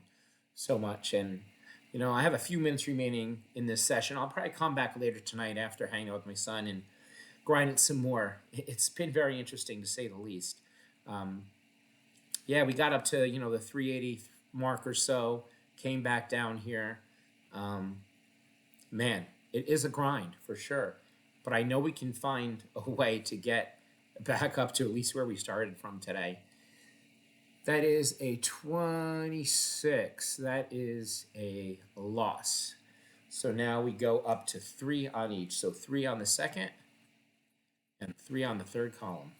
so much. And, I have a few minutes remaining in this session. I'll probably come back later tonight after hanging out with my son and grind it some more. It's been very interesting, to say the least. Yeah, we got up to, the 380 mark or so, came back down here. Man, it is a grind for sure. But I know we can find a way to get back up to at least where we started from today. That is a 26. That is a loss. So now we go up to 3 on each. So 3 on the second and 3 on the third column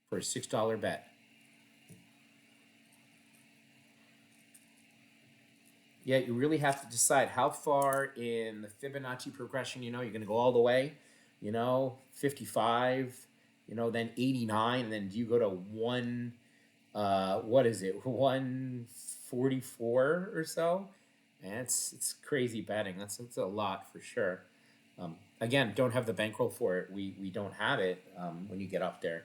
for a $6 bet. Yeah, you really have to decide how far in the Fibonacci progression, you're going to go all the way. 55, then 89, and then do you go to 144 or so? And it's crazy betting. That's a lot for sure. Again, don't have the bankroll for it. We don't have it when you get up there.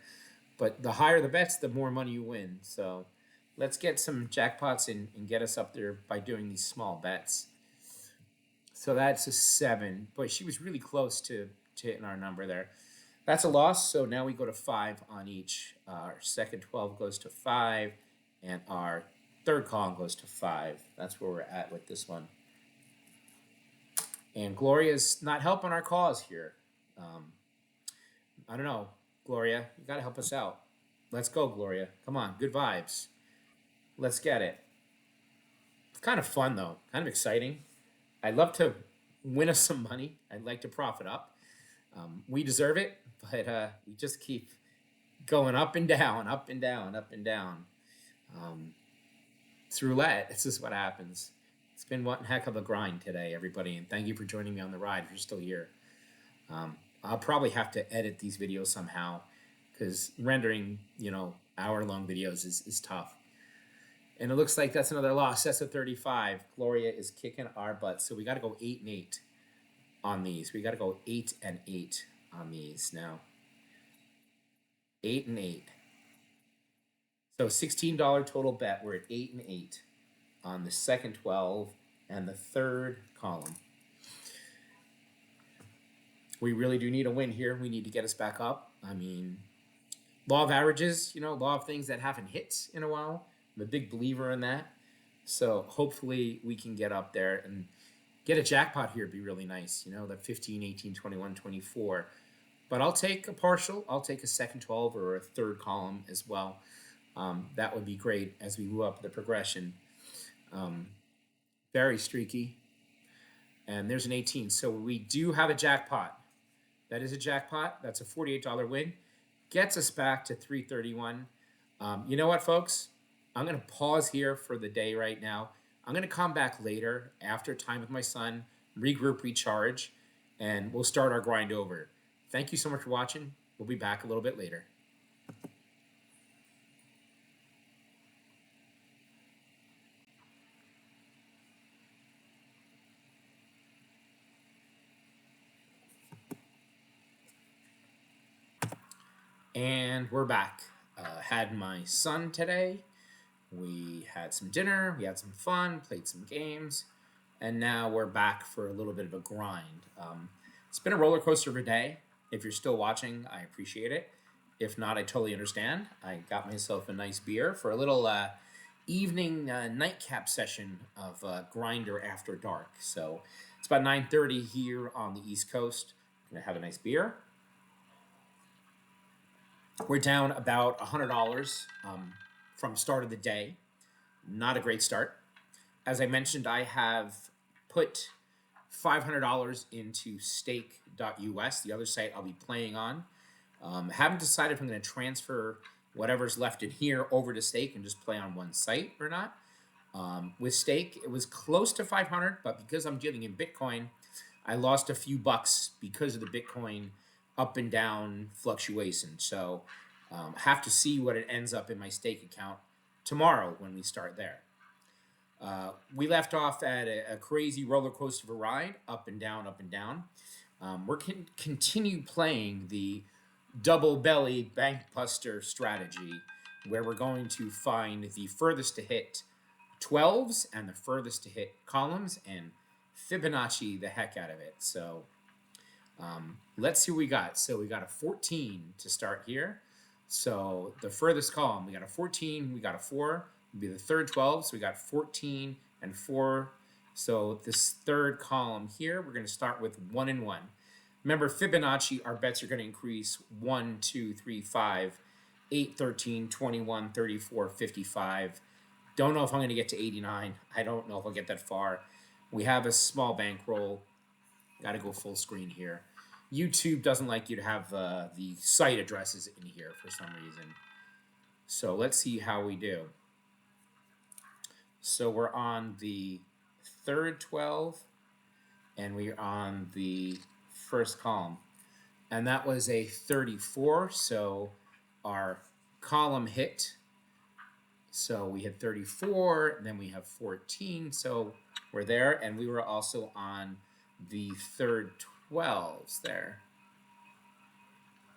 But the higher the bets, the more money you win. So let's get some jackpots and get us up there by doing these small bets. So that's a 7. Boy, she was really close to hitting our number there. That's a loss. So now we go to 5 on each. Our second 12 goes to 5, and our third column goes to 5. That's where we're at with this one. And Gloria's not helping our cause here. I don't know, Gloria. You got to help us out. Let's go, Gloria. Come on, good vibes. Let's get it. It's kind of fun, though. Kind of exciting. I'd love to win us some money. I'd like to profit up. We deserve it, but we just keep going up and down, up and down, up and down. It's roulette. This is what happens. It's been one heck of a grind today, everybody, and thank you for joining me on the ride if you're still here. I'll probably have to edit these videos somehow because rendering, hour-long videos is tough. And it looks like that's another loss. That's a 35. Gloria is kicking our butt. So we got to go 8 and 8 on these. We got to go 8 and 8 on these now. 8 and 8. So $16 total bet. We're at 8 and 8 on the second 12 and the third column. We really do need a win here. We need to get us back up. I mean, law of averages, law of things that haven't hit in a while. I'm a big believer in that. So hopefully we can get up there and get a jackpot here. Would be really nice, the 15, 18, 21, 24. But I'll take a partial. I'll take a second 12 or a third column as well. That would be great as we move up the progression. Very streaky. And there's an 18. So we do have a jackpot. That is a jackpot. That's a $48 win. Gets us back to 331. You know what, folks? I'm going to pause here for the day right now. I'm going to come back later after time with my son, regroup, recharge, and we'll start our grind over. Thank you so much for watching. We'll be back a little bit later. And we're back. Had my son today. We had some dinner, we had some fun, played some games, and now we're back for a little bit of a grind. It's been a roller coaster of a day. If you're still watching, I appreciate it. If not, I totally understand. I got myself a nice beer for a little evening nightcap session of Grinder After Dark. So it's about 9:30 here on the East Coast. I'm gonna have a nice beer. We're down about $100 from start of the day. Not a great start. As I mentioned, I have put $500 into stake.us, the other site I'll be playing on. Haven't decided if I'm going to transfer whatever's left in here over to stake and just play on one site or not. With stake, it was close to 500, but because I'm dealing in Bitcoin, I lost a few bucks because of the Bitcoin up and down fluctuation. So have to see what it ends up in my stake account tomorrow when we start there. We left off at a crazy roller coaster of a ride, up and down, up and down. We're continue playing the double belly bank buster strategy, where we're going to find the furthest to hit 12s and the furthest to hit columns and Fibonacci the heck out of it. So let's see what we got. So we got a 14 to start here. So the furthest column, we got a 14, we got a 4, would be the third 12. So we got 14 and 4. So this third column here, we're going to start with 1 and 1. Remember, Fibonacci, our bets are going to increase 1, 2, 3, 5, 8, 13, 21, 34, 55. Don't know if I'm going to get to 89. I don't know if I'll get that far. We have a small bankroll. Got to go full screen here. YouTube doesn't like you to have the site addresses in here for some reason. So let's see how we do. So we're on the third 12, and we're on the first column. And that was a 34, so our column hit. So we had 34, and then we have 14, so we're there. And we were also on the third 12s there.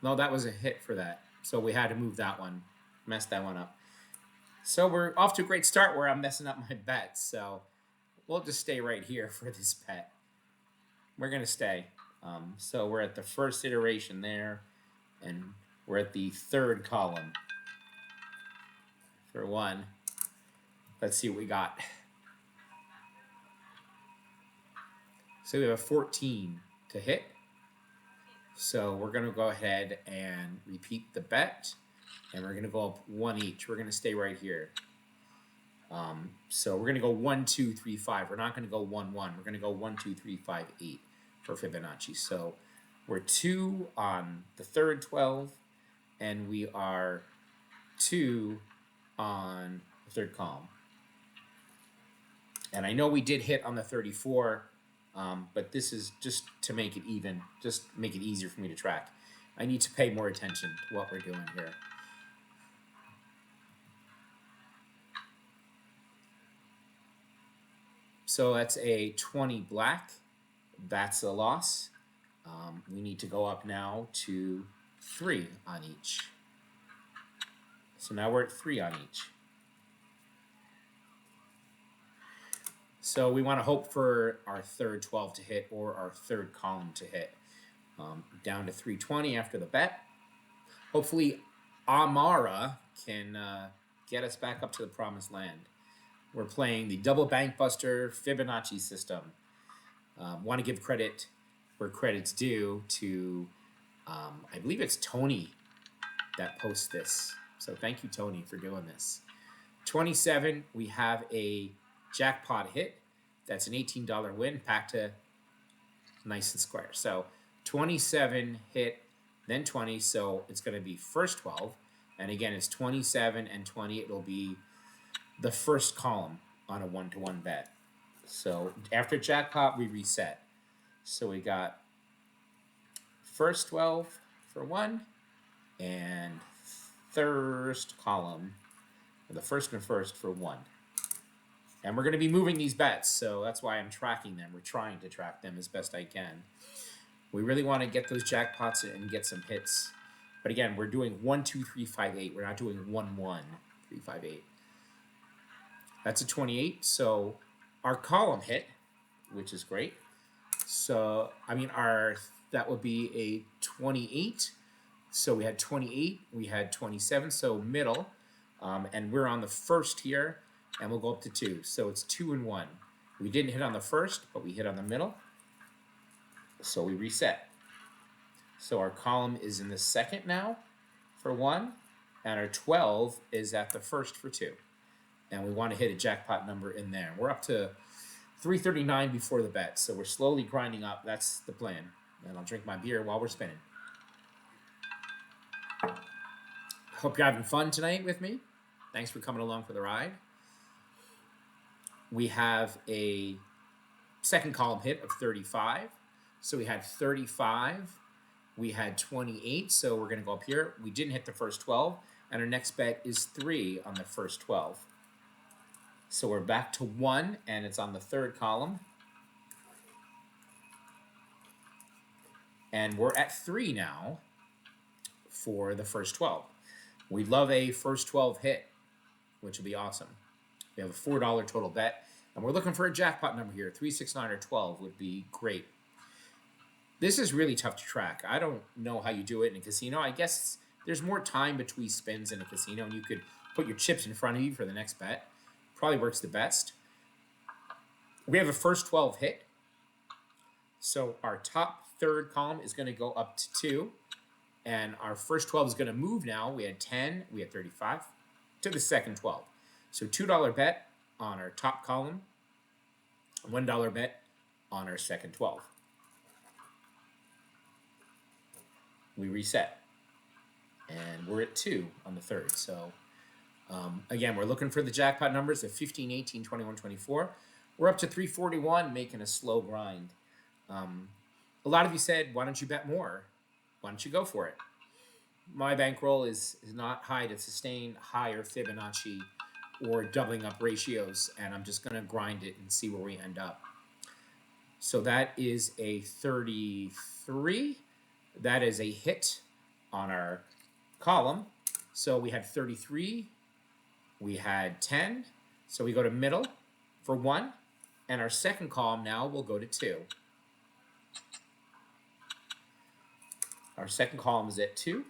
No, that was a hit for that. So we had to move that one, messed that one up. So we're off to a great start where I'm messing up my bets. So we'll just stay right here for this bet. We're going to stay. So we're at the first iteration there, and we're at the third column for 1. Let's see what we got. So we have a 14 to hit. So we're going to go ahead and repeat the bet, and we're going to go up 1 each. We're going to stay right here. So we're going to go 1, 2, 3, 5. We're not going to go 1, 1. We're going to go 1, 2, 3, 5, 8 for Fibonacci. So we're 2 on the third 12, and we are 2 on the third column. And I know we did hit on the 34, but this is just to make it even, just make it easier for me to track. I need to pay more attention to what we're doing here. So that's a 20 black. That's a loss. We need to go up now to 3 on each. So now we're at 3 on each. So we want to hope for our third 12 to hit or our third column to hit. Down to 320 after the bet. Hopefully Amara can get us back up to the promised land. We're playing the double bank buster Fibonacci system. Want to give credit where credit's due to, I believe it's Tony that posts this. So thank you, Tony, for doing this. 27, we have a jackpot hit. That's an $18 win, packed to nice and square. So 27 hit, then 20, so it's going to be first 12. And again, it's 27 and 20. It'll be the first column on a 1-to-1 bet. So after jackpot, we reset. So we got first 12 for 1 and first column, the first and first for 1. And we're going to be moving these bets, so that's why I'm tracking them. We're trying to track them as best I can. We really want to get those jackpots and get some hits. But again, we're doing 1, 2, 3, 5, 8. We're not doing 1, 1, 3, 5, 8. That's a 28. So our column hit, which is great. So, I mean, that would be a 28. So we had 28, we had 27, so middle. And we're on the first here, and we'll go up to 2. So it's 2 and 1. We didn't hit on the first, but we hit on the middle. So we reset. So our column is in the second now for 1, and our 12 is at the first for 2. And we want to hit a jackpot number in there. We're up to 339 before the bet, so we're slowly grinding up. That's the plan. And I'll drink my beer while we're spinning. Hope you're having fun tonight with me. Thanks for coming along for the ride. We have a second column hit of 35. So we had 35. We had 28, so we're going to go up here. We didn't hit the first 12, and our next bet is 3 on the first 12. So we're back to 1, and it's on the third column. And we're at 3 now for the first 12. We'd love a first 12 hit, which would be awesome. We have a $4 total bet, and we're looking for a jackpot number here. 3, 6, 9, or 12 would be great. This is really tough to track. I don't know how you do it in a casino. I guess there's more time between spins in a casino, and you could put your chips in front of you for the next bet. Probably works the best. We have a first 12 hit. So our top third column is going to go up to 2. And our first 12 is going to move now. We had 10, we had 35, to the second 12. So $2 bet on our top column, $1 bet on our second 12. We reset. And we're at 2 on the third. So again, we're looking for the jackpot numbers of 15, 18, 21, 24. We're up to 341, making a slow grind. A lot of you said, why don't you bet more? Why don't you go for it? My bankroll is not high to sustain higher Fibonacci or doubling up ratios, and I'm just going to grind it and see where we end up. So that is a 33. That is a hit on our column. So we had 33. We had 10. So we go to middle for 1. And our second column now will go to 2. Our second column is at 2.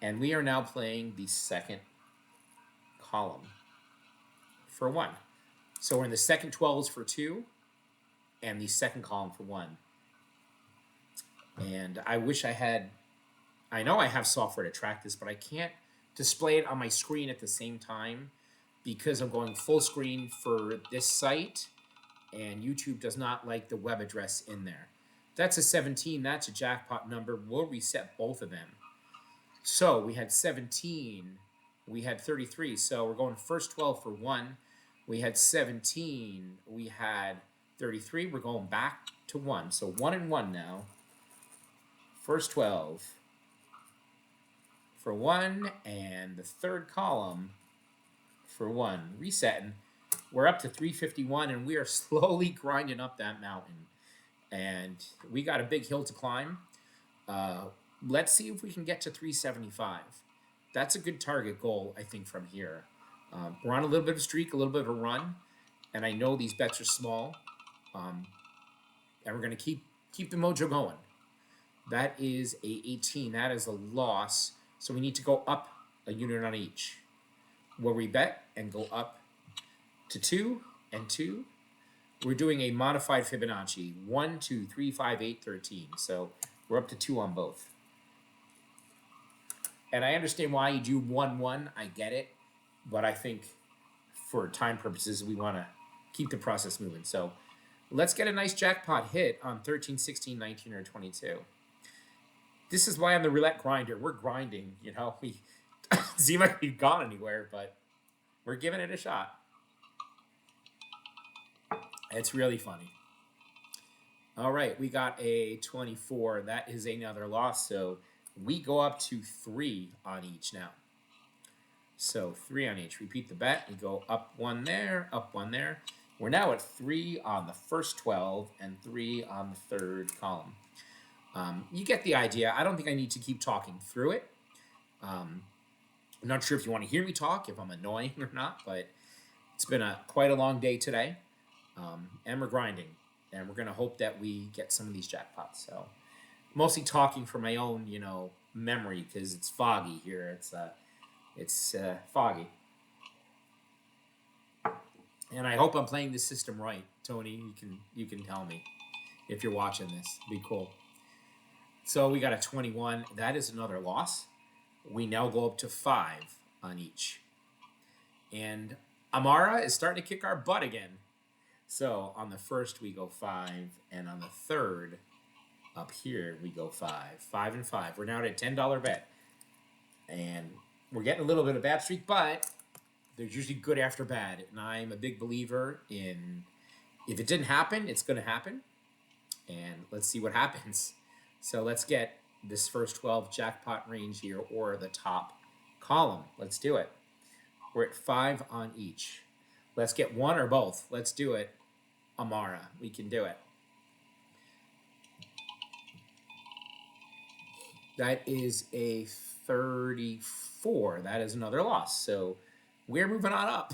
And we are now playing the second column for 1. So we're in the second 12s for 2 and the second column for 1. And I wish I had, I know I have software to track this, but I can't display it on my screen at the same time because I'm going full screen for this site and YouTube does not like the web address in there. That's a 17, that's a jackpot number. We'll reset both of them. So we had 17, we had 33. So we're going first 12 for 1. We had 17, we had 33. We're going back to 1. So 1 and 1 now. First 12 for 1 and the third column for 1. Resetting. We're up to 351 and we are slowly grinding up that mountain. And we got a big hill to climb. Let's see if we can get to 375. That's a good target goal, I think, from here. We're on a little bit of a streak, a little bit of a run, and I know these bets are small. And we're going to keep the mojo going. That is a 18. That is a loss. So we need to go up a unit on each. Where we bet and go up to 2 and 2. We're doing a modified Fibonacci. 1, 2, 3, 5, 8, 13. So we're up to 2 on both. And I understand why you do 1, 1. I get it. But I think for time purposes, we want to keep the process moving. So let's get a nice jackpot hit on 13, 16, 19, or 22. This is why I'm the roulette grinder. We're grinding, you know. We seem like we've gone anywhere, but We're giving it a shot. It's really funny. All right, we got a 24. That is another loss. So we go up to 3 on each now. So 3 on each. Repeat the bet. We go up 1 there, up 1 there. We're now at 3 on the first 12 and 3 on the third column. You get the idea. I don't think I need to keep talking through it. I'm not sure if you want to hear me talk, if I'm annoying or not, but it's been quite a long day today. And we're grinding. And we're going to hope that we get some of these jackpots. So mostly talking for my own, memory, because it's foggy here. It's foggy. And I hope I'm playing this system right, Tony. You can tell me if you're watching this. It'd be cool. So we got a 21. That is another loss. We now go up to 5 on each. And Amara is starting to kick our butt again. So on the first we go 5, and on the third up here we go 5. 5 and 5. We're now at a $10 bet. And we're getting a little bit of bad streak, but there's usually good after bad. And I'm a big believer in if it didn't happen, it's going to happen. And let's see what happens. So let's get this first 12 jackpot range here, or the top column. Let's do it. We're at 5 on each. Let's get one or both. Let's do it. Amara, we can do it. That is a 34. That is another loss. So we're moving on up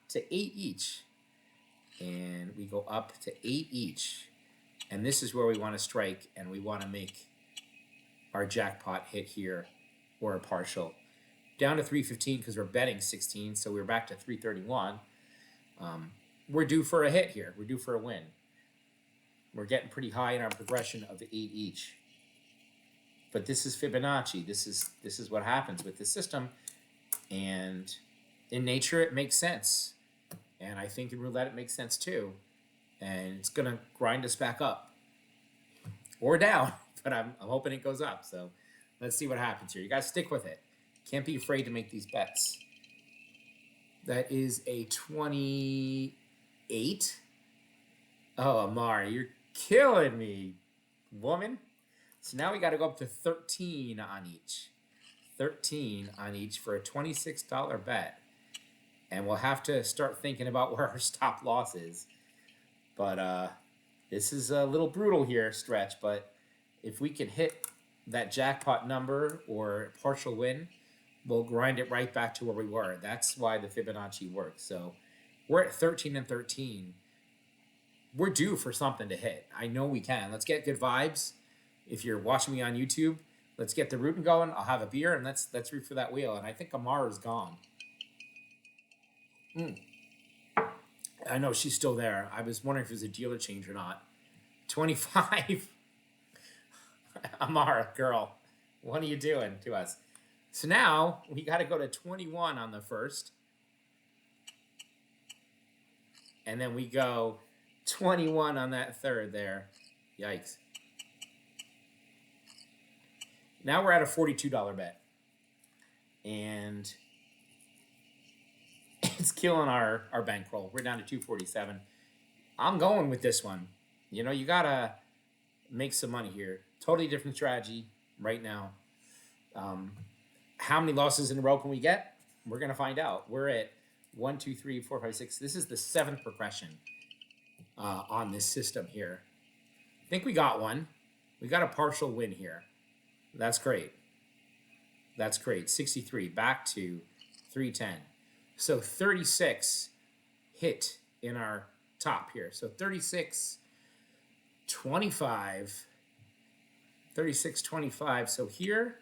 to 8 each. And we go up to 8 each. And this is where we want to strike, and we want to make our jackpot hit here, or a partial. Down to 315 because we're betting 16, so we're back to 331. We're due for a hit here. We're due for a win. We're getting pretty high in our progression of 8 each. But this is Fibonacci. This is what happens with the system. And in nature, it makes sense. And I think in roulette, it makes sense too. And it's going to grind us back up. Or down. But I'm hoping it goes up. So let's see what happens here. You got to stick with it. Can't be afraid to make these bets. That is a 28. Oh, Amari, you're killing me, woman. So now we got to go up to 13 on each. 13 on each for a $26 bet. And we'll have to start thinking about where our stop loss is. But this is a little brutal here, stretch. But if we can hit that jackpot number or partial win, we'll grind it right back to where we were. That's why the Fibonacci works. So we're at 13 and 13. We're due for something to hit. I know we can. Let's get good vibes. If you're watching me on YouTube, let's get the rooting going. I'll have a beer, and let's root for that wheel. And I think Amara's gone. I know she's still there. I was wondering if it was a dealer change or not. 25. Amara, girl, what are you doing to us? So now we got to go to 21 on the first. And then we go 21 on that third there. Yikes. Now we're at a $42 bet. And it's killing our bankroll. We're down to 247. I'm going with this one. You know, you got to make some money here. Totally different strategy right now. How many losses in a row can we get? We're going to find out. We're at 1, 2, 3, 4, 5, 6. This is the 7th progression on this system here. I think we got one. We got a partial win here. That's great. That's great. 63 back to 310. So 36 hit in our top here. So 36, 25. 36, 25. So here,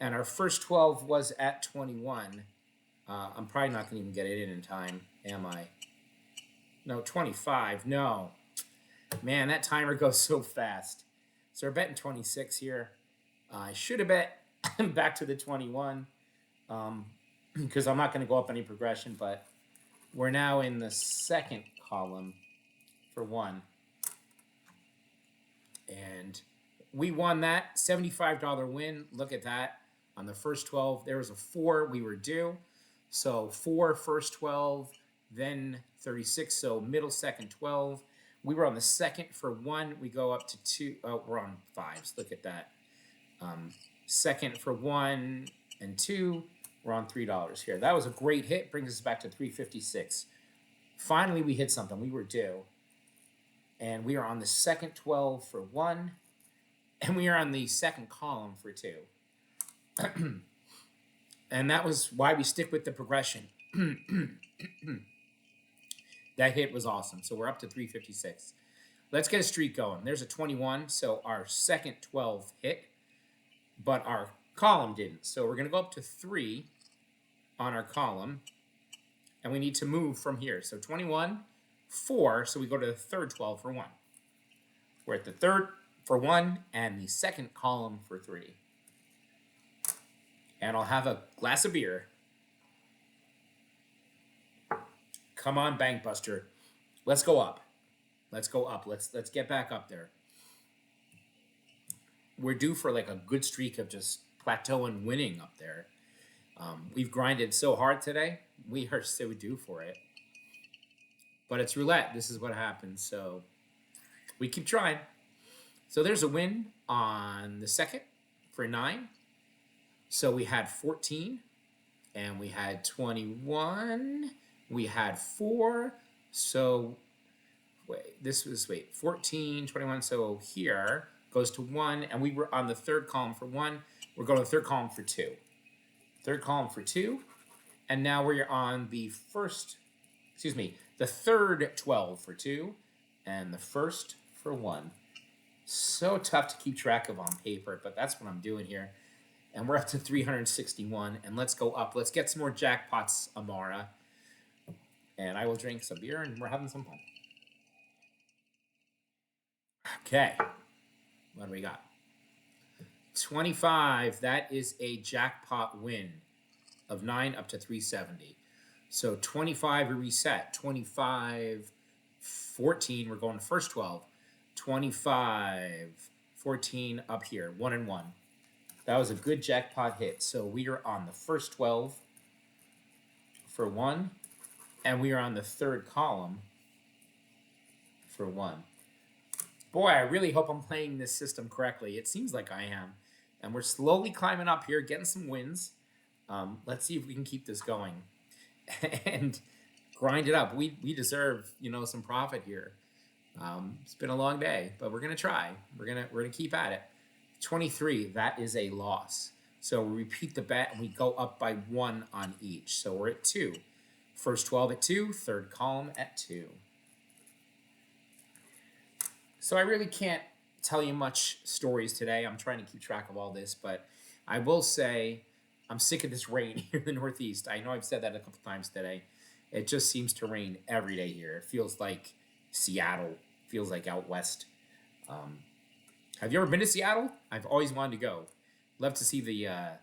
and our first 12 was at 21. I'm probably not going to even get it in time, am I? No, 25. No. Man, that timer goes so fast. So we're betting 26 here. I should have bet back to the 21 because I'm not going to go up any progression, but we're now in the second column for 1. And we won that $75 win. Look at that. On the first 12, there was a 4 we were due. So 4 first 12, then 36. So middle second 12. We were on the second for 1. We go up to 2. Oh, we're on 5s. Look at that. Second for 1 and 2. We're on $3 here. That was a great hit. Brings us back to 356. Finally, we hit something. We were due. And we are on the second 12 for 1. And we are on the second column for 2. And that was why we stick with the progression. That hit was awesome. So we're up to 356. Let's get a streak going. There's a 21. So our second 12 hit, but our column didn't. So we're going to go up to 3 on our column. And we need to move from here. So 21, 4. So we go to the third 12 for 1. We're at the third for 1 and the second column for 3. And I'll have a glass of beer. Come on, Bank Buster. Let's go up. Let's go up. Let's get back up there. We're due for like a good streak of just plateauing winning up there. We've grinded so hard today. We are so due for it. But it's roulette. This is what happens. So we keep trying. So there's a win on the second for 9. So we had 14. And we had 21. We had 4. So wait, 14, 21. So here goes to 1. And we were on the third column for 1. We're going to the third column for 2. Third column for 2. And now we're on the the third 12 for 2. And the first for 1. So tough to keep track of on paper, but that's what I'm doing here. And we're up to 361. And let's go up. Let's get some more jackpots, Amara. And I will drink some beer, and we're having some fun. Okay. What do we got? 25. That is a jackpot win of 9 up to 370. So 25, we reset. 25, 14, we're going to first 12. 25, 14 up here, 1 and 1. That was a good jackpot hit. So we are on the first 12 for 1. And we are on the third column for 1. Boy, I really hope I'm playing this system correctly. It seems like I am. And we're slowly climbing up here, getting some wins. Let's see if we can keep this going. And grind it up. We deserve, some profit here. It's been a long day, but we're gonna try. We're gonna keep at it. 23, that is a loss. So we repeat the bet and we go up by 1 on each. So we're at 2. First 12 at 2, third column at 2. So I really can't tell you much stories today. I'm trying to keep track of all this, but I will say I'm sick of this rain here in the Northeast. I know I've said that a couple times today. It just seems to rain every day here. It feels like Seattle. It feels like out west. Have you ever been to Seattle? I've always wanted to go. Love to see the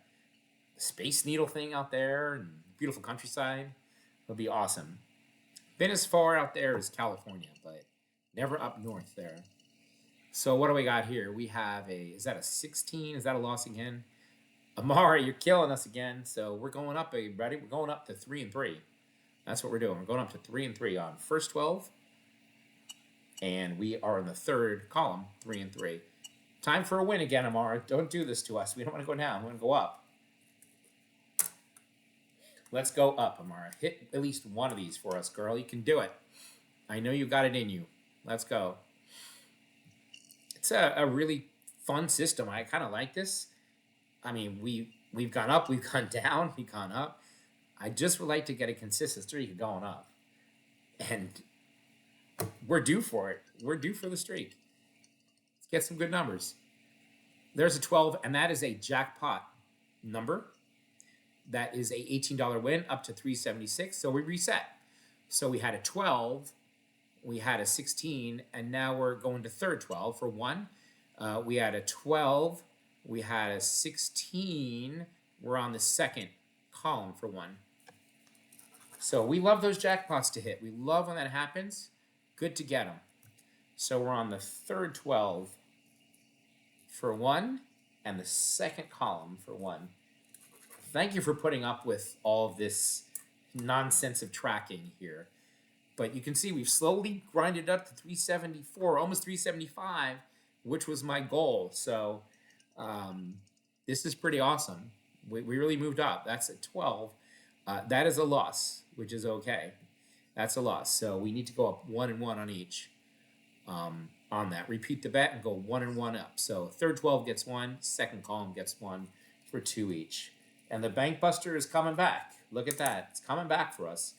Space Needle thing out there and beautiful countryside. It'll be awesome. Been as far out there as California, but never up north there. So what do we got here? We have is that a 16? Is that a loss again? Amara, you're killing us again. So we're going up, ready? We're going up to 3 and 3. That's what we're doing. We're going up to 3 and 3 on first 12. And we are in the third column, 3 and 3. Time for a win again, Amara. Don't do this to us. We don't want to go down. We want to go up. Let's go up, Amara. Hit at least one of these for us, girl. You can do it. I know you got it in you. Let's go. It's a really fun system. I kind of like this. I mean, we've gone up, we've gone down, we've gone up. I just would like to get a consistent streak going up. And we're due for it. We're due for the streak. Let's get some good numbers. There's a 12, and that is a jackpot number. That is a $18 win up to 376. So we reset. So we had a 12, we had a 16, and now we're going to third 12 for 1. We had a 12, we had a 16. We're on the second column for 1. So we love those jackpots to hit. We love when that happens. Good to get them. So we're on the third 12 for 1 and the second column for 1. Thank you for putting up with all of this nonsense of tracking here. But you can see we've slowly grinded up to 374, almost 375, which was my goal. So this is pretty awesome. We really moved up. That's at 12. That is a loss, which is okay. That's a loss. So we need to go up 1 and 1 on each on that. Repeat the bet and go 1 and 1 up. So third 12 gets 1, second column gets 1 for 2 each. And the bank buster is coming back. Look at that. It's coming back for us.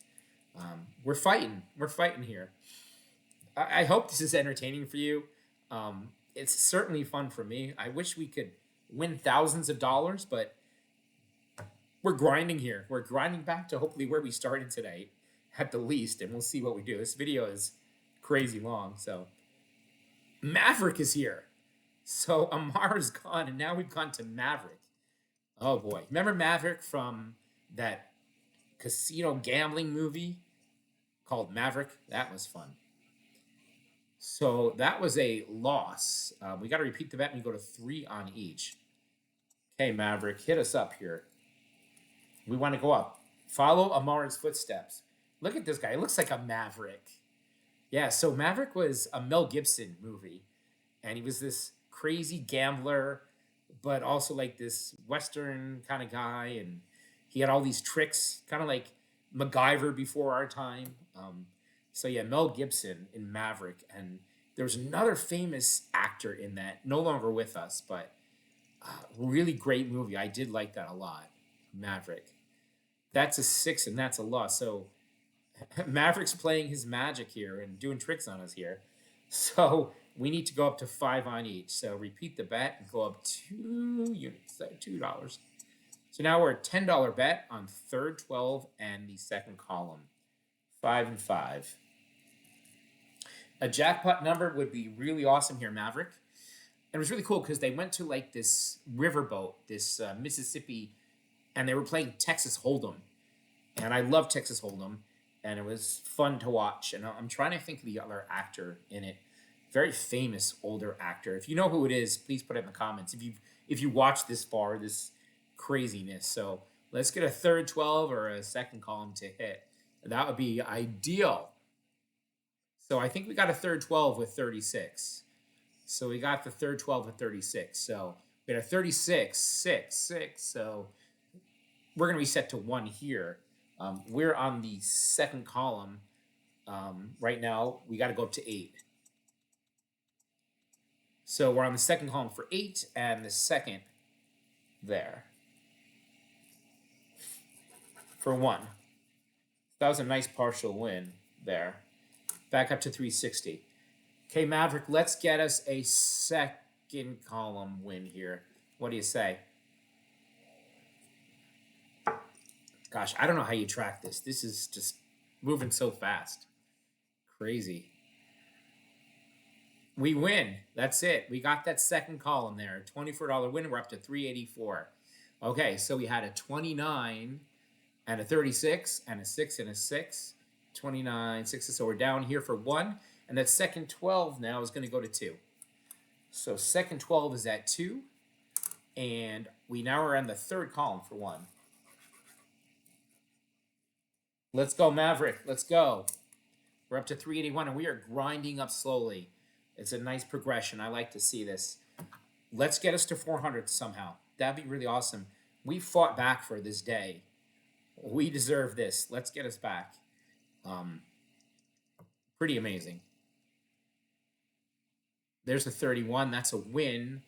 We're fighting. We're fighting here. I hope this is entertaining for you. It's certainly fun for me. I wish we could win thousands of dollars, but we're grinding here. We're grinding back to hopefully where we started today at the least, and we'll see what we do. This video is crazy long. So Maverick is here. So Amar's gone, and now we've gone to Maverick. Oh boy. Remember Maverick from that casino gambling movie called Maverick? That was fun. So that was a loss. We got to repeat the bet and we go to 3 on each. Okay, Maverick, hit us up here. We want to go up. Follow Amar's footsteps. Look at this guy. He looks like a maverick. Yeah, so Maverick was a Mel Gibson movie. And he was this crazy gambler, but also like this Western kind of guy. And he had all these tricks, kind of like MacGyver before our time. So yeah, Mel Gibson in Maverick. And there was another famous actor in that, no longer with us, but really great movie. I did like that a lot, Maverick. That's a 6 and that's a loss. So Maverick's playing his magic here and doing tricks on us here. So we need to go up to 5 on each. So repeat the bet and go up 2 units, $2. So now we're a $10 bet on third 12 and the second column. 5 and 5. A jackpot number would be really awesome here, Maverick. And it was really cool because they went to like this riverboat, this Mississippi, and they were playing Texas Hold'em. And I love Texas Hold'em, and it was fun to watch. And I'm trying to think of the other actor in it. Very famous older actor. If you know who it is, please put it in the comments. If you watch this far, this craziness. So let's get a third 12 or a second column to hit. That would be ideal. So I think we got a third 12 with 36. So we got the third 12 with 36. So we got a 36, 6, 6. So we're going to be set to 1 here. We're on the second column right now. We got to go up to 8. So we're on the second column for 8 and the second there for 1. That was a nice partial win there. Back up to 360. Okay, Maverick, let's get us a second column win here. What do you say? Gosh, I don't know how you track this. This is just moving so fast. Crazy. We win. That's it. We got that second column there. $24 win. We're up to 384. Okay, so we had a 29 and a 36 and a 6 and a 6. 29, 6. So we're down here for 1. And that second 12 now is going to go to 2. So second 12 is at 2. And we now are on the third column for 1. Let's go, Maverick. Let's go. We're up to 381, and we are grinding up slowly. It's a nice progression. I like to see this. Let's get us to 400 somehow. That'd be really awesome. We fought back for this day. We deserve this. Let's get us back. Pretty amazing. There's a 31. That's a win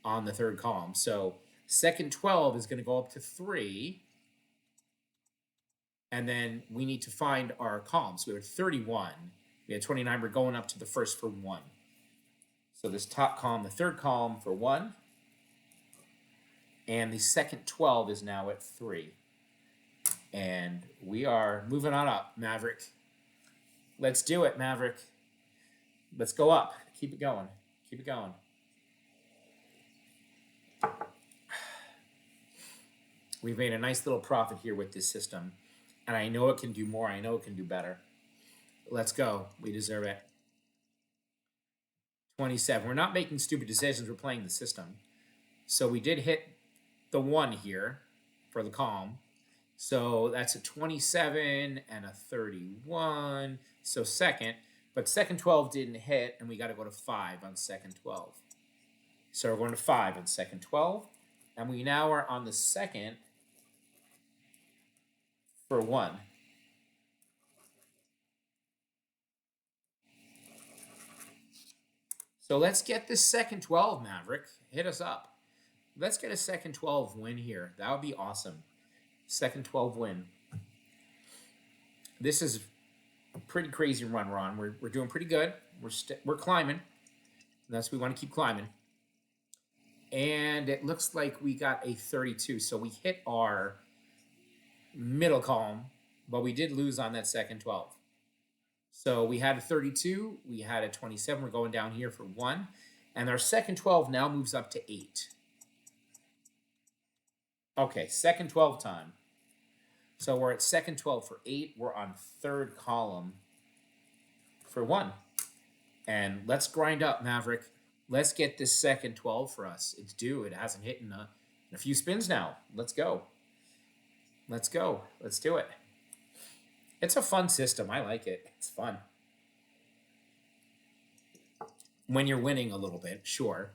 on the third column. So second 12 is going to go up to 3. And then we need to find our columns. We were 31. We had 29. We're going up to the first for 1. So this top column, the third column for 1. And the second 12 is now at 3. And we are moving on up, Maverick. Let's do it, Maverick. Let's go up. Keep it going. Keep it going. We've made a nice little profit here with this system. And I know it can do more. I know it can do better. Let's go. We deserve it. 27. We're not making stupid decisions. We're playing the system. So we did hit the 1 here for the column. So that's a 27 and a 31. So second, but second 12 didn't hit, and we got to go to 5 on second 12. So we're going to 5 on second 12, and we now are on the second for 1. So let's get this second 12, Maverick. Hit us up. Let's get a second 12 win here. That would be awesome. Second 12 win. This is a pretty crazy run, Ron. We're doing pretty good. We're climbing. That's we want to keep climbing. And it looks like we got a 32. So we hit our middle column, but we did lose on that second 12. So we had a 32, we had a 27. We're going down here for 1. And our second 12 now moves up to 8. Okay, second 12 time. So we're at second 12 for 8. We're on third column for 1. And let's grind up, Maverick. Let's get this second 12 for us. It's due. It hasn't hit in a few spins now. Let's go. Let's go. Let's do it. It's a fun system. I like it. It's fun. When you're winning a little bit, sure.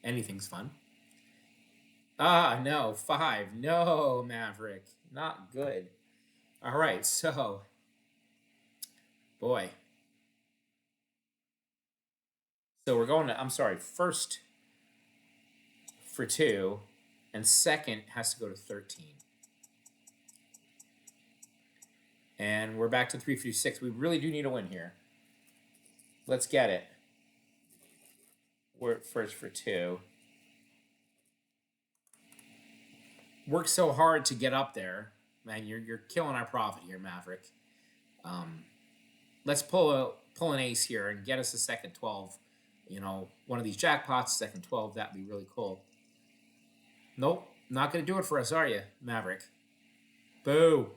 Anything's fun. Ah, no. 5. No, Maverick. Not good. All right, so. Boy. So we're going to, I'm sorry, first for 2, and second has to go to 13. And we're back to 356. We really do need a win here. Let's get it. We're at first for 2. Worked so hard to get up there. Man, you're killing our profit here, Maverick. Let's pull an ace here and get us a second 12. You know, one of these jackpots, second 12, that'd be really cool. Nope, not going to do it for us, are you, Maverick? Boo.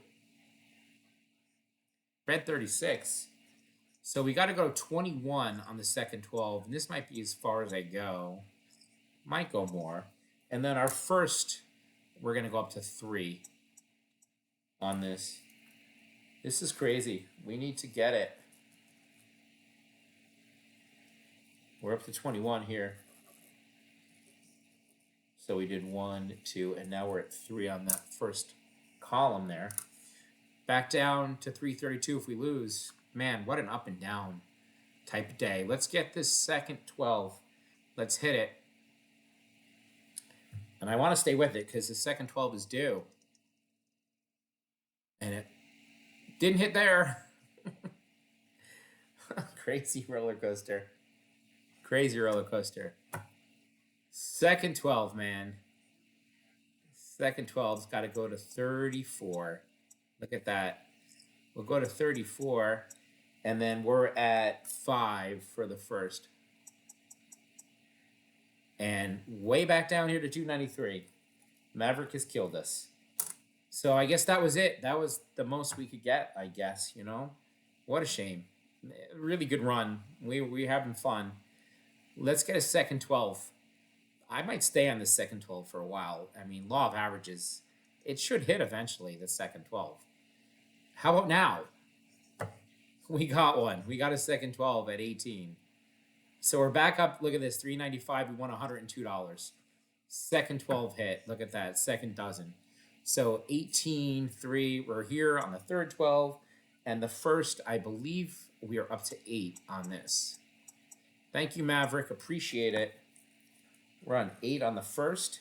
Red 36. So we got to go 21 on the second 12. And this might be as far as I go. Might go more. And then our first, we're going to go up to 3 on this. This is crazy. We need to get it. We're up to 21 here. So we did 1, 2, and now we're at 3 on that first column there. Back down to 332 if we lose. Man, what an up and down type of day. Let's get this second 12. Let's hit it. And I want to stay with it because the second 12 is due. And it didn't hit there. Crazy roller coaster. Crazy roller coaster. Second 12, man. Second 12's got to go to 34. Look at that. We'll go to 34, and then we're at 5 for the first. And way back down here to 293. Maverick has killed us. So I guess that was it. That was the most we could get, I guess, you know. What a shame. Really good run. We're having fun. Let's get a second 12. I might stay on the second 12 for a while. I mean, law of averages. It should hit eventually, the second 12. How about now? We got one. We got a second 12 at 18. So we're back up. Look at this, 395. We won $102. Second 12 hit. Look at that. Second dozen. So 18, 3. We're here on the third 12. And the first, I believe we are up to 8 on this. Thank you, Maverick. Appreciate it. We're on 8 on the first.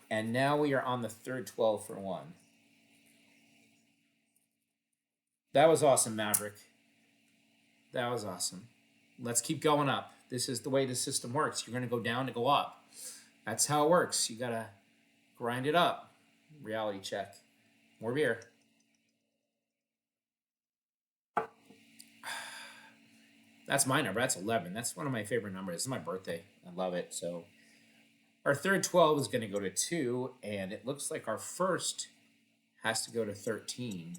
And now we are on the third 12 for 1. That was awesome, Maverick. That was awesome. Let's keep going up. This is the way the system works. You're going to go down to go up. That's how it works. You got to grind it up. Reality check. More beer. That's my number. That's 11. That's one of my favorite numbers. This is my birthday. I love it. So our third 12 is going to go to 2, and it looks like our first has to go to 13.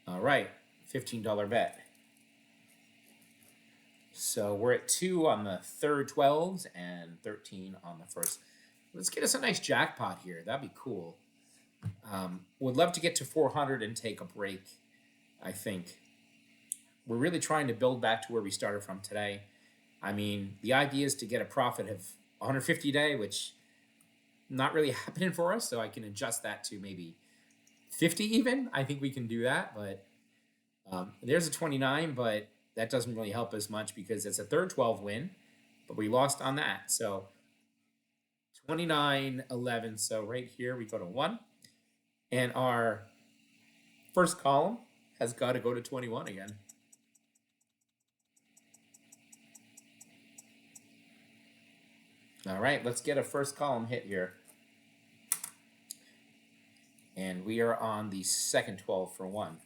All right, $15 bet. So we're at 2 on the third 12s and 13 on the first. Let's get us a nice jackpot here. That'd be cool. Would love to get to 400 and take a break. I think we're really trying to build back to where we started from today. I mean, the idea is to get a profit of 150 a day, which not really happening for us. So I can adjust that to maybe 50 even. I think we can do that. But there's a 29, but that doesn't really help us much because it's a third 12 win, but we lost on that. So 29, 11. So right here we go to 1. And our first column has got to go to 21 again. All right, let's get a first column hit here. And we are on the second 12 for 1.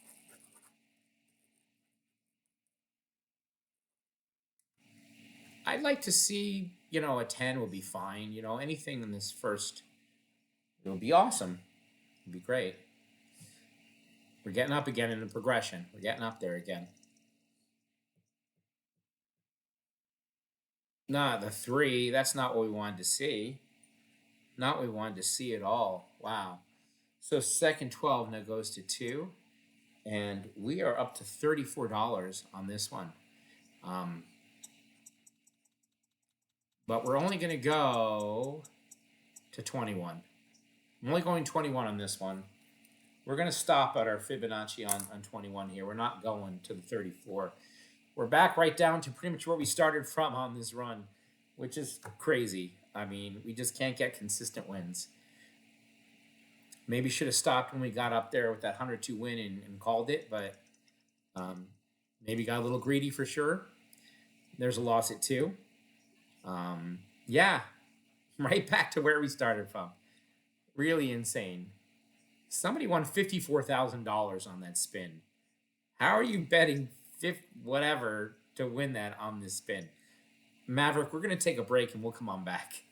I'd like to see, a 10 will be fine. Anything in this first, it'll be awesome. It'll be great. We're getting up again in the progression. We're getting up there again. Nah, the 3, that's not what we wanted to see. Not what we wanted to see at all. Wow. So second 12 now goes to 2. And we are up to $34 on this one. But we're only going to go to 21. I'm only going 21 on this one. We're going to stop at our Fibonacci on 21 here. We're not going to the 34. We're back right down to pretty much where we started from on this run, which is crazy. I mean, we just can't get consistent wins. Maybe should have stopped when we got up there with that 102 win and called it, but maybe got a little greedy for sure. There's a loss at 2. Yeah, right back to where we started from. Really insane. Somebody won $54,000 on that spin. How are you betting whatever to win that on this spin? Maverick, we're going to take a break and we'll come on back.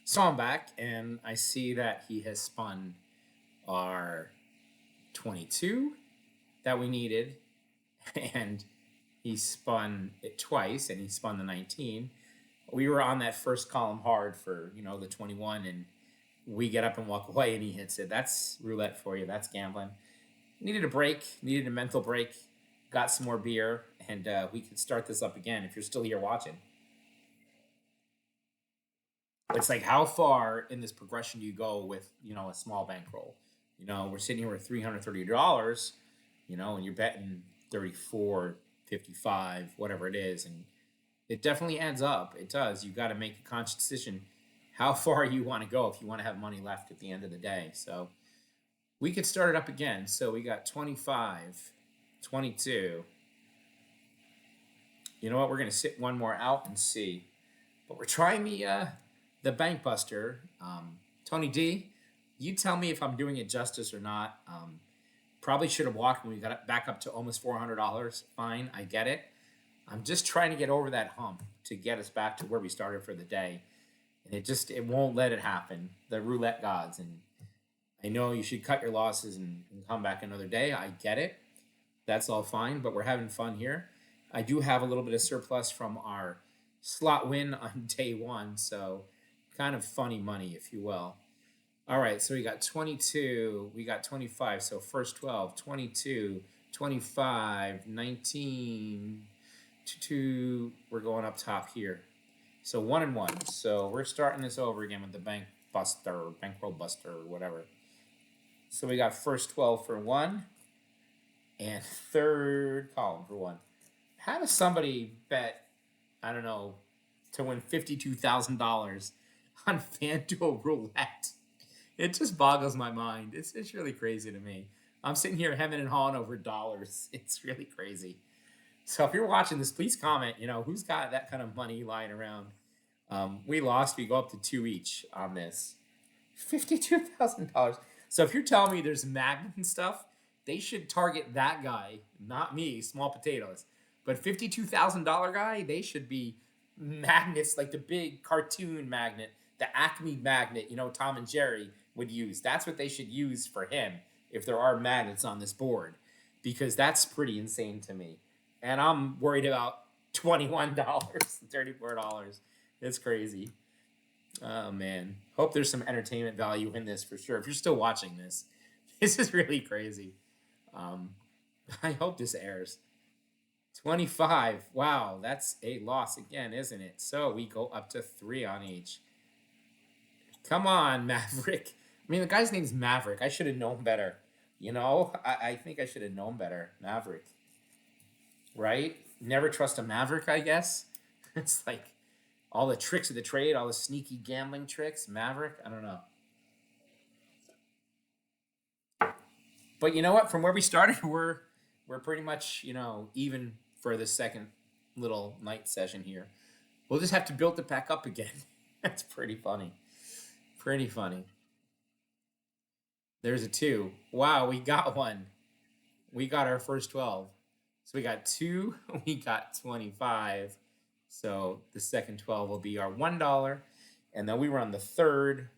So I'm back and I see that he has spun our 22 that we needed, and he spun it twice and he spun the 19. We were on that first column hard for, the 21, and we get up and walk away and he hits it. That's roulette for you. That's gambling. Needed a break, needed a mental break, got some more beer, and we could start this up again if you're still here watching. It's like, how far in this progression do you go with, a small bankroll? We're sitting here with $330, and you're betting 34, 55, whatever it is, and it definitely adds up. It does. You got to make a conscious decision how far you want to go if you want to have money left at the end of the day. So we could start it up again. So we got 25, 22. You know what? We're going to sit one more out and see. But we're trying the bank buster. Tony D, you tell me if I'm doing it justice or not. Probably should have walked when we got back up to almost $400. Fine, I get it. I'm just trying to get over that hump to get us back to where we started for the day. And it won't let it happen. The roulette gods. And I know you should cut your losses and come back another day. I get it. That's all fine, but we're having fun here. I do have a little bit of surplus from our slot win on day 1, so kind of funny money, if you will. All right, so we got 22, we got 25, so first 12, 22, 25, 19, 2, we're going up top here. So 1 and 1. So we're starting this over again with the bank buster, bankroll buster, or whatever. So we got first 12 for 1 and third column for 1. How does somebody bet, I don't know, to win $52,000 on FanDuel roulette? It just boggles my mind. It's really crazy to me. I'm sitting here hemming and hawing over dollars. It's really crazy. So if you're watching this, please comment, who's got that kind of money lying around. We lost. We go up to 2 each on this. $52,000. So if you're telling me there's magnet and stuff, they should target that guy, not me, small potatoes. But $52,000 guy, they should be magnets, like the big cartoon magnet, the Acme magnet, Tom and Jerry would use. That's what they should use for him if there are magnets on this board, because that's pretty insane to me. And I'm worried about $21, $34. It's crazy. Oh man. Hope there's some entertainment value in this for sure. If you're still watching this, this is really crazy. Um, I hope this airs. 25. Wow, that's a loss again, isn't it? So we go up to 3 on each. Come on, Maverick. I mean, the guy's name's Maverick. I should have known better. I think I should have known better. Maverick. Right? Never trust a Maverick, I guess. It's like all the tricks of the trade, all the sneaky gambling tricks. Maverick? I don't know. But you know what? From where we started, we're pretty much, even for the second little night session here. We'll just have to build it back up again. That's pretty funny. Pretty funny. There's a 2. Wow, we got one. We got our first 12. So we got 2, we got 25. So the second 12 will be our $1. And then we were on the third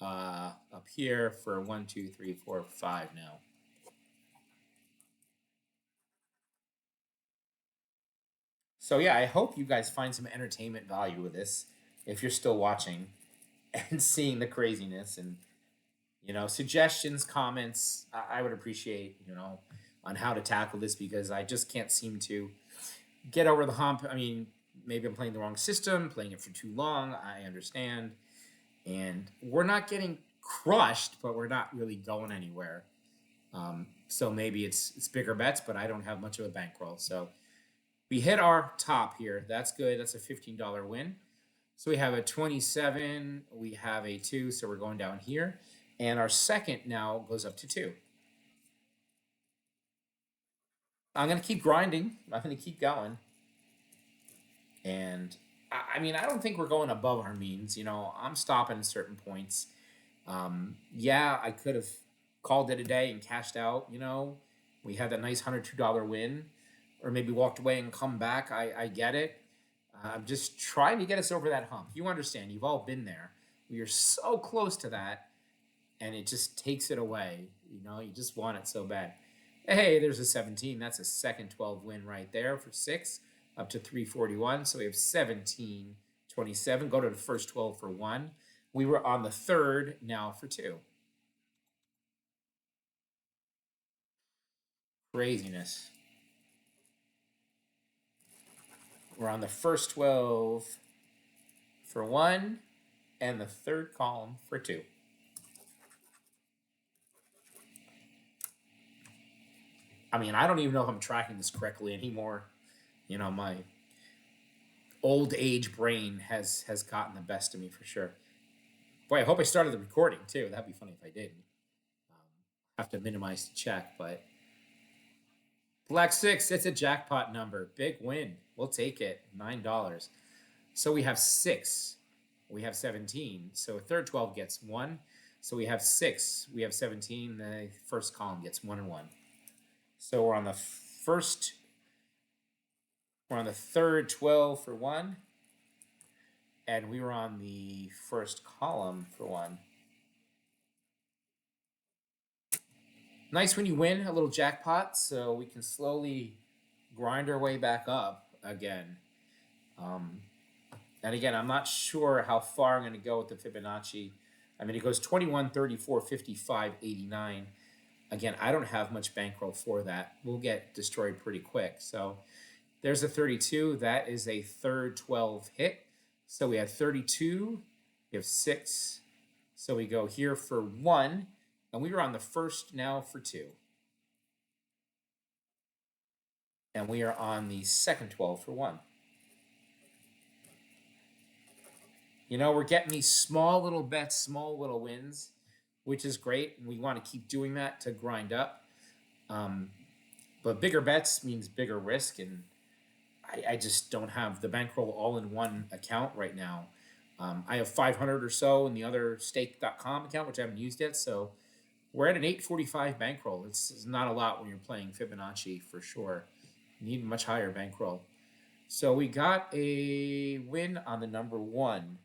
up here for 1, 2, 3, 4, 5 now. So yeah, I hope you guys find some entertainment value with this if you're still watching and seeing the craziness and suggestions, comments. I would appreciate on how to tackle this because I just can't seem to get over the hump. I mean, maybe I'm playing the wrong system, playing it for too long. I understand, and we're not getting crushed, but we're not really going anywhere. So maybe it's bigger bets, but I don't have much of a bankroll. So we hit our top here. That's good. That's a $15 win. So we have a 27. We have a 2. So we're going down here. And our second now goes up to 2. I'm going to keep grinding. I'm going to keep going. And I mean, I don't think we're going above our means. I'm stopping at certain points. Yeah, I could have called it a day and cashed out. We had that nice $102 win, or maybe walked away and come back. I get it. I'm just trying to get us over that hump. You understand? You've all been there. We are so close to that, and it just takes it away. You just want it so bad. Hey, there's a 17. That's a second 12 win right there for 6, up to 341. So we have 17, 27. Go to the first 12 for 1. We were on the third now for 2. Craziness. We're on the first 12 for 1 and the third column for 2. I mean, I don't even know if I'm tracking this correctly anymore. My old age brain has gotten the best of me for sure. Boy, I hope I started the recording too. That'd be funny if I didn't. Have to minimize to check, but Black 6, it's a jackpot number. Big win. We'll take it. $9. So we have 6. We have 17. So third 12 gets 1. So we have 6. We have 17. The first column gets 1 and 1. So we're on the third 12 for 1. And we were on the first column for 1. Nice when you win a little jackpot, so we can slowly grind our way back up again. And again, I'm not sure how far I'm going to go with the Fibonacci. I mean, it goes 21, 34, 55, 89. Again, I don't have much bankroll for that. We'll get destroyed pretty quick. So there's a 32. That is a third 12 hit. So we have 32. We have 6. So we go here for 1. And we are on the first now for 2. And we are on the second 12 for 1. We're getting these small little bets, small little wins, which is great. And we want to keep doing that to grind up. But bigger bets means bigger risk. And I just don't have the bankroll all in one account right now. I have 500 or so in the other stake.com account, which I haven't used yet. So we're at an 845 bankroll. It's not a lot when you're playing Fibonacci for sure. You need a much higher bankroll. So we got a win on the number 1.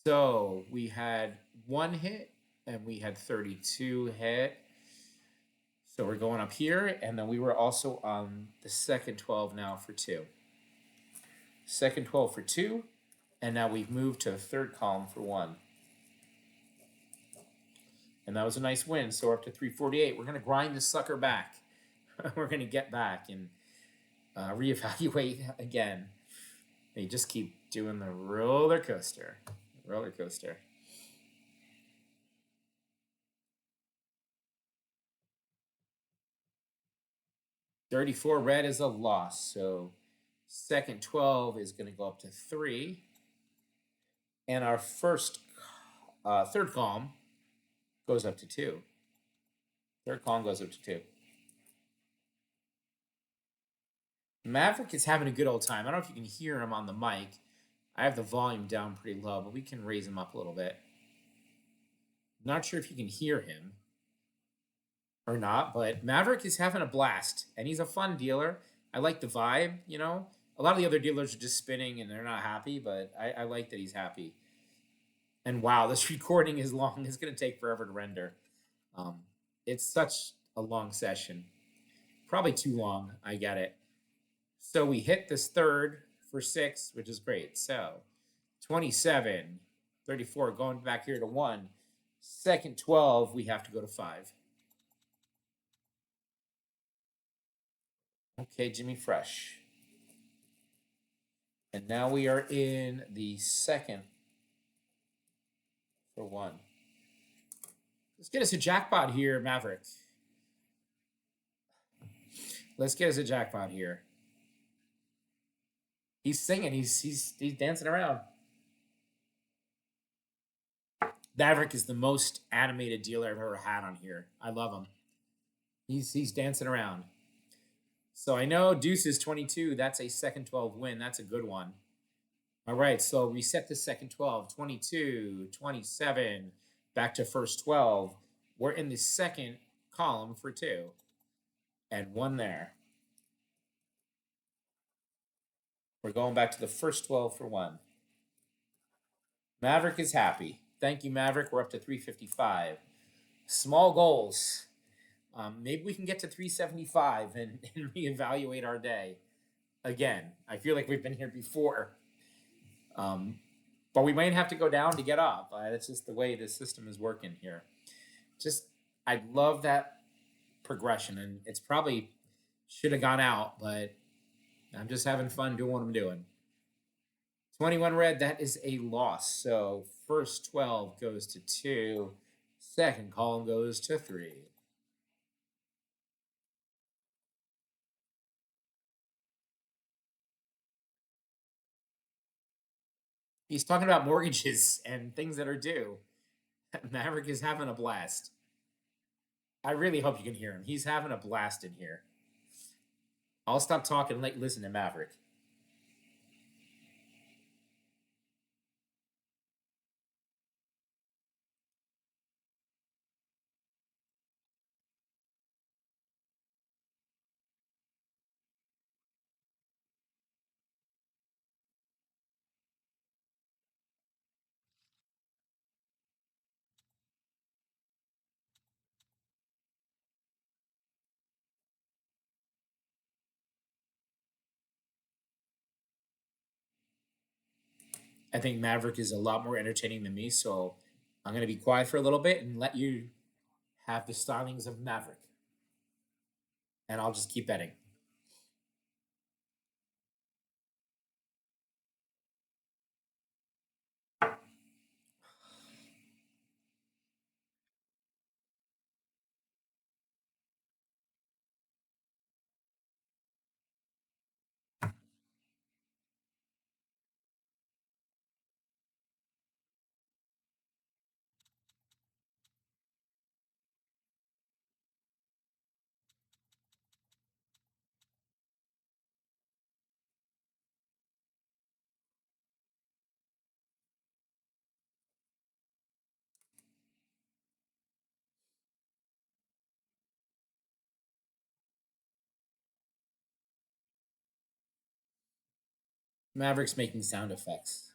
So we had 1 hit and we had 32 hit. So we're going up here, and then we were also on the second 12 now for 2. Second 12 for 2. And now we've moved to the third column for 1. And that was a nice win. So we're up to 348. We're going to grind this sucker back. We're going to get back and reevaluate again. They just keep doing the roller coaster. Roller coaster. $34 red is a loss. So second 12 is going to go up to 3. And our first third column goes up to 2. Third column goes up to 2. Maverick is having a good old time. I don't know if you can hear him on the mic. I have the volume down pretty low, but we can raise him up a little bit. Not sure if you can hear him or not, but Maverick is having a blast, and he's a fun dealer. I like the vibe, you know. A lot of the other dealers are just spinning and they're not happy, but I like that he's happy. And wow, this recording is long. It's going to take forever to render. It's such a long session. Probably too long. I get it. So we hit this third for 6, which is great. So 27, 34, going back here to 1. Second 12, we have to go to 5. Okay, Jimmy Fresh. And now we are in the second for 1. Let's get us a jackpot here, Maverick. Let's get us a jackpot here. He's singing. He's dancing around. Maverick is the most animated dealer I've ever had on here. I love him. He's dancing around. So I know deuce is 22. That's a second 12 win. That's a good one. All right, so reset the second 12. 22, 27, back to first 12. We're in the second column for 2. And 1 there. We're going back to the first 12 for 1. Maverick is happy. Thank you, Maverick. We're up to 355. Small goals. Maybe we can get to 375 and reevaluate our day. Again, I feel like we've been here before. But we might have to go down to get up. That's just the way the system is working here. I love that progression, and it's probably should have gone out, but I'm just having fun doing what I'm doing. 21 red, that is a loss. So first 12 goes to 2. Second column goes to 3. He's talking about mortgages and things that are due. Maverick is having a blast. I really hope you can hear him. He's having a blast in here. I'll stop talking and listen to Maverick. I think Maverick is a lot more entertaining than me, so I'm going to be quiet for a little bit and let you have the stylings of Maverick. And I'll just keep betting. Maverick's making sound effects.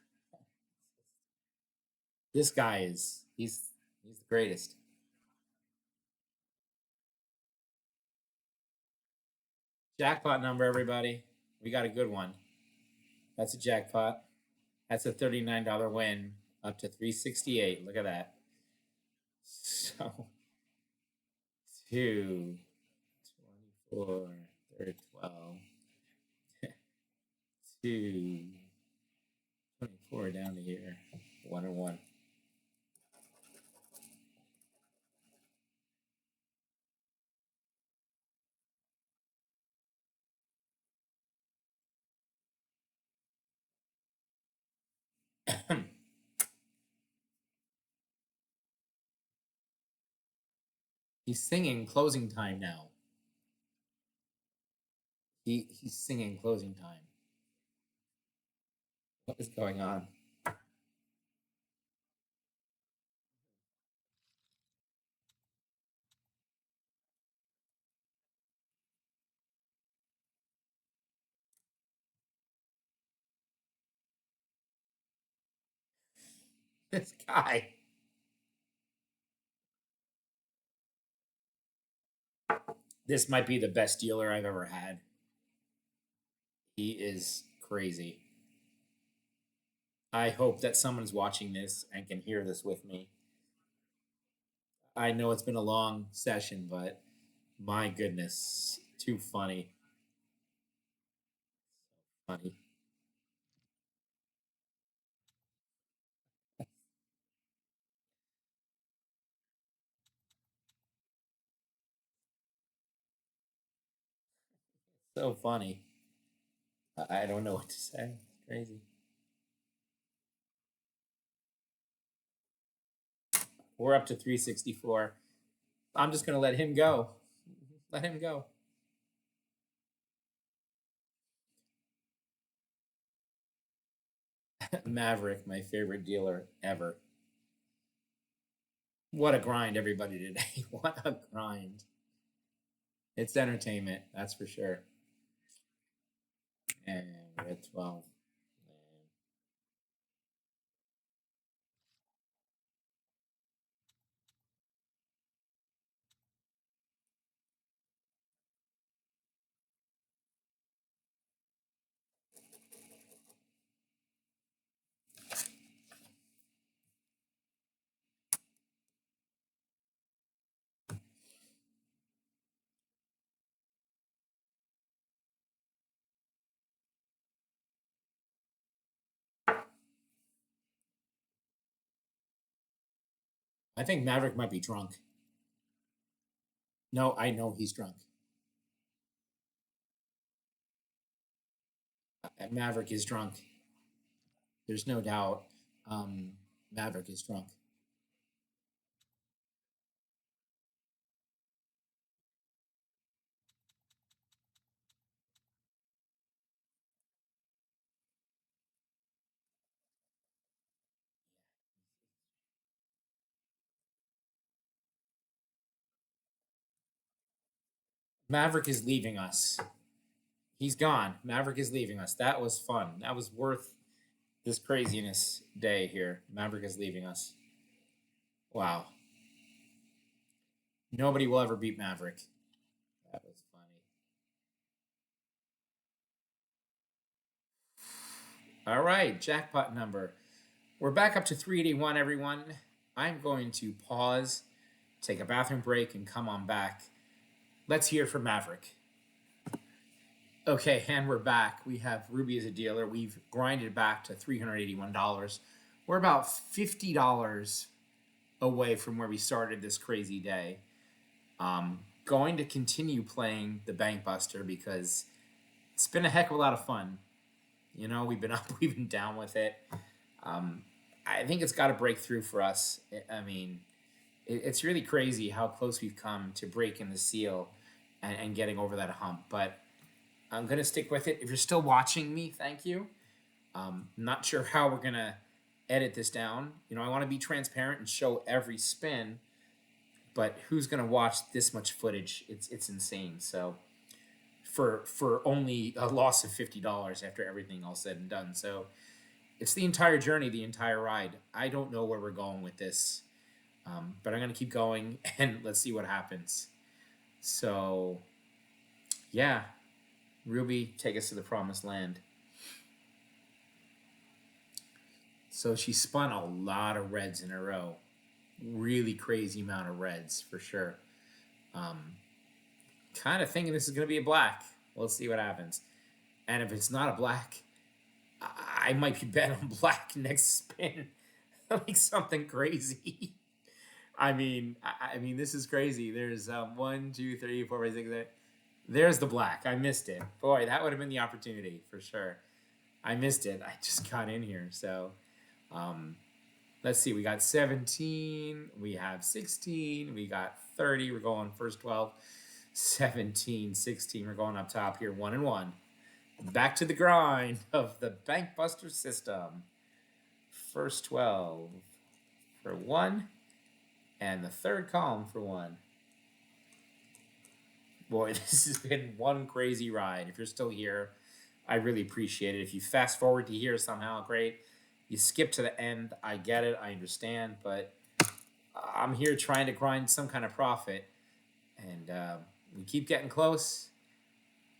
This guy he's the greatest. Jackpot number, everybody. We got a good one. That's a jackpot. That's a $39 win, up to 368. Look at that. So, 2, 24, 12, 2, 24 down to here. 1 and 1. He's singing closing time now. He's singing closing time. What is going on? This guy. This might be the best dealer I've ever had. He is crazy. I hope that someone's watching this and can hear this with me. I know it's been a long session, but my goodness, too funny. Funny. So funny. I don't know what to say. It's crazy. We're up to 364. I'm just going to let him go. Let him go. Maverick, my favorite dealer ever. What a grind, everybody, today. What a grind. It's entertainment, that's for sure. And we're at 12. I think Maverick might be drunk. No, I know he's drunk. Maverick is drunk. There's no doubt. Um, Maverick is drunk. Maverick is leaving us. He's gone. Maverick is leaving us. That was fun. That was worth this craziness day here. Maverick is leaving us. Wow. Nobody will ever beat Maverick. That was funny. All right, jackpot number. We're back up to 381, everyone. I'm going to pause, take a bathroom break, and come on back. Let's hear from Maverick. Okay, and we're back. We have Ruby as a dealer. We've grinded back to $381. We're about $50 away from where we started this crazy day. Going to continue playing the Bank Buster because it's been a heck of a lot of fun. You know, we've been up, we've been down with it. I think it's got to break through for us. I mean, it's really crazy how close we've come to breaking the seal and getting over that hump. But I'm going to stick with it. If you're still watching me, thank you. Not sure how we're going to edit this down. You know, I want to be transparent and show every spin, but who's going to watch this much footage? It's insane. So for only a loss of $50 after everything all said and done. So it's the entire journey, the entire ride. I don't know where we're going with this, but I'm going to keep going and let's see what happens. So, yeah, Ruby, take us to the promised land. So she spun a lot of reds in a row. Really crazy amount of reds for sure. Kind of thinking this is going to be a black. Let's see what happens. And if it's not a black, I might be bet on black next spin. Like something crazy. I mean, this is crazy. There's 1, 2, 3, 4, 5, 6, 7. There's the black. I missed it. Boy, that would have been the opportunity for sure. I missed it. I just got in here. So, let's see. We got 17. We have 16. We got 30. We're going first 12. 17, 16. We're going up top here. 1 and 1. Back to the grind of the Bank Buster system. First 12 for 1. And the third column for 1. Boy, this has been one crazy ride. If you're still here, I really appreciate it. If you fast forward to here somehow, great. You skip to the end, I get it, I understand. But I'm here trying to grind some kind of profit. And we keep getting close.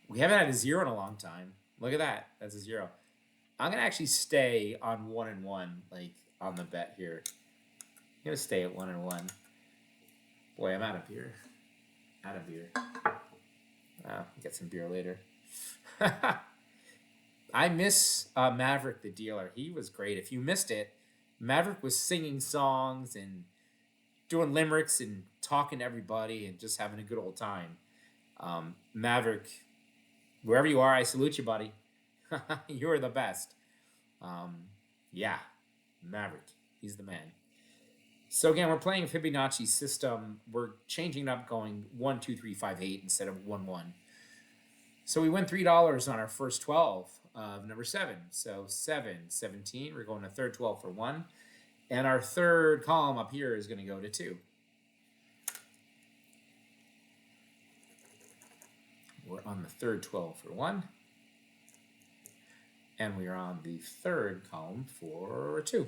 We haven't had a 0 in a long time. Look at that. That's a 0. I'm going to actually stay on 1 and 1, like on the bet here. I'm going to stay at 1 and 1. Boy, I'm out of beer. Out of beer. Get some beer later. I miss Maverick the dealer. He was great. If you missed it, Maverick was singing songs and doing limericks and talking to everybody and just having a good old time. Maverick, wherever you are, I salute you, buddy. You're the best. Yeah, Maverick. He's the man. So again, we're playing Fibonacci system. We're changing up, going 1, 2, 3, 5, 8 instead of 1, 1. So we win $3 on our first 12 of number 7. So 7, 17. We're going to third 12 for 1. And our third column up here is going to go to 2. We're on the third 12 for 1. And we are on the third column for 2.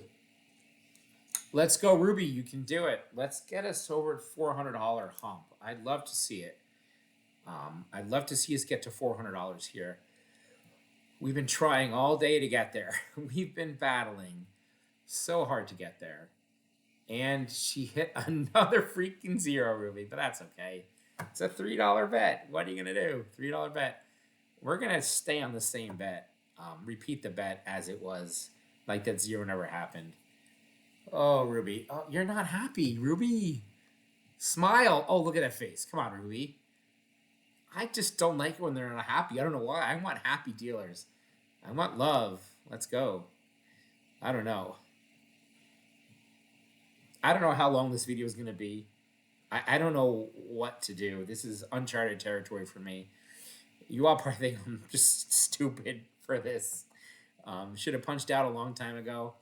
Let's go, Ruby. You can do it. Let's get us over at $400 hump. I'd love to see it. I'd love to see us get to $400 here. We've been trying all day to get there. We've been battling so hard to get there. And she hit another freaking 0, Ruby, but that's okay. It's a $3 bet. What are you going to do? $3 bet. We're going to stay on the same bet. Repeat the bet as it was, like that 0 never happened. Oh, Ruby. Oh, you're not happy, Ruby. Smile. Oh, look at that face. Come on, Ruby. I just don't like it when they're not happy. I don't know why. I want happy dealers. I want love. Let's go. I don't know. I don't know how long this video is going to be. I don't know what to do. This is uncharted territory for me. You all probably think I'm just stupid for this. Should have punched out a long time ago.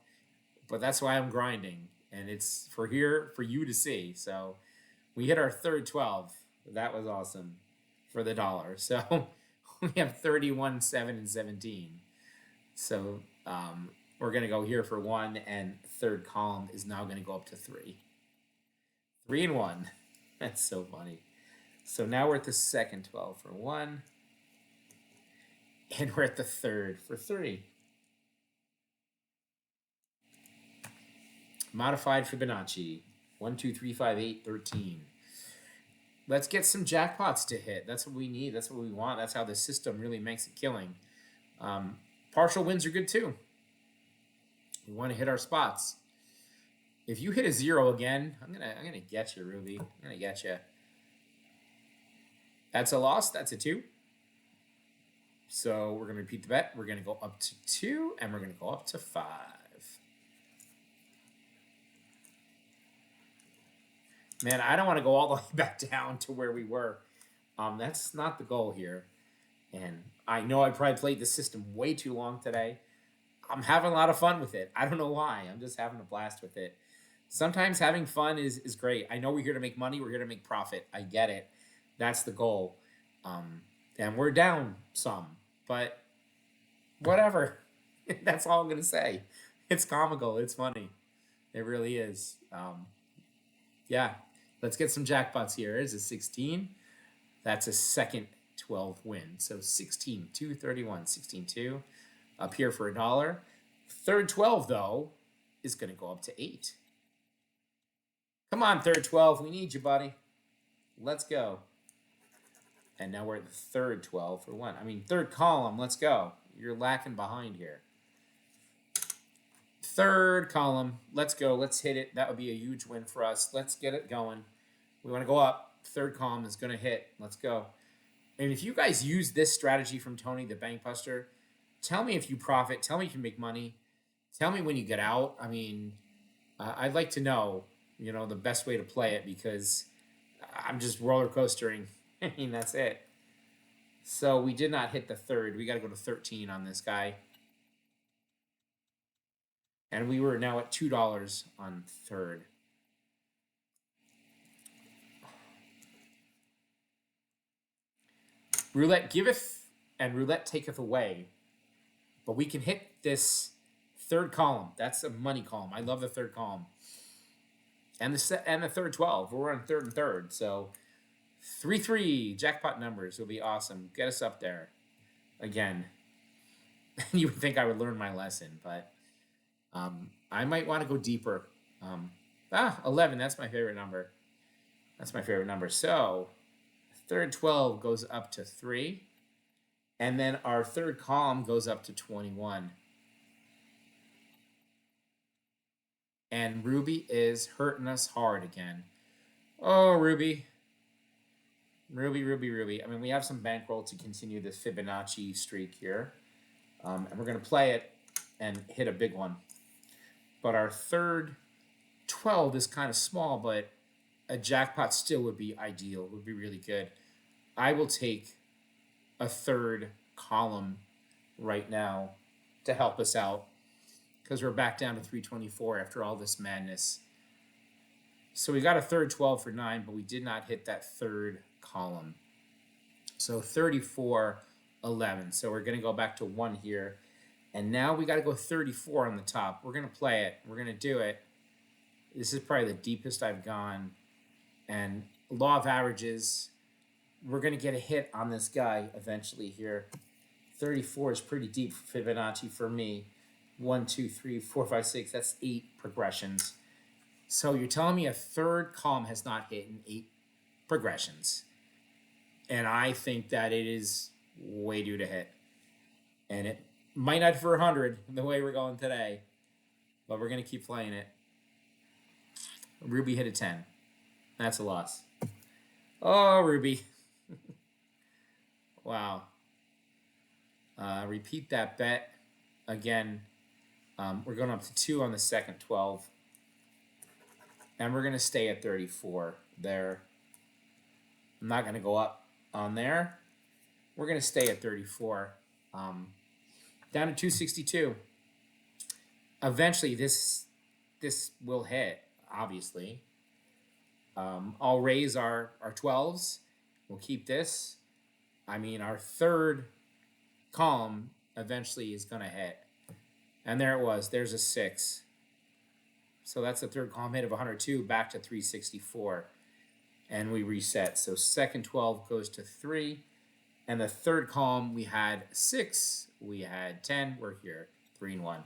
But that's why I'm grinding. And it's for you to see. So we hit our third 12. That was awesome for the dollar. So we have 31, 7, and 17. So we're going to go here for 1. And third column is now going to go up to 3. 3 and 1. That's so funny. So now we're at the second 12 for 1. And we're at the third for 3. Modified Fibonacci. 1, 2, 3, 5, 8, 13. Let's get some jackpots to hit. That's what we need. That's what we want. That's how the system really makes a killing. Partial wins are good too. We want to hit our spots. If you hit a 0 again, I'm gonna get you, Ruby. I'm gonna get you. That's a loss. That's a 2. So we're gonna repeat the bet. We're gonna go up to 2, and we're gonna go up to 5. Man, I don't want to go all the way back down to where we were. That's not the goal here. And I know I probably played the system way too long today. I'm having a lot of fun with it. I don't know why. I'm just having a blast with it. Sometimes having fun is great. I know we're here to make money. We're here to make profit. I get it. That's the goal. And we're down some. But whatever. That's all I'm going to say. It's comical. It's funny. It really is. Yeah. Let's get some jackpots here. It's a 16. That's a second 12 win. So 16, 2, 31, 16, 2. Up here for $1. Third 12, though. is going to go up to 8. Come on, third 12. We need you, buddy. Let's go. And now we're at the third 12 for 1. I mean, third column. Let's go. You're lacking behind here. Third column. Let's go. Let's hit it. That would be a huge win for us. Let's get it going. We want to go up. Third column is going to hit. Let's go. And if you guys use this strategy from Tony, the Bank Buster, tell me if you profit. Tell me if you make money. Tell me when you get out. I mean, I'd like to know, you know, the best way to play it, because I'm just roller coastering. I mean, that's it. So we did not hit the third. We got to go to 13 on this guy. And we were now at $2 on third. Roulette giveth and roulette taketh away. But we can hit this third column. That's a money column. I love the third column. And the third 12. We're on third and third. So 3-3 jackpot numbers will be awesome. Get us up there. Again, you would think I would learn my lesson, but I might want to go deeper. 11. That's my favorite number. That's my favorite number. So third 12 goes up to 3. And then our third column goes up to 21. And Ruby is hurting us hard again. Oh, Ruby. Ruby. I mean, we have some bankroll to continue this Fibonacci streak here. And we're going to play it and hit a big one. But our third 12 is kind of small, but a jackpot still would be ideal. Would be really good. I will take a third column right now to help us out, because we're back down to 324 after all this madness. So we got a third 12 for 9, but we did not hit that third column. So 34, 11. So we're going to go back to 1 here. And now we got to go 34 on the top. We're going to play it. We're going to do it. This is probably the deepest I've gone. And law of averages, we're going to get a hit on this guy eventually here. 34 is pretty deep for Fibonacci for me. 1, 2, 3, 4, 5, 6. That's 8 progressions. So you're telling me a third column has not hit in 8 progressions. And I think that it is way due to hit. And it might not for 100 the way we're going today. But we're going to keep playing it. Ruby hit a 10. That's a loss. Oh, Ruby. Wow. Repeat that bet. Again, we're going up to 2 on the second 12. And we're going to stay at 34 there. I'm not going to go up on there. We're going to stay at 34. Down to 262. Eventually, this will hit, obviously. I'll raise our 12s. We'll keep this. I mean, our third column eventually is going to hit. And there it was. There's a 6. So that's the third column hit of 102, back to 364. And we reset. So second 12 goes to 3. And the third column, we had 6. We had 10. We're here. 3 and 1.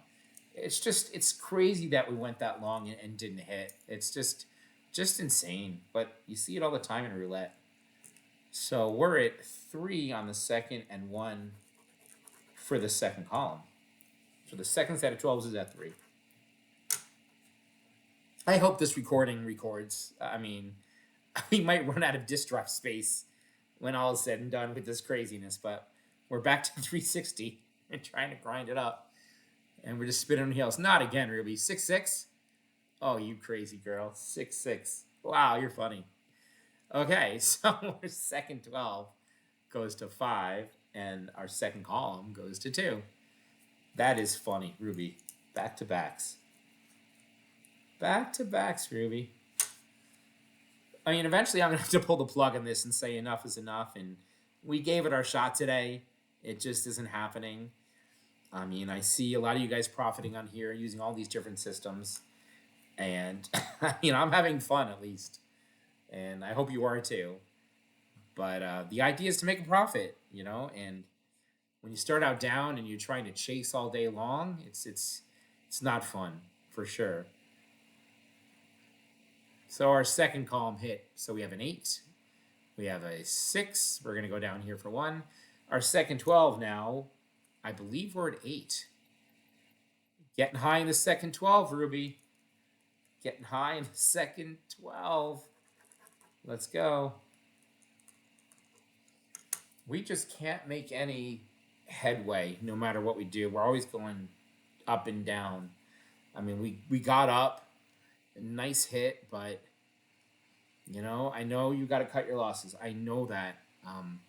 It's crazy that we went that long and didn't hit. It's just insane. But you see it all the time in roulette. So we're at 3 on the second and 1 for the second column. So the second set of 12s is at 3. I hope this recording records. I mean, we might run out of disk drive space when all is said and done with this craziness, but we're back to 360 and trying to grind it up. And we're just spinning on the heels. Not again, Ruby. 6-6? Oh, you crazy girl. 6-6. Wow, you're funny. Okay, so our second 12 goes to 5, and our second column goes to 2. That is funny, Ruby. Back-to-backs. Back-to-backs, Ruby. I mean, eventually I'm going to have to pull the plug on this and say enough is enough, and we gave it our shot today. It just isn't happening. I mean, I see a lot of you guys profiting on here using all these different systems, and, you know, I'm having fun at least, and I hope you are too. But the idea is to make a profit, you know, and when you start out down and you're trying to chase all day long, it's not fun. for sure. So our second column hit. So we have an 8. We have a 6. We're going to go down here for 1. Our second 12 now, I believe we're at 8. Getting high in the second 12, Ruby. Getting high in the second 12. Let's go. We just can't make any headway no matter what we do. We're always going up and down. I mean, we got up. A nice hit, but, you know, I know you got to cut your losses. I know that. And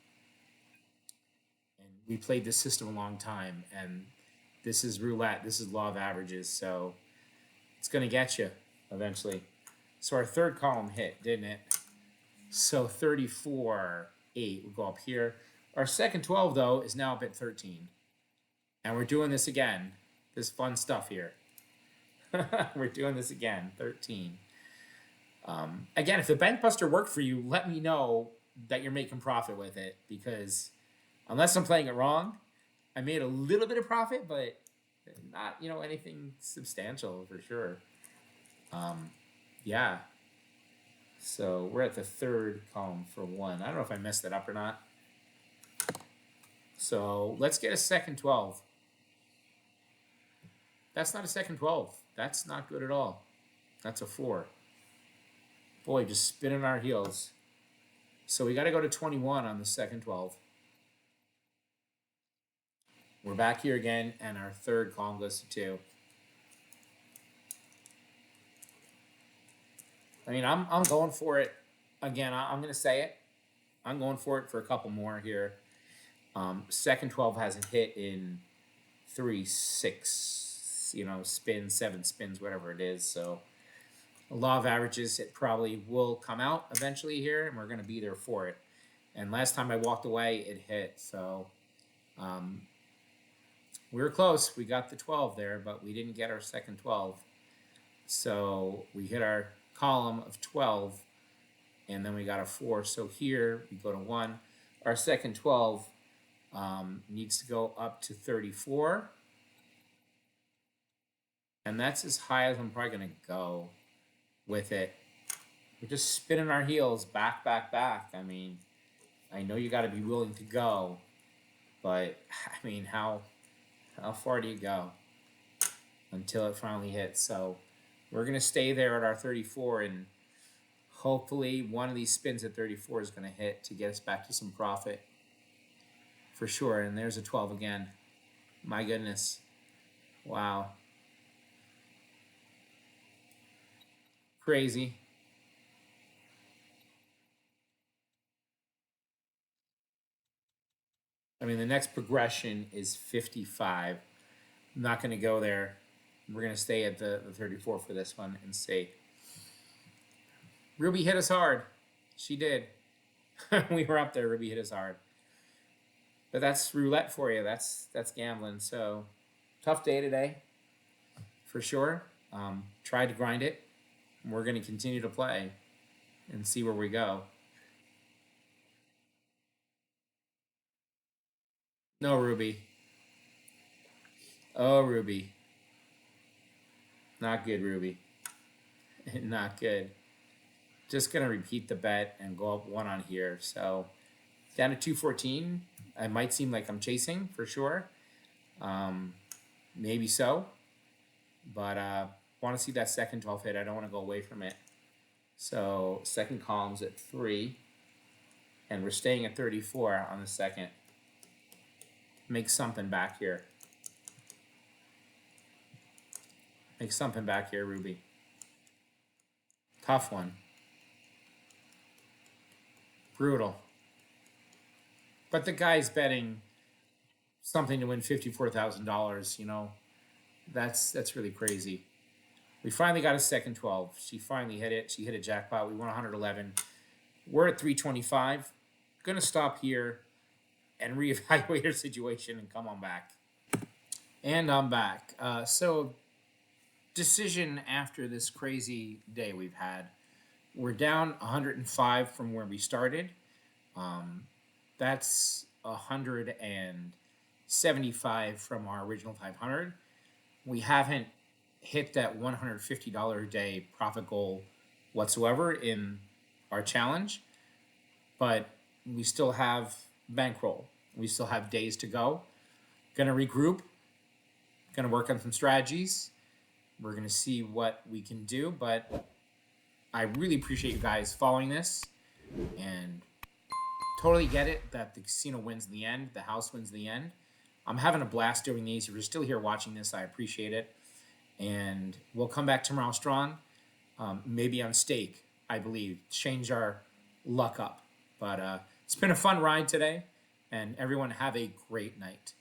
we played this system a long time, and this is roulette. This is law of averages, so it's going to get you eventually. So our third column hit, didn't it? So 34, 8. We'll go up here. Our second 12, though, is now up at 13. And we're doing this again. This fun stuff here. We're doing this again. 13. Again, if the Bank Buster worked for you, let me know that you're making profit with it. Because unless I'm playing it wrong, I made a little bit of profit, but not, you know, anything substantial for sure. Yeah. So we're at the third column for 1. I don't know if I messed that up or not. So let's get a second 12. That's not a second 12. That's not good at all. That's a 4. Boy, just spinning our heels. So we got to go to 21 on the second 12. We're back here again, and our third column goes to 2. I mean, I'm going for it. Again, I'm going to say it. I'm going for it for a couple more here. Second 12 hasn't hit in 3, 6, you know, spins, 7 spins, whatever it is. So a law of averages, it probably will come out eventually here, and we're going to be there for it. And last time I walked away, it hit. So we were close. We got the 12 there, but we didn't get our second 12. So we hit our column of 12, and then we got a 4. So here we go to 1. Our second 12 needs to go up to 34. And that's as high as I'm probably going to go with it. We're just spinning our heels back, back, back. I mean, I know you got to be willing to go, but I mean, how far do you go until it finally hits? So we're going to stay there at our 34, and hopefully one of these spins at 34 is going to hit to get us back to some profit for sure. And there's a 12 again. My goodness. Wow. Crazy. I mean, the next progression is 55. I'm not going to go there. We're going to stay at the 34 for this one and see. Ruby hit us hard. She did. We were up there. Ruby hit us hard. But that's roulette for you. That's gambling. So tough day today, for sure. Tried to grind it. We're going to continue to play and see where we go. No, Ruby. Oh, Ruby. Not good, Ruby. Not good. Just going to repeat the bet and go up 1 on here. So down to 214. It might seem like I'm chasing for sure. Maybe so. But want to see that second 12 hit. I don't want to go away from it. So second column's at 3. And we're staying at 34 on the second. Make something back here. Make something back here, Ruby. Tough one. Brutal. But the guy's betting something to win $54,000, you know. That's really crazy. We finally got a second 12. She finally hit it. She hit a jackpot. We won 111. We're at 325. Gonna stop here and reevaluate our situation and come on back. And I'm back. So decision after this crazy day we've had. We're down 105 from where we started. That's 175 from our original 500. We haven't hit that $150 a day profit goal whatsoever in our challenge, but we still have bankroll. We still have days to go. Gonna regroup, gonna work on some strategies. We're gonna see what we can do, but I really appreciate you guys following this, and totally get it that the casino wins in the end, the house wins in the end. I'm having a blast doing these. If you're still here watching this, I appreciate it. And we'll come back tomorrow strong, maybe on stake, I believe, change our luck up. But it's been a fun ride today, and everyone have a great night.